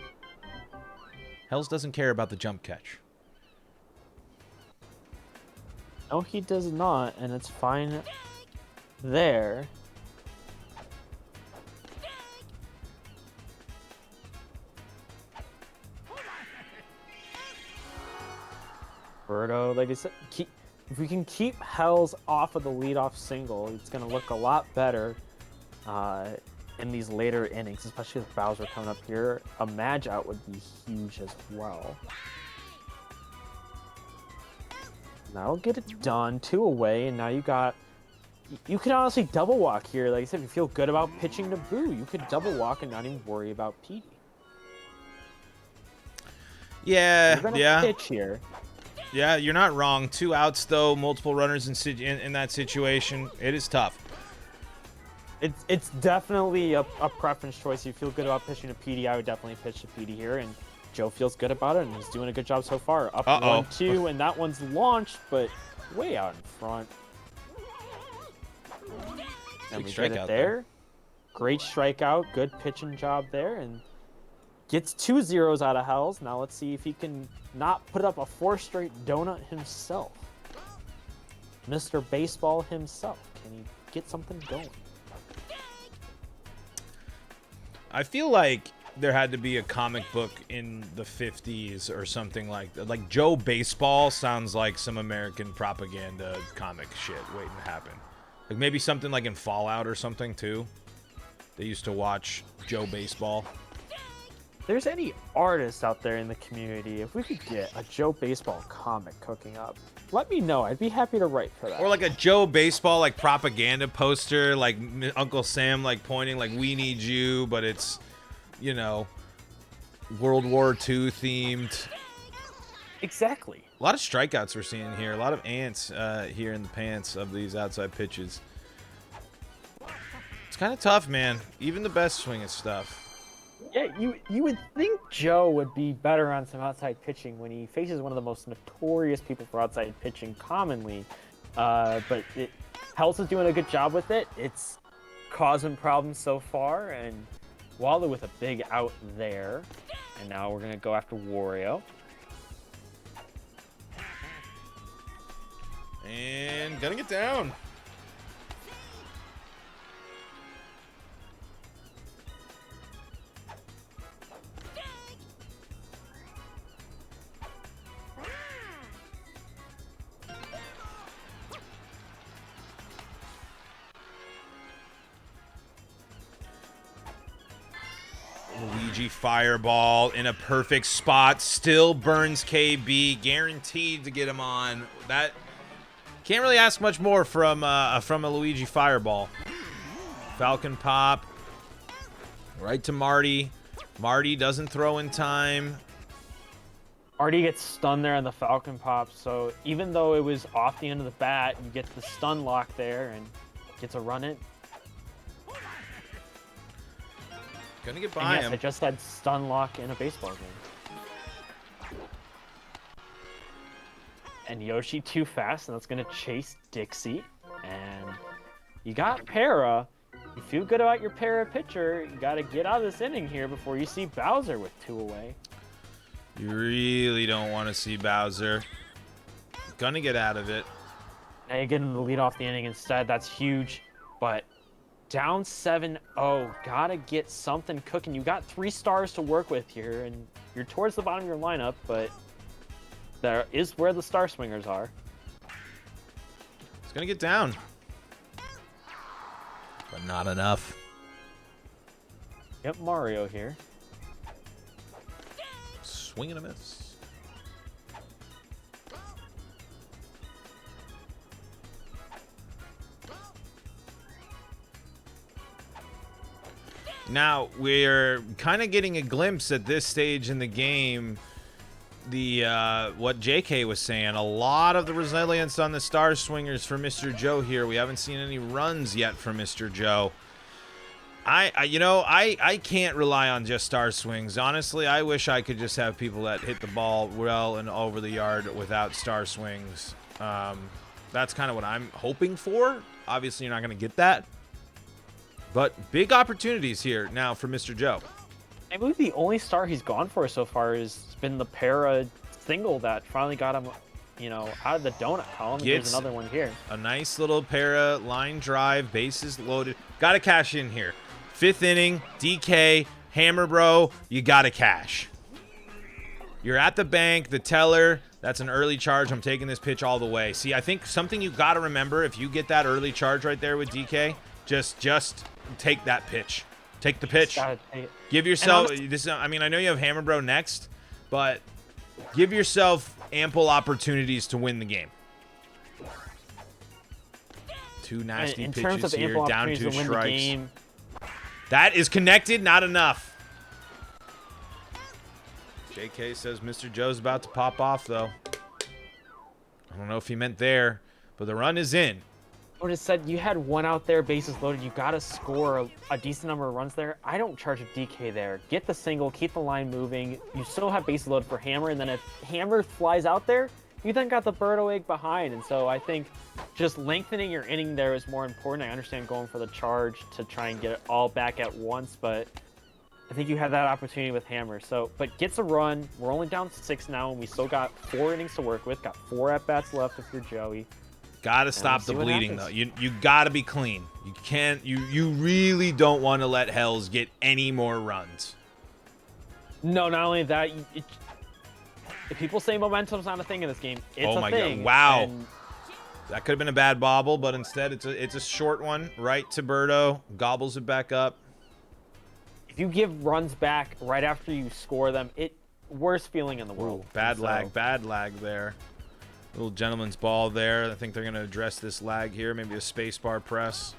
A: Hells doesn't care about the jump catch.
D: No, he does not, and it's fine there. Birdo, like I said, if we can keep Hells off of the leadoff single, it's going to look a lot better in these later innings, especially with Bowser coming up here. A Magi out would be huge as well. That'll get it done. 2 away, and now you can honestly double walk here. Like I said, if you feel good about pitching to Boo, you could double walk and not even worry about Petey.
A: Yeah,
D: You're gonna pitch here.
A: Yeah, you're not wrong. 2 outs, though, multiple runners in that situation. It is tough.
D: It's definitely a preference choice. If you feel good about pitching to Petey, I would definitely pitch to Petey here, and Joe feels good about it, and he's doing a good job so far. Up 1-2, and that one's launched, but way out in front. And we get it there. Great strikeout, good pitching job there, and gets 2 zeros out of Hells. Now let's see if he can not put up a 4 straight donut himself. Mr. Baseball himself. Can he get something going?
A: I feel like there had to be a comic book in the 50s or something like that. Like Joe Baseball sounds like some American propaganda comic shit waiting to happen. Like maybe something like in Fallout or something too. They used to watch Joe Baseball.
D: If there's any artists out there in the community, if we could get a Joe Baseball comic cooking up, let me know. I'd be happy to write for that.
A: Or like a Joe Baseball like propaganda poster, like Uncle Sam like pointing like "We need you," but it's, you know, World War II themed.
D: Exactly.
A: A lot of strikeouts we're seeing here. A lot of ants here in the pants of these outside pitches. It's kind of tough, man. Even the best swing at stuff.
D: Yeah, you would think Joe would be better on some outside pitching when he faces one of the most notorious people for outside pitching commonly. But Hells is doing a good job with it. It's causing problems so far, and Waller with a big out there. And now we're going to go after Wario.
A: And gonna get down. Luigi Fireball in a perfect spot. Still burns KB. Guaranteed to get him on. That can't really ask much more from a Luigi Fireball. Falcon Pop. Right to Marty. Marty doesn't throw in time.
D: Marty gets stunned there on the Falcon Pop, so even though it was off the end of the bat, you get the stun lock there and gets a run in.
A: Gonna get by him.
D: I just had stun lock in a baseball game. And Yoshi too fast, and that's gonna chase Dixie. And you got Para. You feel good about your Para pitcher. You gotta get out of this inning here before you see Bowser with 2 away.
A: You really don't want to see Bowser. Gonna get out of it.
D: Now you're getting the lead off the inning instead. That's huge, but down 7-0. Gotta get something cooking. You got 3 stars to work with here, and you're towards the bottom of your lineup, but There is where the Star Swingers are.
A: It's gonna get down, but not enough.
D: Yep, Mario here.
A: Swing and a miss. Now, we're kind of getting a glimpse at this stage in the game, what JK was saying. A lot of the resilience on the Star Swingers for Mr. Joe here. We haven't seen any runs yet from Mr. Joe. I can't rely on just Star Swings. Honestly, I wish I could just have people that hit the ball well and over the yard without Star Swings. That's kind of what I'm hoping for. Obviously, you're not going to get that. But big opportunities here now for Mr. Joe.
D: I believe the only star he's gone for so far has been the para single that finally got him, out of the donut column. There's another one here.
A: A nice little para line drive, bases loaded. Got to cash in here. 5th inning, DK, Hammer Bro, you got to cash. You're at the bank, the teller. That's an early charge. I'm taking this pitch all the way. See, I think something you got to remember, if you get that early charge right there with DK, just take that pitch. Take the pitch. Give yourself this. I mean, I know you have Hammer Bro next, but give yourself ample opportunities to win the game. 2 nasty pitches here, down 2 strikes. That is connected, not enough. JK says Mr. Joe's about to pop off, though. I don't know if he meant there, but the run is in.
D: When it said you had one out there, bases loaded, you got to score a decent number of runs there. I don't charge a DK there. Get the single, keep the line moving. You still have bases loaded for Hammer, and then if Hammer flies out there, you then got the Birdo egg behind. And so I think just lengthening your inning there is more important. I understand going for the charge to try and get it all back at once, but I think you had that opportunity with Hammer. So, but gets a run. We're only down 6 now, and we still got 4 innings to work with. Got 4 at-bats left if you're Joey.
A: Gotta stop the bleeding, though. You gotta be clean. You can't. You really don't want to let Hells get any more runs.
D: No, not only that. If people say momentum's not a thing in this game, it's
A: oh
D: a
A: my
D: thing.
A: God! Wow,
D: and
A: that could have been a bad bobble, but instead it's a short one right to Birdo. Gobbles it back up.
D: If you give runs back right after you score them, worst feeling in the world.
A: Ooh, bad lag there. Little gentleman's ball there. I think they're going to address this lag here. Maybe a spacebar press.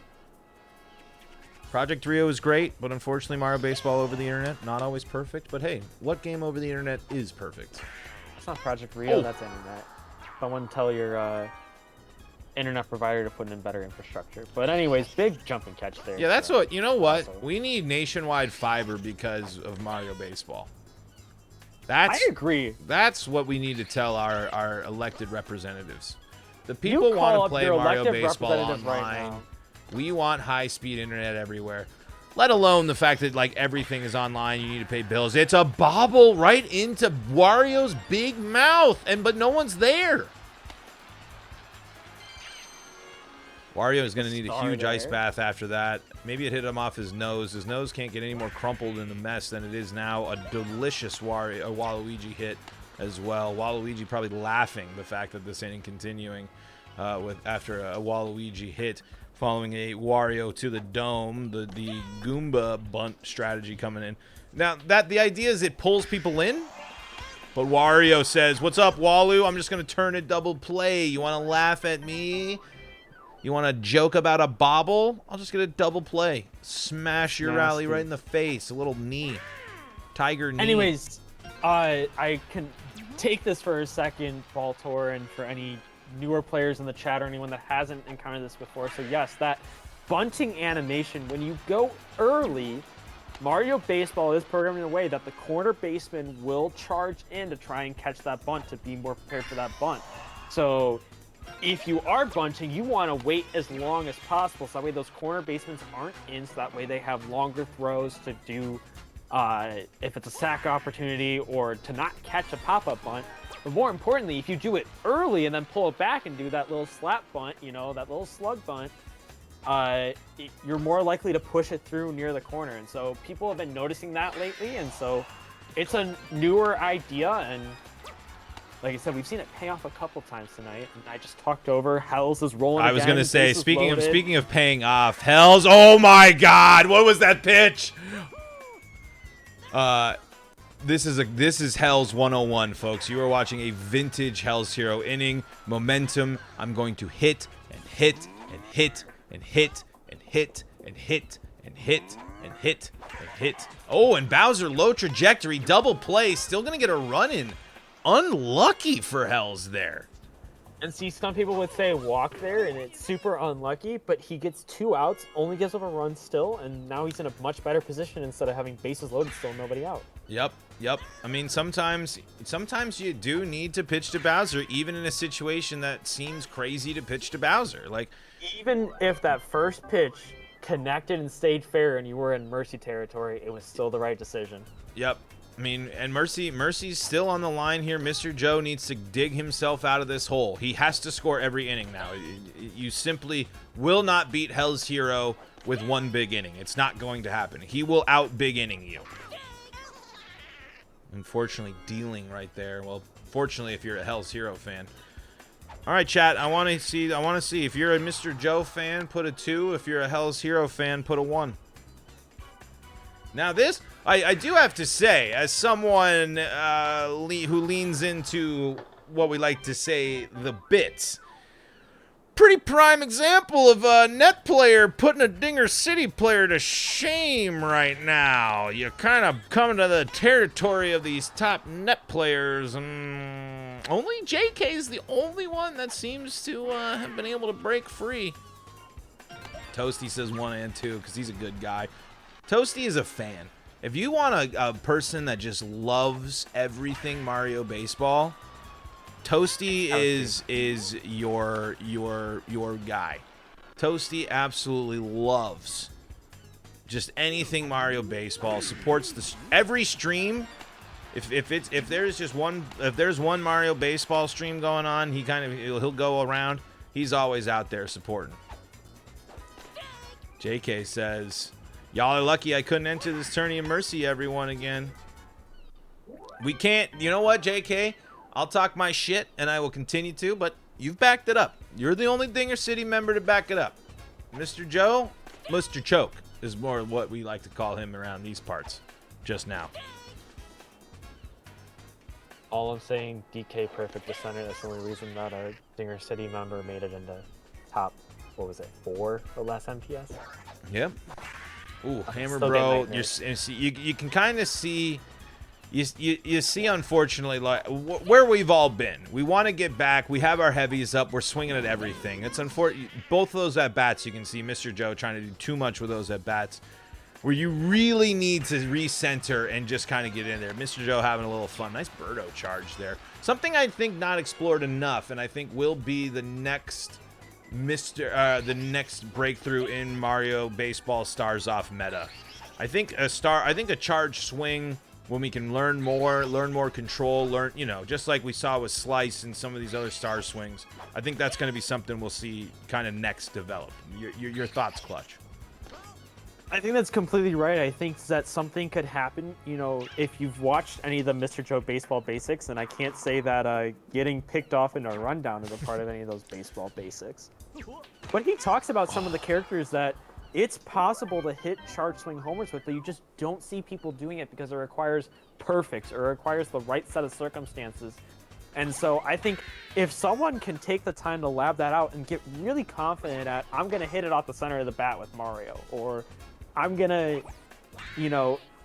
A: Project Rio is great, but unfortunately Mario Baseball over the internet, not always perfect. But hey, what game over the internet is perfect?
D: It's not Project Rio, that's internet. Someone tell your internet provider to put in better infrastructure. But anyways, big jump and catch there.
A: Yeah, that's what, you know what? We need nationwide fiber because of Mario Baseball. I
D: agree.
A: That's what we need to tell our elected representatives. The people want to play Mario Baseball online. Right, we want high-speed internet everywhere. Let alone the fact that like everything is online, you need to pay bills. It's a bobble right into Wario's big mouth, but no one's there. Wario is going to need a huge ice bath after that. Maybe it hit him off his nose. His nose can't get any more crumpled in the mess than it is now. A delicious Waluigi hit as well. Waluigi probably laughing the fact that this inning continuing after a Waluigi hit following a Wario to the dome, the Goomba bunt strategy coming in. Now, the idea is it pulls people in, but Wario says, "What's up, Walu? I'm just going to turn it double play. You want to laugh at me? You want to joke about a bobble? I'll just get a double play. Smash your rally right in the face. A little knee. Tiger knee."
D: Anyways, I can take this for a second, Baltor, and for any newer players in the chat or anyone that hasn't encountered this before. So yes, that bunting animation, when you go early, Mario Baseball is programmed in a way that the corner baseman will charge in to try and catch that bunt to be more prepared for that bunt. So if you are bunting, you want to wait as long as possible so that way those corner basemen aren't in, so that way they have longer throws to do if it's a sack opportunity or to not catch a pop-up bunt. But more importantly, if you do it early and then pull it back and do that little slap bunt, that little slug bunt, you're more likely to push it through near the corner. And so people have been noticing that lately, and so it's a newer idea, and like I said, we've seen it pay off a couple times tonight. And I just talked over. Hells is rolling.
A: I was
D: again,
A: gonna say,
D: bases
A: speaking
D: loaded.
A: of paying off, Hells. Oh my God, what was that pitch? This is Hells 101, folks. You are watching a vintage Hells Hero inning. Momentum. I'm going to hit and hit and hit and hit and hit and hit and hit and hit and hit. Oh, and Bowser low trajectory, double play, still gonna get a run in. Unlucky for Hells there.
D: And see, some people would say walk there, and it's super unlucky, but he gets 2 outs, only gives up a run still, and now he's in a much better position instead of having bases loaded, still nobody out.
A: Yep. I mean, sometimes you do need to pitch to Bowser, even in a situation that seems crazy to pitch to Bowser. Like,
D: Even if that first pitch connected and stayed fair and you were in Mercy territory, it was still the right decision.
A: yep. I mean, and Mercy's still on the line here. Mr. Joe needs to dig himself out of this hole. He has to score every inning now. You simply will not beat Hell's Hero with one big inning. It's not going to happen. He will out big inning you. Unfortunately, dealing right there. Well, fortunately, if you're a Hell's Hero fan. All right, chat. I want to see if you're a Mr. Joe fan, put a 2. If you're a Hell's Hero fan, put a 1. Now this, I do have to say, as someone who leans into what we like to say, the bits, pretty prime example of a net player putting a Dinger City player to shame right now. You're kind of coming to the territory of these top net players, and only JK is the only one that seems to have been able to break free. Toasty says 1 and 2 because he's a good guy. Toasty is a fan. If you want a person that just loves everything Mario Baseball, Toasty is your guy. Toasty absolutely loves just anything Mario Baseball. Supports every stream. If there's one Mario Baseball stream going on, he'll go around. He's always out there supporting. JK says, y'all are lucky I couldn't enter this Tourney of Mercy, everyone, again. We can't. You know what, JK? I'll talk my shit, and I will continue to, but you've backed it up. You're the only Dinger City member to back it up. Mr. Joe, Mr. Choke is more what we like to call him around these parts just now.
D: All I'm saying, DK Perfect the center. That's the only reason that our Dinger City member made it into top, 4 or less MPS.
A: Yep. Ooh, Hammer
D: Still
A: Bro,
D: getting
A: you can kind of see, you see, unfortunately, like where we've all been. We want to get back. We have our heavies up. We're swinging at everything. It's unfortunate. Both of those at bats, you can see Mr. Joe trying to do too much with those at bats, where you really need to recenter and just kind of get in there. Mr. Joe having a little fun. Nice Birdo charge there. Something I think not explored enough, and I think will be the next the next breakthrough in Mario Baseball Stars Off meta. I think a charge swing, when we can learn more control, just like we saw with Slice and some of these other star swings. I think that's going to be something we'll see kind of next develop. Your thoughts, Clutch?
D: I think that's completely right. I think that something could happen, if you've watched any of the Mr. Joe Baseball Basics, and I can't say that getting picked off in a rundown is a part of any of those baseball basics. But he talks about some of the characters that it's possible to hit charge swing homers with, but you just don't see people doing it because it requires perfects or it requires the right set of circumstances. And so I think if someone can take the time to lab that out and get really confident at, I'm going to hit it off the center of the bat with Mario, or I'm going to,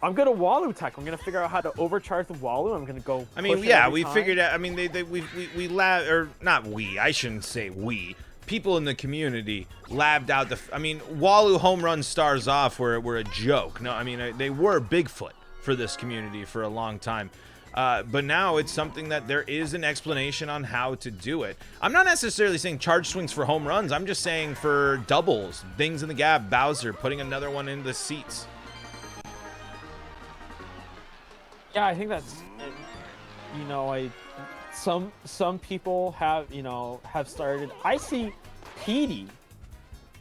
D: I'm going to Walu tech. I'm going to figure out how to overcharge the Walu. I'm going to go.
A: I mean, yeah, we figured out. I mean, we lab, or not we. I shouldn't say we. People in the community labbed out Walu home run stars off were a joke. No, I mean, they were Bigfoot for this community for a long time. But now it's something that there is an explanation on how to do it. I'm not necessarily saying charge swings for home runs. I'm just saying for doubles, things in the gap, Bowser putting another one in the seats.
D: Yeah, I think that's, some people have, have started. I see Petey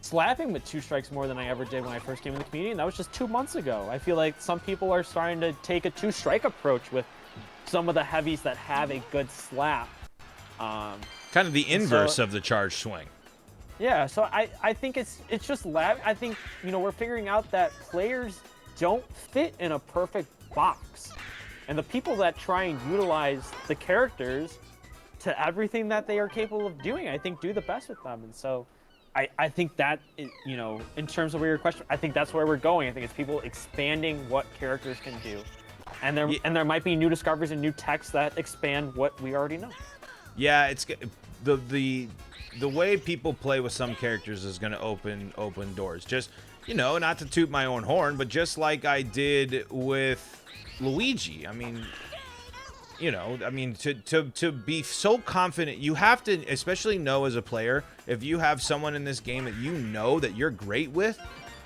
D: slapping with 2 strikes more than I ever did when I first came in the community, and that was just 2 months ago. I feel like some people are starting to take a 2-strike approach with some of the heavies that have a good slap.
A: Kind of the inverse of the charge swing.
D: Yeah, so I think it's just lab. I think, we're figuring out that players don't fit in a perfect box. And the people that try and utilize the characters to everything that they are capable of doing, I think do the best with them. And so I think that, in terms of your question, I think that's where we're going. I think it's people expanding what characters can do. And there might be new discoveries and new texts that expand what we already know.
A: Yeah, it's the way people play with some characters is going to open doors. Just, not to toot my own horn, but just like I did with Luigi. I mean, to be so confident, you have to especially know as a player, if you have someone in this game that that you're great with,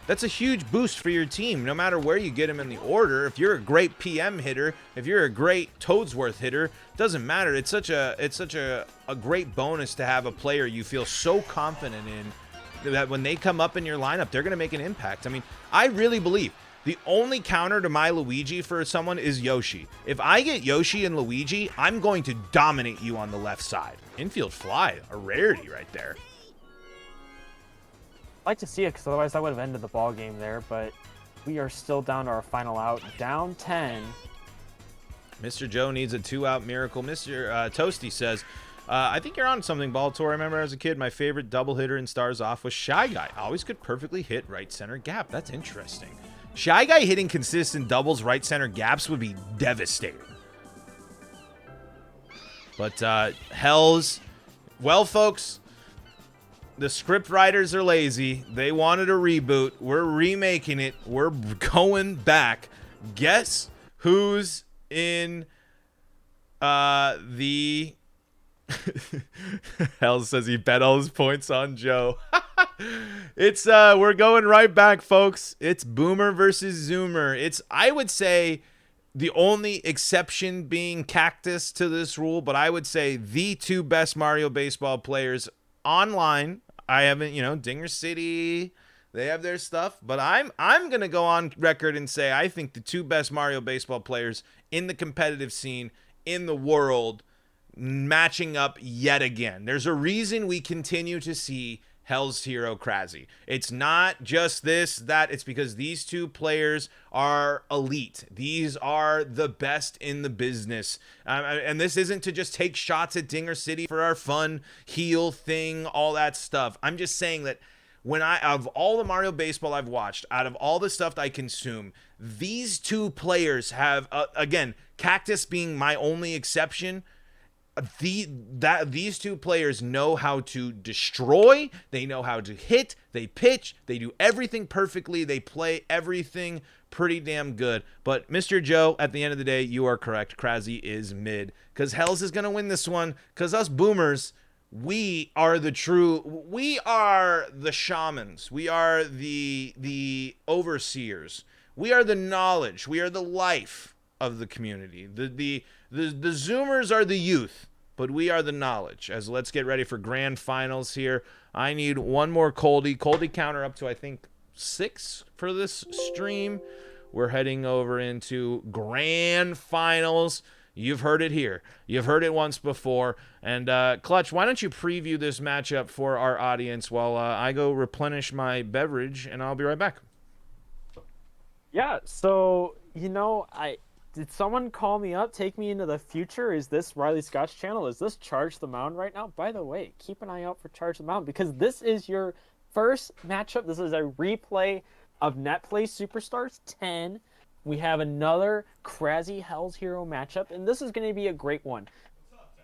A: that's a huge boost for your team, no matter where you get them in the order. If you're a great PM hitter, if you're a great Toadsworth hitter, doesn't matter. It's such a great bonus to have a player you feel so confident in that when they come up in your lineup, they're going to make an impact. I mean, I really believe the only counter to my Luigi for someone is Yoshi. If I get Yoshi and Luigi, I'm going to dominate you on the left side. Infield fly, a rarity right there.
D: I'd like to see it, because otherwise I would have ended the ball game there, but we are still down to our final out, down 10.
A: Mr. Joe needs a 2-out miracle. Mr. Toasty says, I think you're on something, Baltor. I remember as a kid, my favorite double hitter in Stars Off was Shy Guy. Always could perfectly hit right center gap. That's interesting. Shy Guy hitting consistent doubles right center gaps would be devastating. But Hells, well, folks, the script writers are lazy. They wanted a reboot. We're remaking it. We're going back. Guess who's in the... Hell says he bet all his points on Joe. It's we're going right back, folks. It's Boomer versus Zoomer. It's, I would say, the only exception being Cactus to this rule, but I would say the two best Mario Baseball players online. I haven't, Dinger City, they have their stuff, but I'm going to go on record and say I think the two best Mario Baseball players in the competitive scene in the world matching up yet again. There's a reason we continue to see Hell's Hero Krasi. It's not just this, that. It's because these two players are elite. These are the best in the business. And this isn't to just take shots at Dinger City for our fun heel thing, all that stuff. I'm just saying that of all the Mario Baseball I've watched, out of all the stuff that I consume, these two players have, again, Cactus being my only exception, these two players know how to destroy, they know how to hit, they pitch, they do everything perfectly, they play everything pretty damn good. But Mr. Joe, at the end of the day, you are correct. Krasi is mid, because Hells is going to win this one, because us boomers, we are the shamans, we are the overseers, we are the knowledge, we are the life of the community. The Zoomers are the youth, but we are the knowledge. As let's get ready for grand finals here. I need one more Coldie counter up to, I think, 6 for this stream. We're heading over into grand finals. You've heard it here. You've heard it once before. And Clutch, why don't you preview this matchup for our audience while I go replenish my beverage, and I'll be right back.
D: Yeah, so, did someone call me up, take me into the future? Is this Riley Scott's channel? Is this Charge the Mound right now? By the way, keep an eye out for Charge the Mound, because this is your first matchup. This is a replay of Netplay Superstars 10. We have another Krasi Hell's Hero matchup, and this is going to be a great one.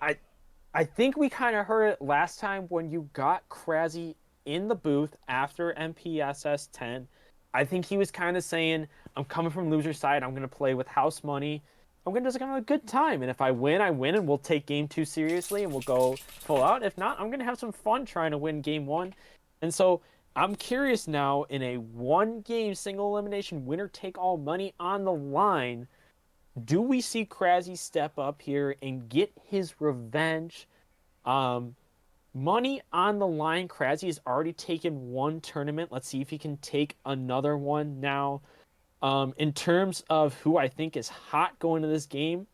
D: I think we kind of heard it last time when you got Krasi in the booth after MPSS 10. I think he was kind of saying, I'm coming from loser side. I'm going to play with house money. I'm going to just have a good time. And if I win, I win, and we'll take game 2 seriously, and we'll go full out. If not, I'm going to have some fun trying to win game 1. And so I'm curious now, in a 1-game single elimination winner-take-all money on the line, do we see Krasi step up here and get his revenge? Money on the line. Krasi has already taken 1 tournament. Let's see if he can take another one now. In terms of who I think is hot going to this game,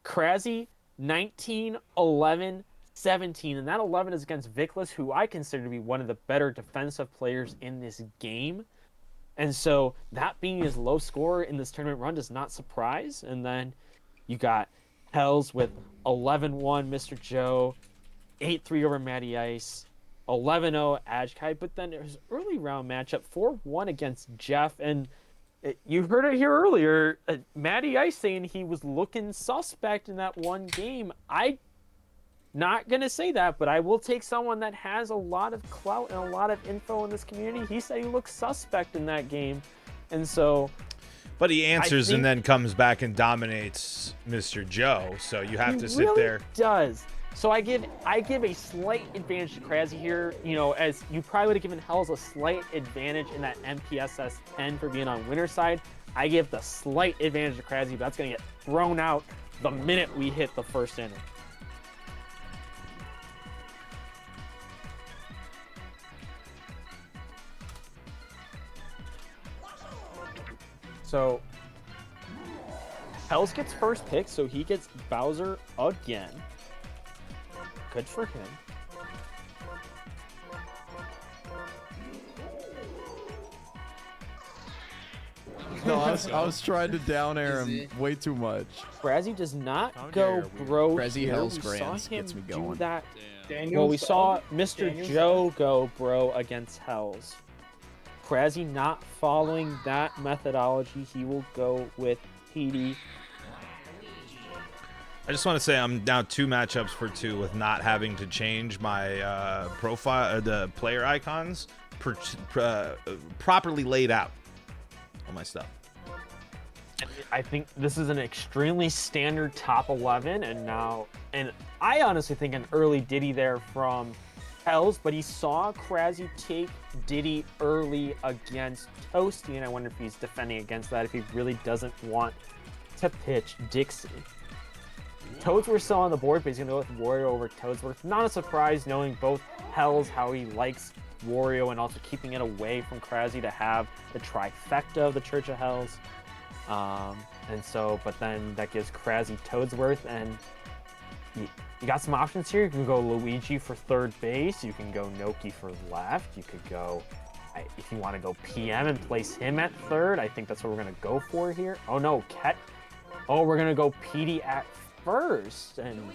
D: Krasi 19, 11, 17, and that 11 is against Viklas, who I consider to be one of the better defensive players in this game. And so that being his low score in this tournament run does not surprise. And then you got Hells with 11-1 Mr. Joe, 8-3 over Matty Ice, 11-0 Ajkai, but then there's early round matchup 4-1 against Jeff, and you heard it here earlier, Matty Ice saying he was looking suspect in that one game. I not gonna say that, but I will take someone that has a lot of clout and a lot of info in this community. He said he looked suspect in that game, and so.
A: But he answers and then comes back and dominates Mr. Joe. So you have to sit there.
D: He does. So I give a slight advantage to Krasi here. You know, as you probably would have given Hells a slight advantage in that MPSS 10 for being on winner's side. I give the slight advantage to Krasi, but that's gonna get thrown out the minute we hit the first inning. So Hells gets first pick, so he gets Bowser again. Good for him.
K: No, I was trying to down air him way too much.
D: Krasi does not go bro.
K: Krasi
D: here.
K: Hells
D: We saw
K: Grands
D: him
K: gets me
D: do
K: going.
D: that. Well, we saw Mr. Joe go bro against Hells. Krasi not following that methodology. He will go with PD.
A: I just want to say I'm now 2 matchups for 2 with not having to change my profile, the player icons, properly laid out on my stuff.
D: I think this is an extremely standard top 11, and I honestly think an early Diddy there from Hells, but he saw Krasi take Diddy early against Toasty, and I wonder if he's defending against that, if he really doesn't want to pitch Dixie. Toadsworth still on the board, but he's going to go with Wario over Toadsworth. Not a surprise, knowing both Hells, how he likes Wario, and also keeping it away from Krasi to have the trifecta of the Church of Hells. And so, but then that gives Krasi Toadsworth, and you got some options here. You can go Luigi for third base. You can go Noki for left. You could go, if you want to go PM and place him at third, I think that's what we're going to go for here. Oh no, Ket. Oh, we're going to go PD at first, and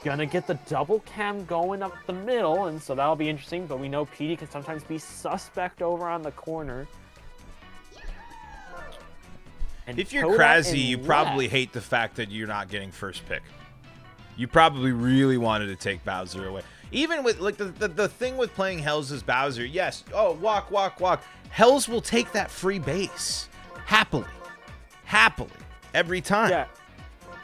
D: gonna get the double cam going up the middle, and so that'll be interesting, but we know PD can sometimes be suspect over on the corner. And
A: If you're
D: Toda
A: Krasi,
D: and
A: you
D: left-
A: probably hate the fact that you're not getting first pick. You probably really wanted to take Bowser away. Even with like the thing with playing Hells is Bowser. Yes. Oh, walk. Hells will take that free base happily, every time.
D: Yeah.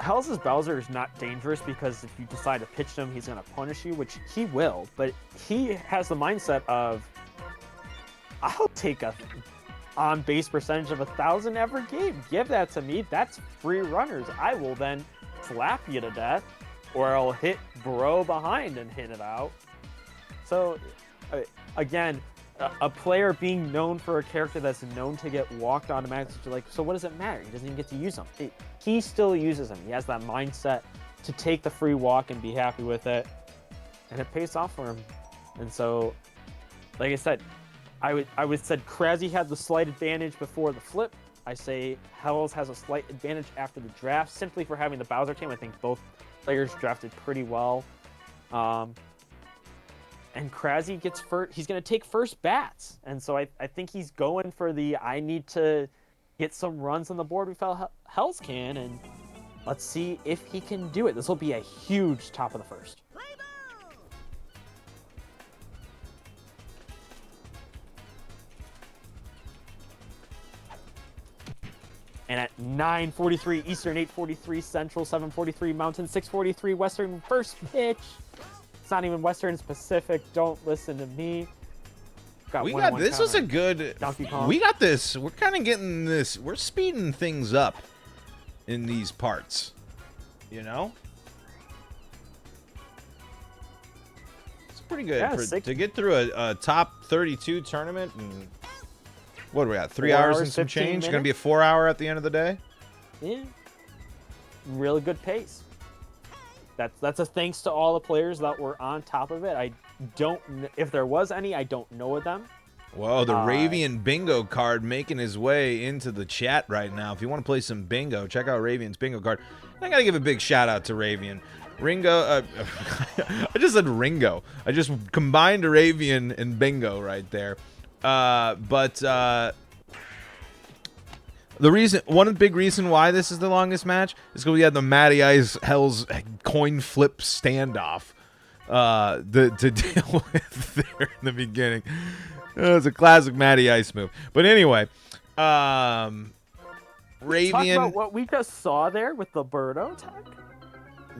D: Hells' Bowser is not dangerous because if you decide to pitch him, he's going to punish you, which he will. But he has the mindset of, I'll take a on-base percentage of 1,000 every game. Give that to me. That's free runners. I will then slap you to death, or I'll hit bro behind and hit it out. So, again, a player being known for a character that's known to get walked automatically, like, so what does it matter? He doesn't even get to use them. He still uses them. He has that mindset to take the free walk and be happy with it, and it pays off for him. And so, like I said, I would said Krasi had the slight advantage before the flip. I say Hells has a slight advantage after the draft, simply for having the Bowser team. I think both players drafted pretty well. And Krasi gets first. He's going to take first bats. And so I think he's going for the, I need to get some runs on the board we felt Hells can. And let's see if he can do it. This will be a huge top of the first. And at 9:43 Eastern, 8:43 Central, 7:43 Mountain, 6:43 Western, first pitch. It's not even Western, it's Pacific. Don't listen to me.
A: We got this. Was a good.
D: Donkey Kong.
A: We got this. We're kind of getting this. We're speeding things up in these parts. You know, it's pretty good
D: Yeah,
A: to get through a top 32 tournament. And what do we got? 3 hours and some
D: 15
A: change. Going to be a 4 hour at the end of the day.
D: Yeah. really good pace. That's a thanks to all the players that were on top of it. I don't, if there was any, I don't know of them.
A: Whoa, the Ravian bingo card making his way into the chat right now. If you want to play some bingo, check out Ravian's bingo card. I got to give a big shout out to Ravian. Ringo, I just said Ringo. I just combined Ravian and bingo right there. One big reason why this is the longest match is because we had the Matty Ice Hell's coin flip standoff to deal with there in the beginning. It was a classic Matty Ice move. But anyway, Ravian.
D: Talk about what we just saw there with the Birdo tech.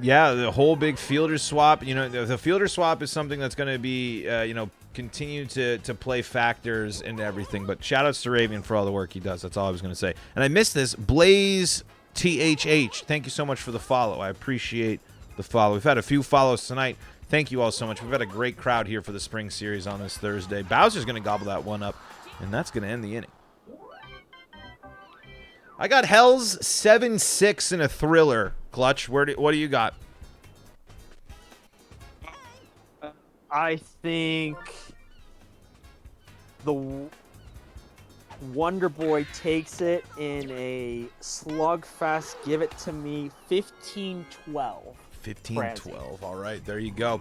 A: Yeah, the whole big fielder swap. You know, the fielder swap is something that's going to be, continue to play factors into everything. But shout outs to Ravian for all the work he does. That's all I was going to say. And I missed this. Blaze THH. Thank you so much for the follow. I appreciate the follow. We've had a few follows tonight. Thank you all so much. We've had a great crowd here for the spring series on this Thursday. Bowser's going to gobble that one up, and that's going to end the inning. I got Hells 7-6 in a thriller. Clutch, what do you got?
D: I think the Wonder Boy takes it in a slugfest. Give it to me 15-12.
A: 15-12. All right, there you go.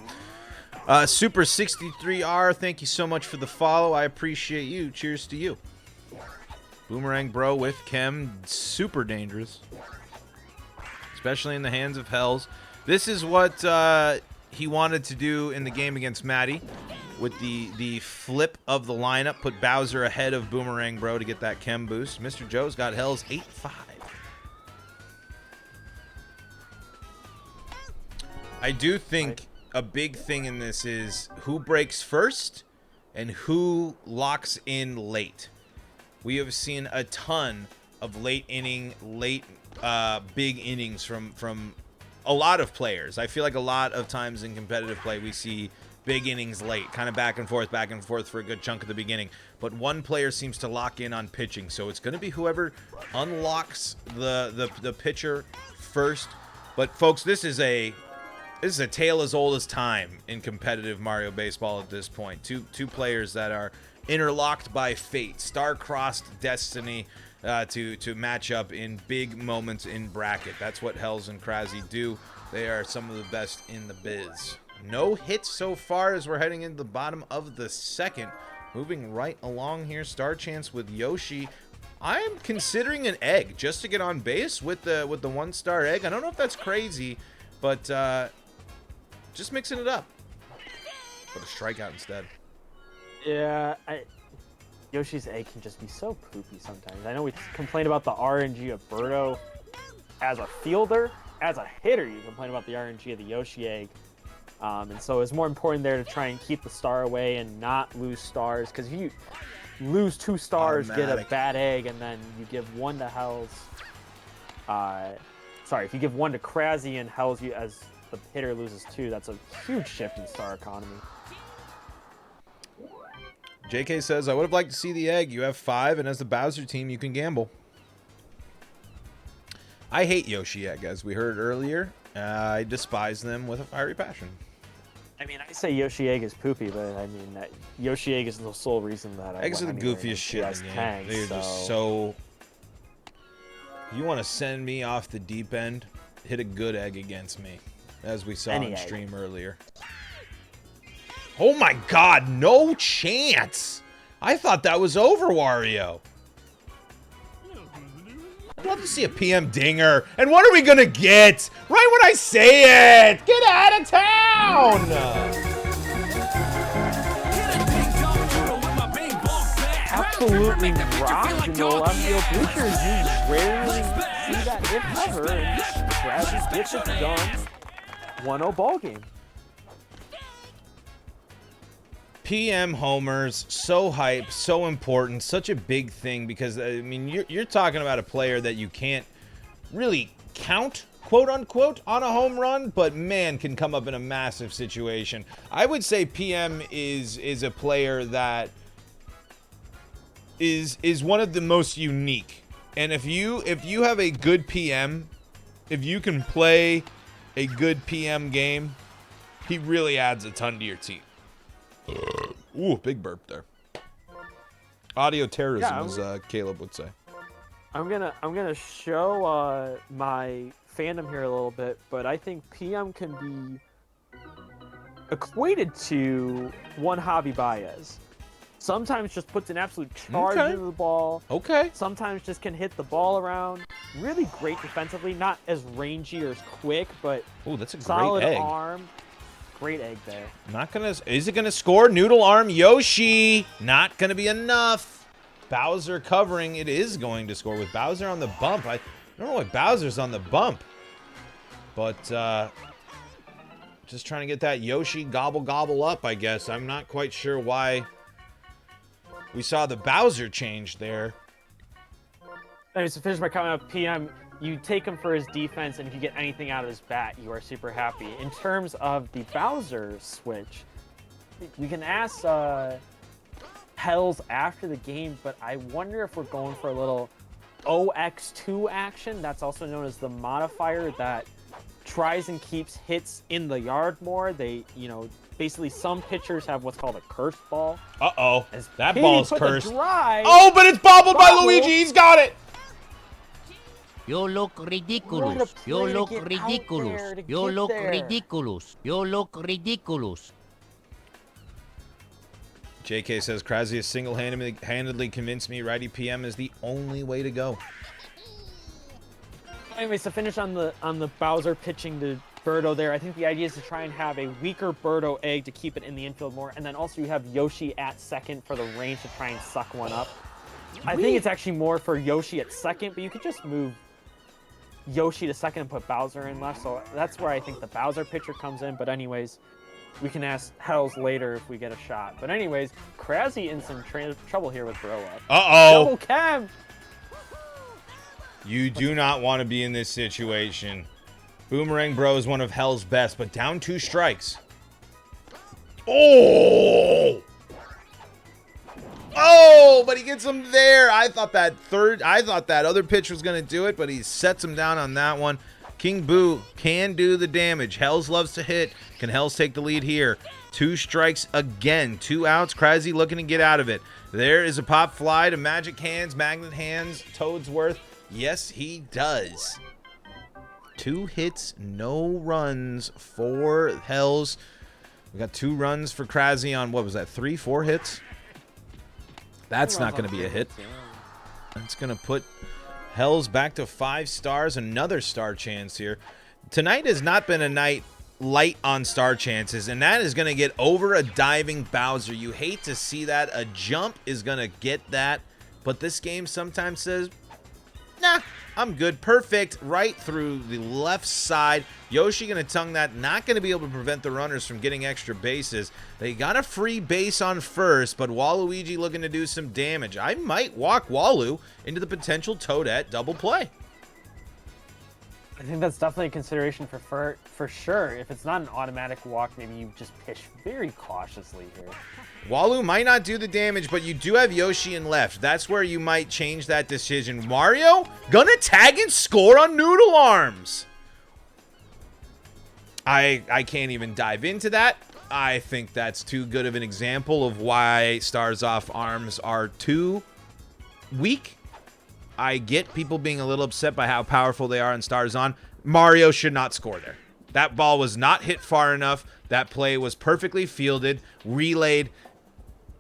A: Super 63R, thank you so much for the follow. I appreciate you. Cheers to you. Boomerang Bro with Chem, super dangerous, especially in the hands of Hells. This is what he wanted to do in the game against Matty with the flip of the lineup, put Bowser ahead of Boomerang Bro to get that Chem boost. Mr. Joe's got Hells 8-5. I do think a big thing in this is who breaks first and who locks in late. We have seen a ton of late big innings from a lot of players. I feel like a lot of times in competitive play we see big innings late, kind of back and forth for a good chunk of the beginning. But one player seems to lock in on pitching, so it's going to be whoever unlocks the pitcher first. But folks, this is a tale as old as time in competitive Mario Baseball at this point. Two players that are interlocked by fate, star-crossed destiny to match up in big moments in bracket. That's what Hells and Krasny do. They are some of the best in the biz. No hits so far as we're heading into the bottom of the second. Moving right along here, star chance with Yoshi. I am considering an egg just to get on base with the 1-star egg. I don't know if that's crazy, but just mixing it up. Put a strikeout instead.
D: Yeah, Yoshi's egg can just be so poopy sometimes. I know we complain about the RNG of Birdo as a fielder. As a hitter, you complain about the RNG of the Yoshi egg. And so it's more important there to try and keep the star away and not lose stars. Because if you lose 2 stars, get a bad egg, and then you give 1 to Hells. If you give 1 to Krasny and Hells, as the hitter loses 2, that's a huge shift in star economy.
A: JK says, I would have liked to see the egg. You have 5, and as the Bowser team, you can gamble. I hate Yoshi egg, as we heard earlier. I despise them with a fiery passion.
D: I mean, I say Yoshi egg is poopy, but I mean, Yoshi egg is the sole reason that
A: Eggs are the goofiest shit in the game. They're just so... You want to send me off the deep end? Hit a good egg against me, as we saw on stream earlier. Oh my god, no chance! I thought that was over, Wario. I'd love to see a PM dinger. And what are we gonna get? Right when I say it! Get out of town!
D: Absolutely rocked in the left field bleachers. You rarely see that, if ever. And Krasny gets it done. 1-0 ball game.
A: PM homers, so hype, so important, such a big thing because, I mean, you're talking about a player that you can't really count, quote unquote, on a home run, but man, can come up in a massive situation. I would say PM is a player that is one of the most unique. And if you have a good PM if you can play a good PM game, he really adds a ton to your team. Ooh, big burp there. Audio terrorism, as Caleb would say.
D: I'm gonna show my fandom here a little bit, but I think PM can be equated to one Javi Baez. Sometimes just puts an absolute charge into the ball.
A: Okay.
D: Sometimes just can hit the ball around. Really great defensively, not as rangy or as quick, but
A: that's a great
D: solid
A: egg.
D: arm. Great egg there.
A: Not gonna. Is it gonna score? Noodle arm Yoshi. Not gonna be enough. Bowser covering. It is going to score with Bowser on the bump. I don't know why Bowser's on the bump, but just trying to get that Yoshi gobble up. I guess I'm not quite sure why we saw the Bowser change there.
D: Anyways, to finish my comment of PM, you take him for his defense, and if you get anything out of his bat, you are super happy. In terms of the Bowser switch, we can ask Hells after the game, but I wonder if we're going for a little OX2 action. That's also known as the modifier that tries and keeps hits in the yard more. They, basically some pitchers have what's called a cursed ball.
A: Uh-oh. That
D: Katie
A: ball's
D: put the
A: cursed.
D: drive-
A: Oh, but it's bobbled by Luigi. He's got it.
F: You look ridiculous. You look ridiculous. You look ridiculous. You look ridiculous.
A: JK says, Krause has single-handedly convinced me righty PM is the only way to go.
D: Anyways, to finish on the Bowser pitching to Birdo there, I think the idea is to try and have a weaker Birdo egg to keep it in the infield more, and then also you have Yoshi at second for the range to try and suck one up. I think it's actually more for Yoshi at second, but you could just move Yoshi to second and put Bowser in left, so that's where I think the Bowser pitcher comes in. But anyways, we can ask Hells later if we get a shot. But anyways, Krause in some trouble here with throw up.
A: Uh-oh.
D: Double cam.
A: You do not want to be in this situation. Boomerang Bro is one of Hell's best, but down 2 strikes. Oh! Oh, but he gets him there. I thought that other pitch was going to do it, but he sets him down on that one. King Boo can do the damage. Hells loves to hit. Can Hells take the lead here? 2 strikes again. 2 outs. Krause looking to get out of it. There is a pop fly to Magic Hands, Magnet Hands, Toadsworth. Yes, he does. 2 hits, no runs for Hells. We got 2 runs for Krause on, what was that, 3, 4 hits? That's not going to be a hit. That's going to put Hells back to 5 stars. Another star chance here. Tonight has not been a night light on star chances, and that is going to get over a diving Bowser. You hate to see that. A jump is going to get that, but this game sometimes says, nah, I'm good. Perfect right through the left side. Yoshi going to tongue that. Not going to be able to prevent the runners from getting extra bases. They got a free base on first, but Waluigi looking to do some damage. I might walk Walu into the potential Toadette double play.
D: I think that's definitely a consideration for sure. If it's not an automatic walk, maybe you just pitch very cautiously here.
A: Walu might not do the damage, but you do have Yoshi in left. That's where you might change that decision. Mario gonna tag and score on Noodle Arms. I can't even dive into that. I think that's too good of an example of why Stars Off Arms are too weak. I get people being a little upset by how powerful they are in Stars On. Mario should not score there. That ball was not hit far enough. That play was perfectly fielded, relayed.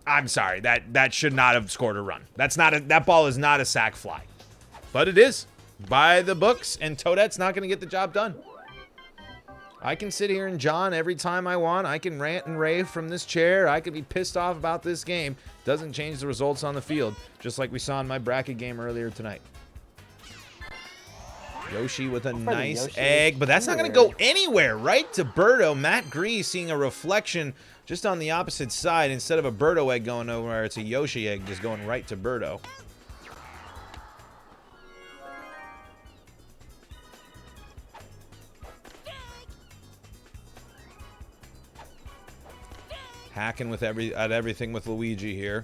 A: I'm sorry, that should not have scored a run. That ball is not a sac fly. But it is by the books, and Toadette's not going to get the job done. I can sit here and John every time I want. I can rant and rave from this chair. I could be pissed off about this game. Doesn't change the results on the field, just like we saw in my bracket game earlier tonight. Yoshi with a nice egg, but that's not going to go anywhere. Right to Birdo. Matt Gree seeing a reflection just on the opposite side. Instead of a Birdo egg going nowhere, it's a Yoshi egg just going right to Birdo. Hacking with everything with Luigi here.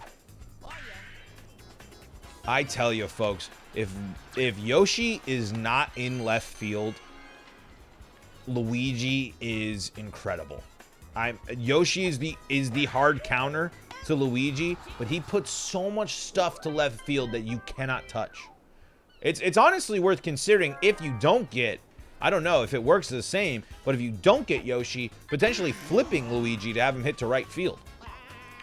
A: I tell you, folks, if Yoshi is not in left field, Luigi is incredible. Yoshi is the hard counter to Luigi, but he puts so much stuff to left field that you cannot touch. It's honestly worth considering if you don't get, I don't know if it works the same, but if you don't get Yoshi, potentially flipping Luigi to have him hit to right field.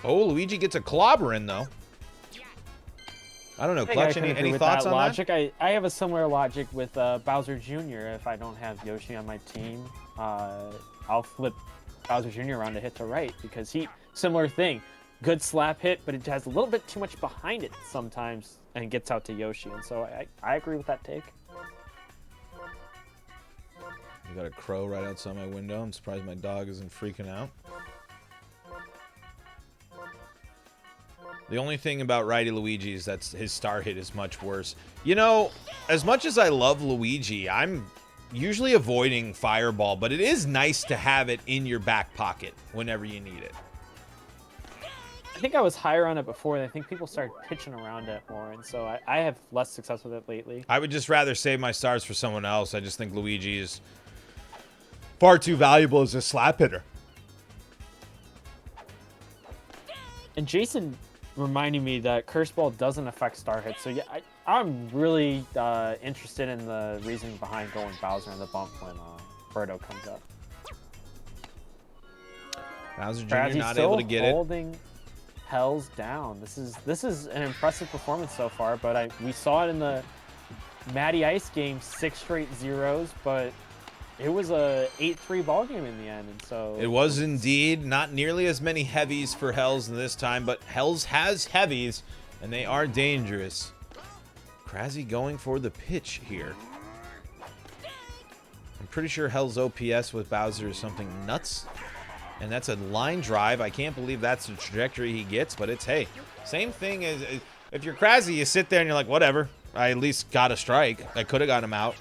A: Oh, Luigi gets a clobber in though. I don't know, Clutch, any thoughts on
D: logic? I have a similar logic with Bowser Jr. If I don't have Yoshi on my team, I'll flip Bowser Jr. around to hit to right because similar thing. Good slap hit, but it has a little bit too much behind it sometimes and gets out to Yoshi. And so I agree with that take.
A: You got a crow right outside my window. I'm surprised my dog isn't freaking out. The only thing about Righty Luigi is that his star hit is much worse. You know, as much as I love Luigi, I'm usually avoiding Fireball, but it is nice to have it in your back pocket whenever you need it.
D: I think I was higher on it before, and I think people started pitching around it more, and so I have less success with it lately.
A: I would just rather save my stars for someone else. I just think Luigi is far too valuable as a slap hitter.
D: And Jason reminding me that Curse Ball doesn't affect star hits, so yeah, I'm really interested in the reasoning behind going Bowser in the bump when Birdo comes up.
A: Bowser Jr. not able to get it.
D: Holding Hells down. This is an impressive performance so far, but we saw it in the Matty Ice game, 6 straight zeros, but it was a 8-3 ball game in the end, and so
A: it was indeed. Not nearly as many heavies for Hells this time, but Hells has heavies, and they are dangerous. Krasi going for the pitch here. I'm pretty sure Hell's OPS with Bowser is something nuts, and that's a line drive. I can't believe that's the trajectory he gets, but it's, hey, same thing as if you're Krasi, you sit there and you're like, whatever. I at least got a strike. I could have got him out.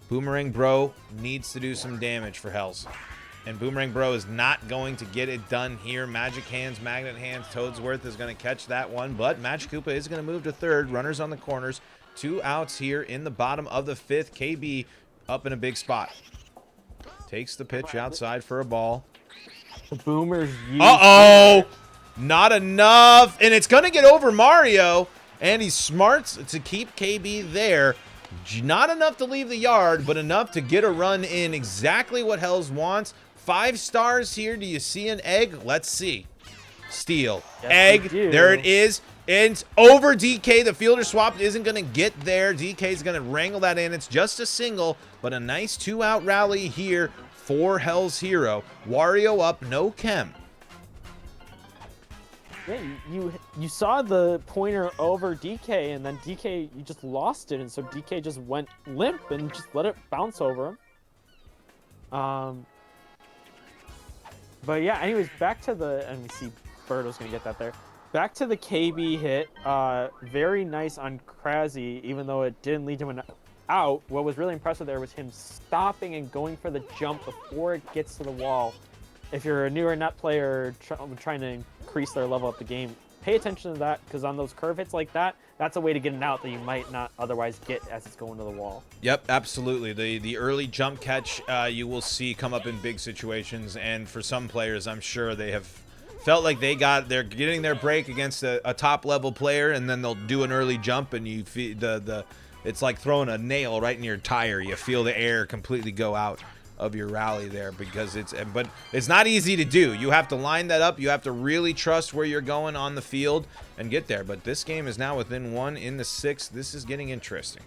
A: Boomerang Bro needs to do some damage for Hells. And Boomerang Bro is not going to get it done here. Magic Hands, Magnet Hands, Toadsworth is going to catch that one. But Magic Koopa is going to move to third. Runners on the corners. 2 outs here in the bottom of the 5th. KB up in a big spot. Takes the pitch outside for a ball.
D: The Boomers use
A: Uh-oh! Not enough. And it's going to get over Mario. And he's smart to keep KB there. Not enough to leave the yard, but enough to get a run in. Exactly what Hells wants. 5 stars here. Do you see an egg? Let's see. Steal.
D: Yes,
A: egg. There it is. And it's over DK. The fielder swap isn't going to get there. DK is going to wrangle that in. It's just a single, but a nice 2-out rally here for Hell's Hero. Wario up, no chem.
D: Yeah, you saw the pointer over DK, and then DK, you just lost it, and so DK just went limp and just let it bounce over him. But yeah, anyways, back to the, and we see Birdo's gonna get that there. Back to the KB hit, very nice on Krasi, even though it didn't lead to an out. What was really impressive there was him stopping and going for the jump before it gets to the wall. If you're a newer net player trying to increase their level up the game, pay attention to that, because on those curve hits like that, that's a way to get an out that you might not otherwise get as it's going to the wall.
A: Yep, absolutely. The early jump catch you will see come up in big situations, and for some players, I'm sure they have felt like they're getting their break against a top level player, and then they'll do an early jump, and you feel it's like throwing a nail right in your tire. You feel the air completely go out of your rally there, because but it's not easy to do. You have to line that up. You have to really trust where you're going on the field and get there. But this game is now within 1 in the 6th. This is getting interesting.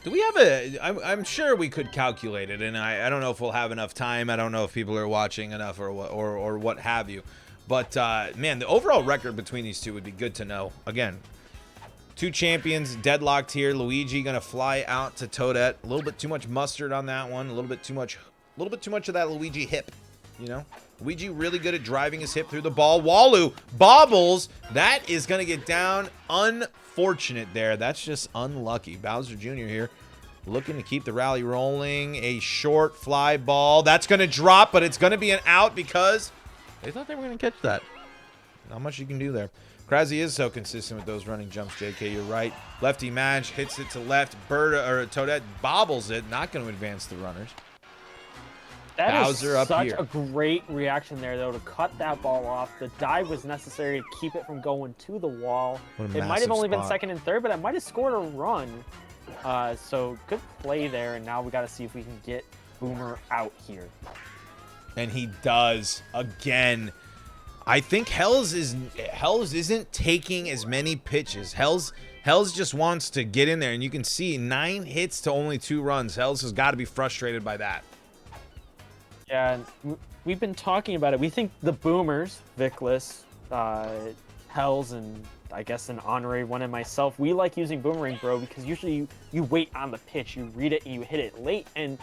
A: Do we have I'm sure we could calculate it, and I don't know if we'll have enough time. I don't know if people are watching enough or what have you. But man, the overall record between these two would be good to know. Again, 2 champions deadlocked here. Luigi gonna fly out to Toadette. A little bit too much mustard on that one. A little bit too much of that Luigi hip. You know, Luigi really good at driving his hip through the ball. Walu bobbles. That is gonna get down. Unfortunate there. That's just unlucky. Bowser Jr. here looking to keep the rally rolling. A short fly ball. That's gonna drop, but it's gonna be an out because they thought they were gonna catch that. Not much you can do there. Krasi is so consistent with those running jumps, JK. You're right. Lefty Madge hits it to left. Toadette bobbles it. Not going to advance the runners.
D: That
A: Bowser
D: is
A: up
D: such
A: here.
D: a great reaction there, though, to cut that ball off. The dive was necessary to keep it from going to the wall.
A: What a
D: It might
A: massive
D: have only been
A: spot.
D: second and third, but it might have scored a run. So good play there, and now we got to see if we can get Boomer out here.
A: And he does again. I think Hells isn't taking as many pitches. Hells just wants to get in there, and you can see 9 hits to only 2 runs. Hells has got to be frustrated by that.
D: Yeah, and we've been talking about it. We think the Boomers, Vickless, Hells, and I guess an honorary one and myself, we like using Boomerang Bro because usually you wait on the pitch, you read it, and you hit it late. And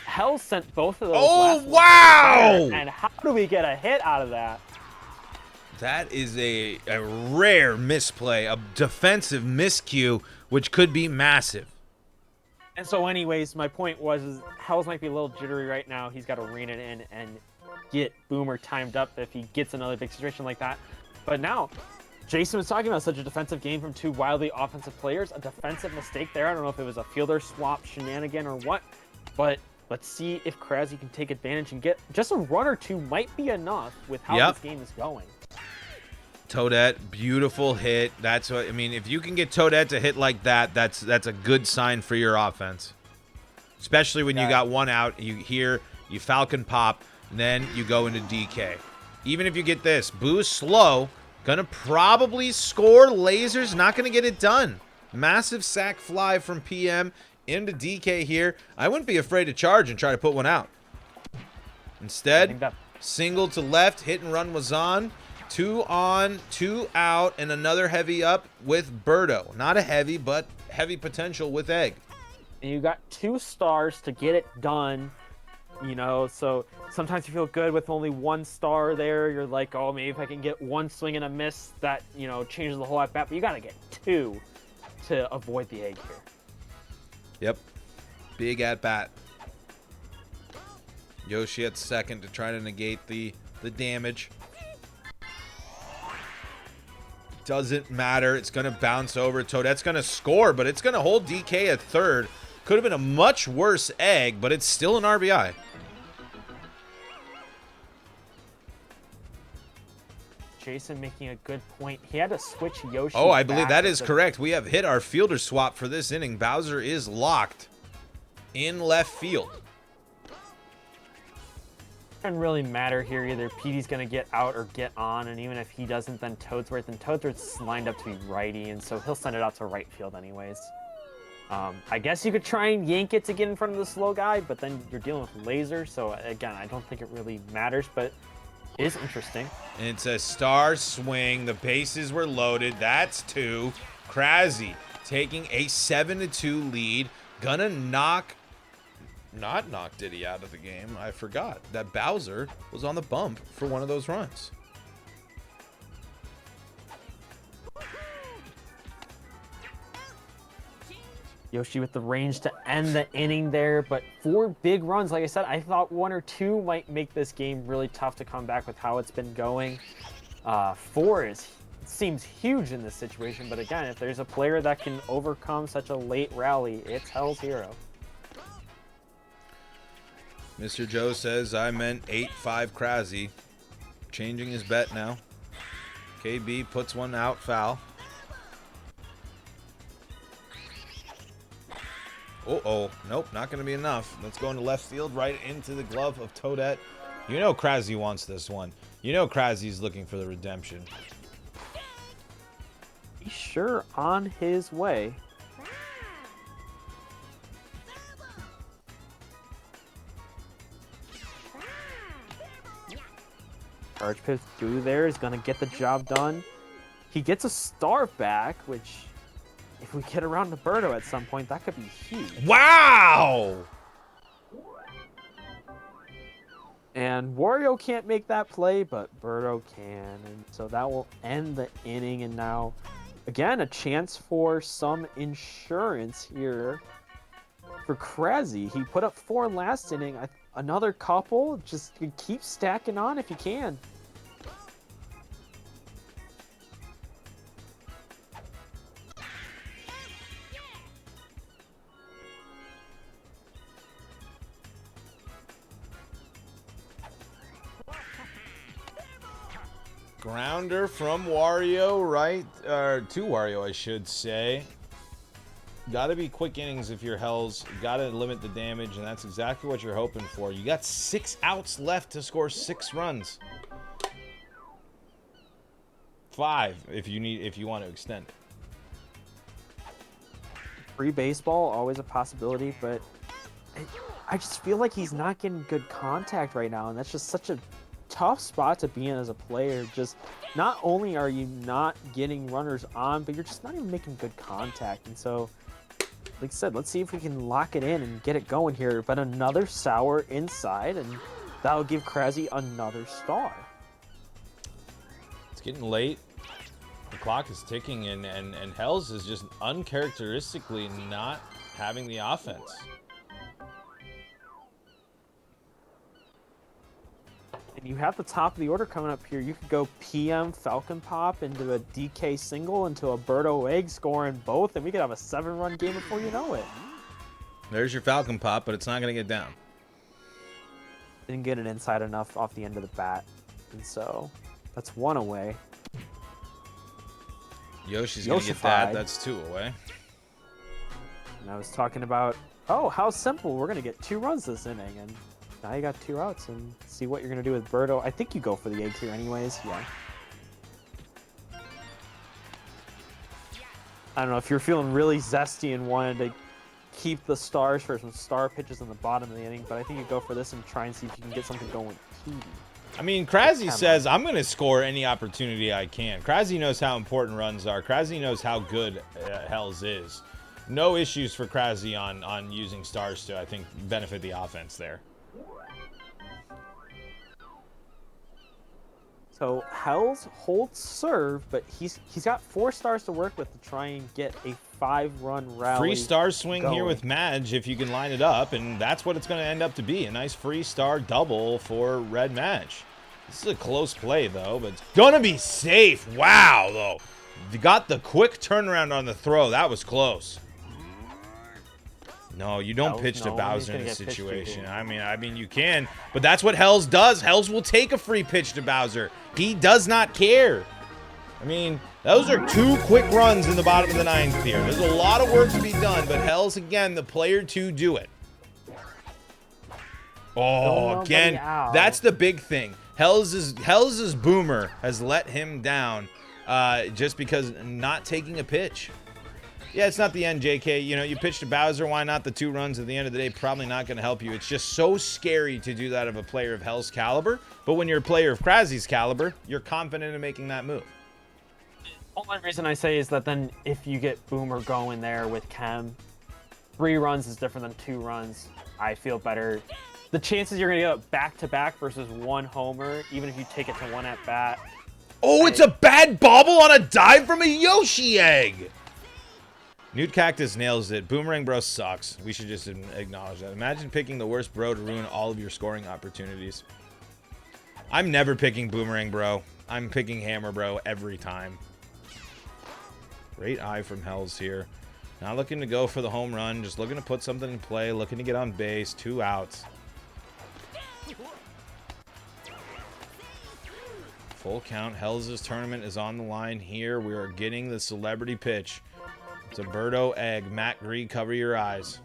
D: Hells sent both of those.
A: Oh,
D: last ones
A: wow!
D: there. And how do we get a hit out of that?
A: That is a rare misplay, a defensive miscue, which could be massive.
D: And so anyways, my point was is Hells might be a little jittery right now. He's got to rein it in and get Boomer timed up if he gets another big situation like that. But now, Jason was talking about such a defensive game from 2 wildly offensive players. A defensive mistake there. I don't know if it was a fielder swap shenanigan or what. But let's see if Krasi can take advantage and get just a run or 2 might be enough with how this game is going.
A: Toadette, beautiful hit. That's what I mean. If you can get Toadette to hit like that, that's a good sign for your offense. Especially when you got 1 out, you Falcon pop, and then you go into DK. Even if you get this, Boo's slow, gonna probably score. Lasers not gonna get it done. Massive sack fly from PM into DK here. I wouldn't be afraid to charge and try to put 1 out. Instead, single to left, hit and run was on. 2 on, 2 out, and another heavy up with Birdo. Not a heavy, but heavy potential with Egg.
D: And you got 2 stars to get it done, you know, so sometimes you feel good with only 1 star there. You're like, oh, maybe if I can get 1 swing and a miss, that, you know, changes the whole at bat. But you got to get 2 to avoid the egg here.
A: Yep. Big at bat. Yoshi at second to try to negate the damage. Doesn't matter. It's going to bounce over. Toadette's going to score, but it's going to hold DK at third. Could have been a much worse egg, but it's still an RBI.
D: Jason making a good point. He had to switch Yoshi.
A: Oh, I believe
D: back
A: that
D: at
A: is
D: the-
A: correct. We have hit our fielder swap for this inning. Bowser is locked in left field.
D: Doesn't really matter here either. Petey's gonna get out or get on, and even if he doesn't, then Toadsworth, and Toadsworth's lined up to be righty, and so he'll send it out to right field anyways. I guess you could try and yank it to get in front of the slow guy, but then you're dealing with laser, so again, I don't think it really matters, but it is interesting.
A: And it's a star swing. The bases were loaded. That's 2. Krasi taking a 7-2 lead. Gonna not knock Diddy out of the game. I forgot that Bowser was on the bump for one of those runs.
D: Yoshi with the range to end the inning there, but 4 big runs. Like I said, I thought 1 or 2 might make this game really tough to come back with how it's been going. 4 seems huge in this situation, but again, if there's a player that can overcome such a late rally, it's Hell's Hero.
A: Mr. Joe says, I meant 8-5 Krasi. Changing his bet now. KB puts 1 out, foul. Uh-oh. Nope, not going to be enough. Let's go into left field, right into the glove of Toadette. You know Krasi wants this one. You know Krasi's looking for the redemption.
D: He's sure on his way. Charge pitch through there is going to get the job done. He gets a star back, which if we get around to Birdo at some point, that could be huge.
A: Wow!
D: And Wario can't make that play, but Birdo can. And so that will end the inning. And now, again, a chance for some insurance here for Krasi. He put up 4 last inning. Another couple. Just keep stacking on if you can.
A: Grounder from Wario, right? Or to Wario, I should say. Gotta be quick innings if you're Hells. Gotta limit the damage, and that's exactly what you're hoping for. You got 6 outs left to score 6 runs. 5 if you want to extend it.
D: Free baseball, always a possibility, but I just feel like he's not getting good contact right now, and that's just such a tough spot to be in as a player. Just not only are you not getting runners on, but you're just not even making good contact. And so, like I said, let's see if we can lock it in and get it going here. But another sour inside, and that'll give Krasi another star.
A: It's getting late. The clock is ticking, and Hells is just uncharacteristically not having the offense.
D: And you have the top of the order coming up here. You could go PM Falcon Pop into a DK single into a Birdo Egg, scoring both, and we could have a 7-run game before you know it.
A: There's your Falcon Pop, but it's not going to get down.
D: Didn't get it inside enough off the end of the bat, and so that's 1 away.
A: Yoshi's going to get that. That's 2 away.
D: And I was talking about, oh, how simple. We're going to get 2 runs this inning, and now you got 2 outs, and see what you're going to do with Birdo. I think you go for the egg here anyways. Yeah. I don't know if you're feeling really zesty and wanted to keep the stars for some star pitches in the bottom of the inning, but I think you go for this and try and see if you can get something going with Petey.
A: I mean, Krasi says, I'm going to score any opportunity I can. Krasi knows how important runs are. Krasi knows how good Hells is. No issues for Krasi on using stars to, I think, benefit the offense there.
D: So Hells holds serve, but he's got 4 stars to work with to try and get a 5-run rally.
A: Free star swing
D: going
A: here with Madge if you can line it up, and that's what it's going to end up to be. A nice free star double for Red Madge. This is a close play, though, but it's going to be safe. Wow, though. You got the quick turnaround on the throw. That was close. No, you don't pitch to Bowser in this situation. I mean, you can, but that's what Hells does. Hells will take a free pitch to Bowser. He does not care. I mean, those are 2 quick runs in the bottom of the 9th here. There's a lot of work to be done, but Hells, again, the player to do it. Oh, again, that's the big thing. Hells' boomer has let him down just because not taking a pitch. Yeah, it's not the end, JK. You know, you pitch to Bowser. Why not? The 2 runs at the end of the day probably not going to help you. It's just so scary to do that of a player of Hell's caliber. But when you're a player of Krasi's caliber, you're confident in making that move.
D: Only reason I say is that then if you get Boomer going there with Chem, 3 runs is different than 2 runs. I feel better. The chances you're going to get back-to-back versus 1 homer, even if you take it to 1 at-bat.
A: Oh, it's a bad bobble on a dive from a Yoshi egg. Newt Cactus nails it. Boomerang Bro sucks. We should just acknowledge that. Imagine picking the worst bro to ruin all of your scoring opportunities. I'm never picking Boomerang Bro. I'm picking Hammer Bro every time. Great eye from Hells here. Not looking to go for the home run. Just looking to put something in play. Looking to get on base. 2 outs. Full count. Hells' tournament is on the line here. We are getting the celebrity pitch. It's a Birdo egg. Matt Gree, cover your eyes.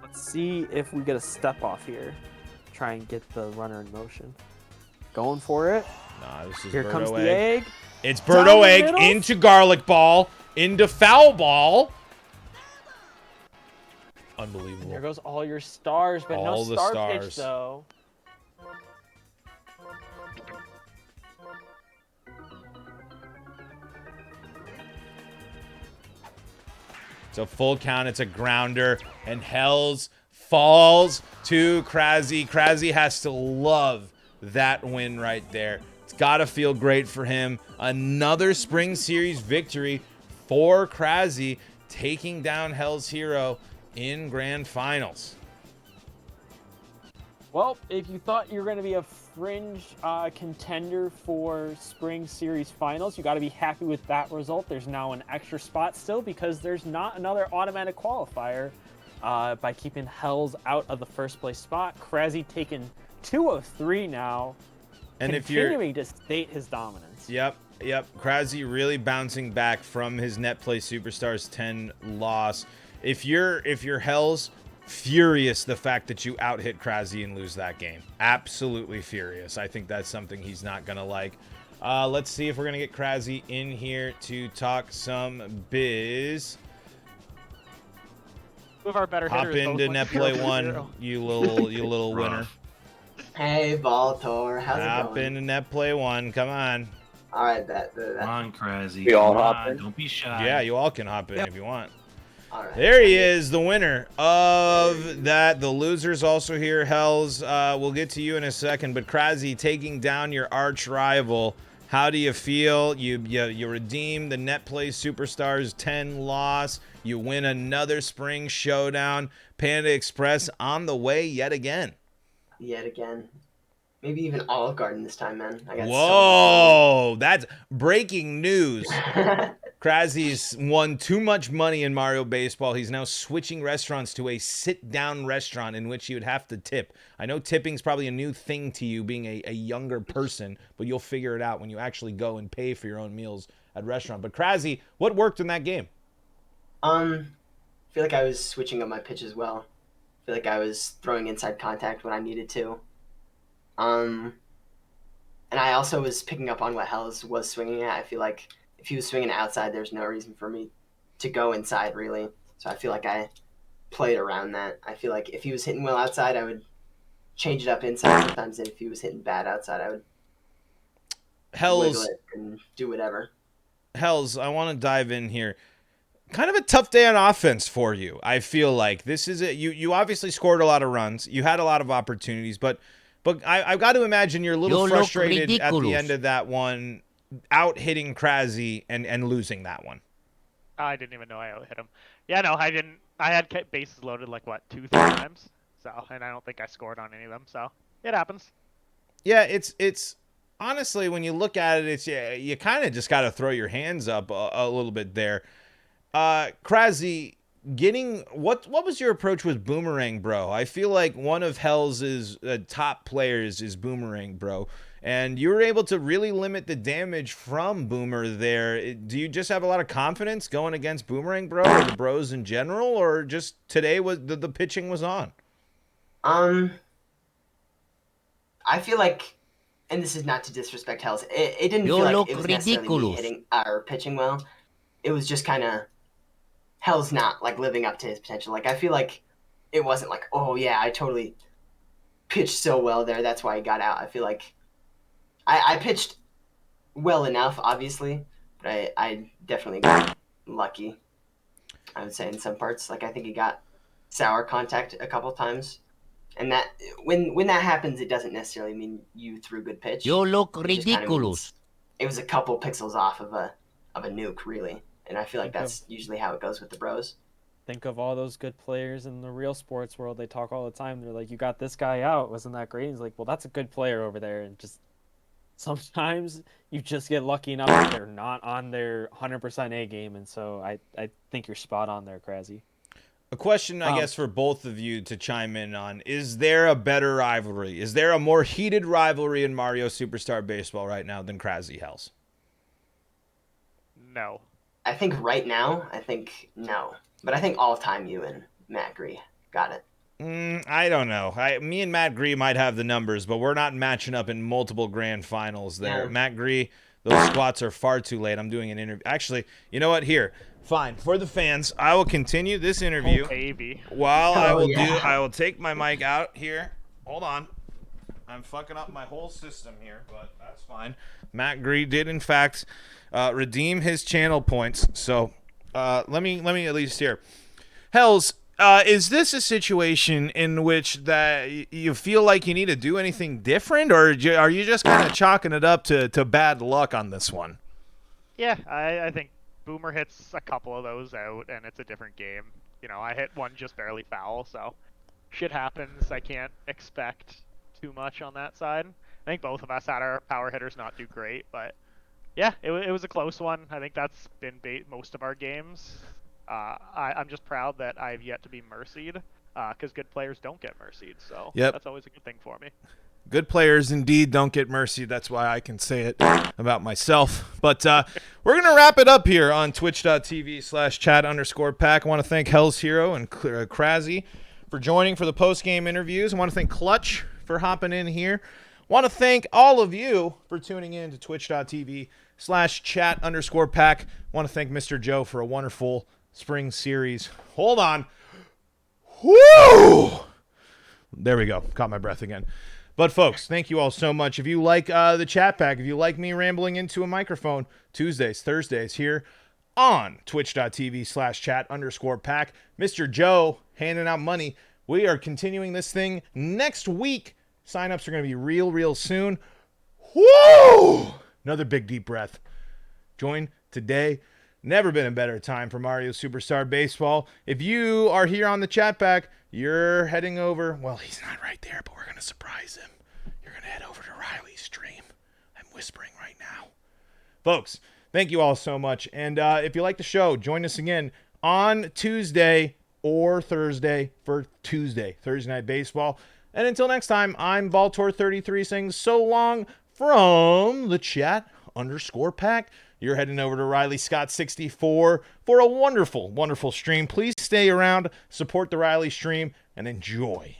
D: Let's see if we get a step off here. Try and get the runner in motion. Going for it.
A: Nah, this is
D: Here
A: Birdo
D: comes the egg.
A: It's Birdo egg into garlic ball, into foul ball. Unbelievable.
D: There goes all your stars, but
A: all
D: no
A: the
D: star
A: stars.
D: pitch though.
A: It's a full count. It's a grounder. And Hells falls to Krasi. Krasi has to love that win right there. It's got to feel great for him. Another Spring Series victory for Krasi, taking down Hell's Hero in Grand Finals.
D: Well, if you thought you were going to be a fringe contender for Spring Series Finals, you got to be happy with that result. There's now an extra spot still because there's not another automatic qualifier by keeping Hells out of the first place spot. Krasi taking 2 of 3 now.
A: And if you're
D: continuing to state his dominance.
A: Yep. Krause really bouncing back from his Net Play Superstars 10 loss. If you're Hells, furious the fact that you out-hit Krause and lose that game. Absolutely furious. I think that's something he's not gonna like. Let's see if we're gonna get Krause in here to talk some biz.
L: Two of our better
A: Hop
L: hitters
A: into Net Play 1, you little winner.
I: Hey, Voltor, how's it
A: Hop
I: going?
A: into Net Play 1, come on.
I: All right, bet.
H: Come on, Krause.
C: We all
H: Come
C: hop
H: on,
C: in?
H: Don't be shy.
A: Yeah, you all can hop in if you want.
I: All right.
A: There he is, the winner of that. The loser's also here, Hells. We'll get to you in a second, but Krause taking down your arch rival. How do you feel? You redeem the Net Play Superstars 10 loss. You win another spring showdown. Panda Express on the way yet again.
I: Yet again. Maybe even Olive Garden this time, man. I got
A: Whoa, that's breaking news. Krause's won too much money in Mario Baseball. He's now switching restaurants to a sit-down restaurant in which you would have to tip. I know tipping's probably a new thing to you being a younger person, but you'll figure it out when you actually go and pay for your own meals at restaurant. But Krause, what worked in that game?
I: I feel like I was switching up my pitch as well. I feel like I was throwing inside contact when I needed to. And I also was picking up on what Hells was swinging at. I feel like if he was swinging outside, there's no reason for me to go inside, really. So I feel like I played around that. I feel like if he was hitting well outside, I would change it up inside sometimes. And if he was hitting bad outside, I would wiggle it and do whatever.
A: Hells, I want to dive in here. Kind of a tough day on offense for you. I feel like this is it. You obviously scored a lot of runs. You had a lot of opportunities, but I've got to imagine you're a little frustrated at the end of that one, out hitting Krause and losing that one.
L: I didn't even know I out hit him. Yeah, no, I didn't. I had bases loaded like what 2-3 times. So, and I don't think I scored on any of them. So it happens.
A: Yeah, it's honestly when you look at it, you kind of just got to throw your hands up a little bit there. Krause, getting what was your approach with Boomerang Bro? I feel like one of Hell's top players is Boomerang Bro, and you were able to really limit the damage from Boomer there. Do you just have a lot of confidence going against Boomerang Bro or the bros in general, or just today was the pitching was on?
I: I feel like, and this is not to disrespect Hells, it didn't feel like it was necessarily me hitting or pitching well. It was just kind of Hell's not like living up to his potential. Like I feel like it wasn't like, oh yeah, I totally pitched so well there, that's why he got out. I feel like I pitched well enough, obviously, but I definitely got lucky. I would say in some parts, like I think he got sour contact a couple times, and that when that happens, it doesn't necessarily mean you threw good pitch.
F: You look
I: It just kinda
F: ridiculous.
I: means it was a couple pixels off of a nuke, really. And I feel like that's usually how it goes with the bros.
D: Think of all those good players in the real sports world. They talk all the time. They're like, you got this guy out. Wasn't that great? He's like, well, that's a good player over there. And just sometimes you just get lucky enough that they're not on their 100% A game. And so I think you're spot on there, Krause.
A: A question, I guess, for both of you to chime in on. Is there a better rivalry? Is there a more heated rivalry in Mario Superstar Baseball right now than Krause Hells?
L: No.
I: I think right now, no. But I think all time you and Matt Gree got it.
A: I don't know. Me and Matt Gree might have the numbers, but we're not matching up in multiple grand finals there.
I: Yeah.
A: Matt Gree, those squats are far too late. I'm doing an interview. Actually, you know what? Here, fine. For the fans, I will continue this interview.
L: Oh, baby.
A: While I will take my mic out here. Hold on. I'm fucking up my whole system here, but that's fine. Matt Gree did, in fact, redeem his channel points. So let me at least hear. Hells, is this a situation in which that you feel like you need to do anything different, or are you just kind of chalking it up to bad luck on this one?
L: Yeah, I think Boomer hits a couple of those out, and it's a different game. You know, I hit one just barely foul, so shit happens. I can't expect too much on that side. I think both of us had our power hitters not do great, but yeah, it was a close one. I think that's been most of our games. I'm just proud that I've yet to be mercied, because good players don't get mercied, so
A: Yep.
L: that's always a good thing for me.
A: Good players indeed don't get mercy. That's why I can say it about myself. But we're going to wrap it up here on twitch.tv/chat_pack. I want to thank Hell's Hero and Krasy for joining for the post-game interviews. I want to thank Clutch for hopping in here. I want to thank all of you for tuning in to twitch.tv/chat_pack. I want to thank Mr. Joe for a wonderful spring series. Hold on. Woo! There we go. Caught my breath again. But, folks, thank you all so much. If you like the chat pack, if you like me rambling into a microphone, Tuesdays, Thursdays here on twitch.tv/chat_pack. Mr. Joe handing out money. We are continuing this thing next week. Sign-ups are going to be real soon. Woo! Another big, deep breath. Join today. Never been a better time for Mario Superstar Baseball. If you are here on the chat pack, you're heading over. Well, he's not right there, but we're going to surprise him. You're going to head over to Riley's stream. I'm whispering right now. Folks, thank you all so much. And if you like the show, join us again on Tuesday or Thursday for Thursday Night Baseball. And until next time, I'm Voltor33 saying so long from the chat_pack. You're heading over to Riley Scott 64 for a wonderful stream. Please stay around, support the Riley stream, and enjoy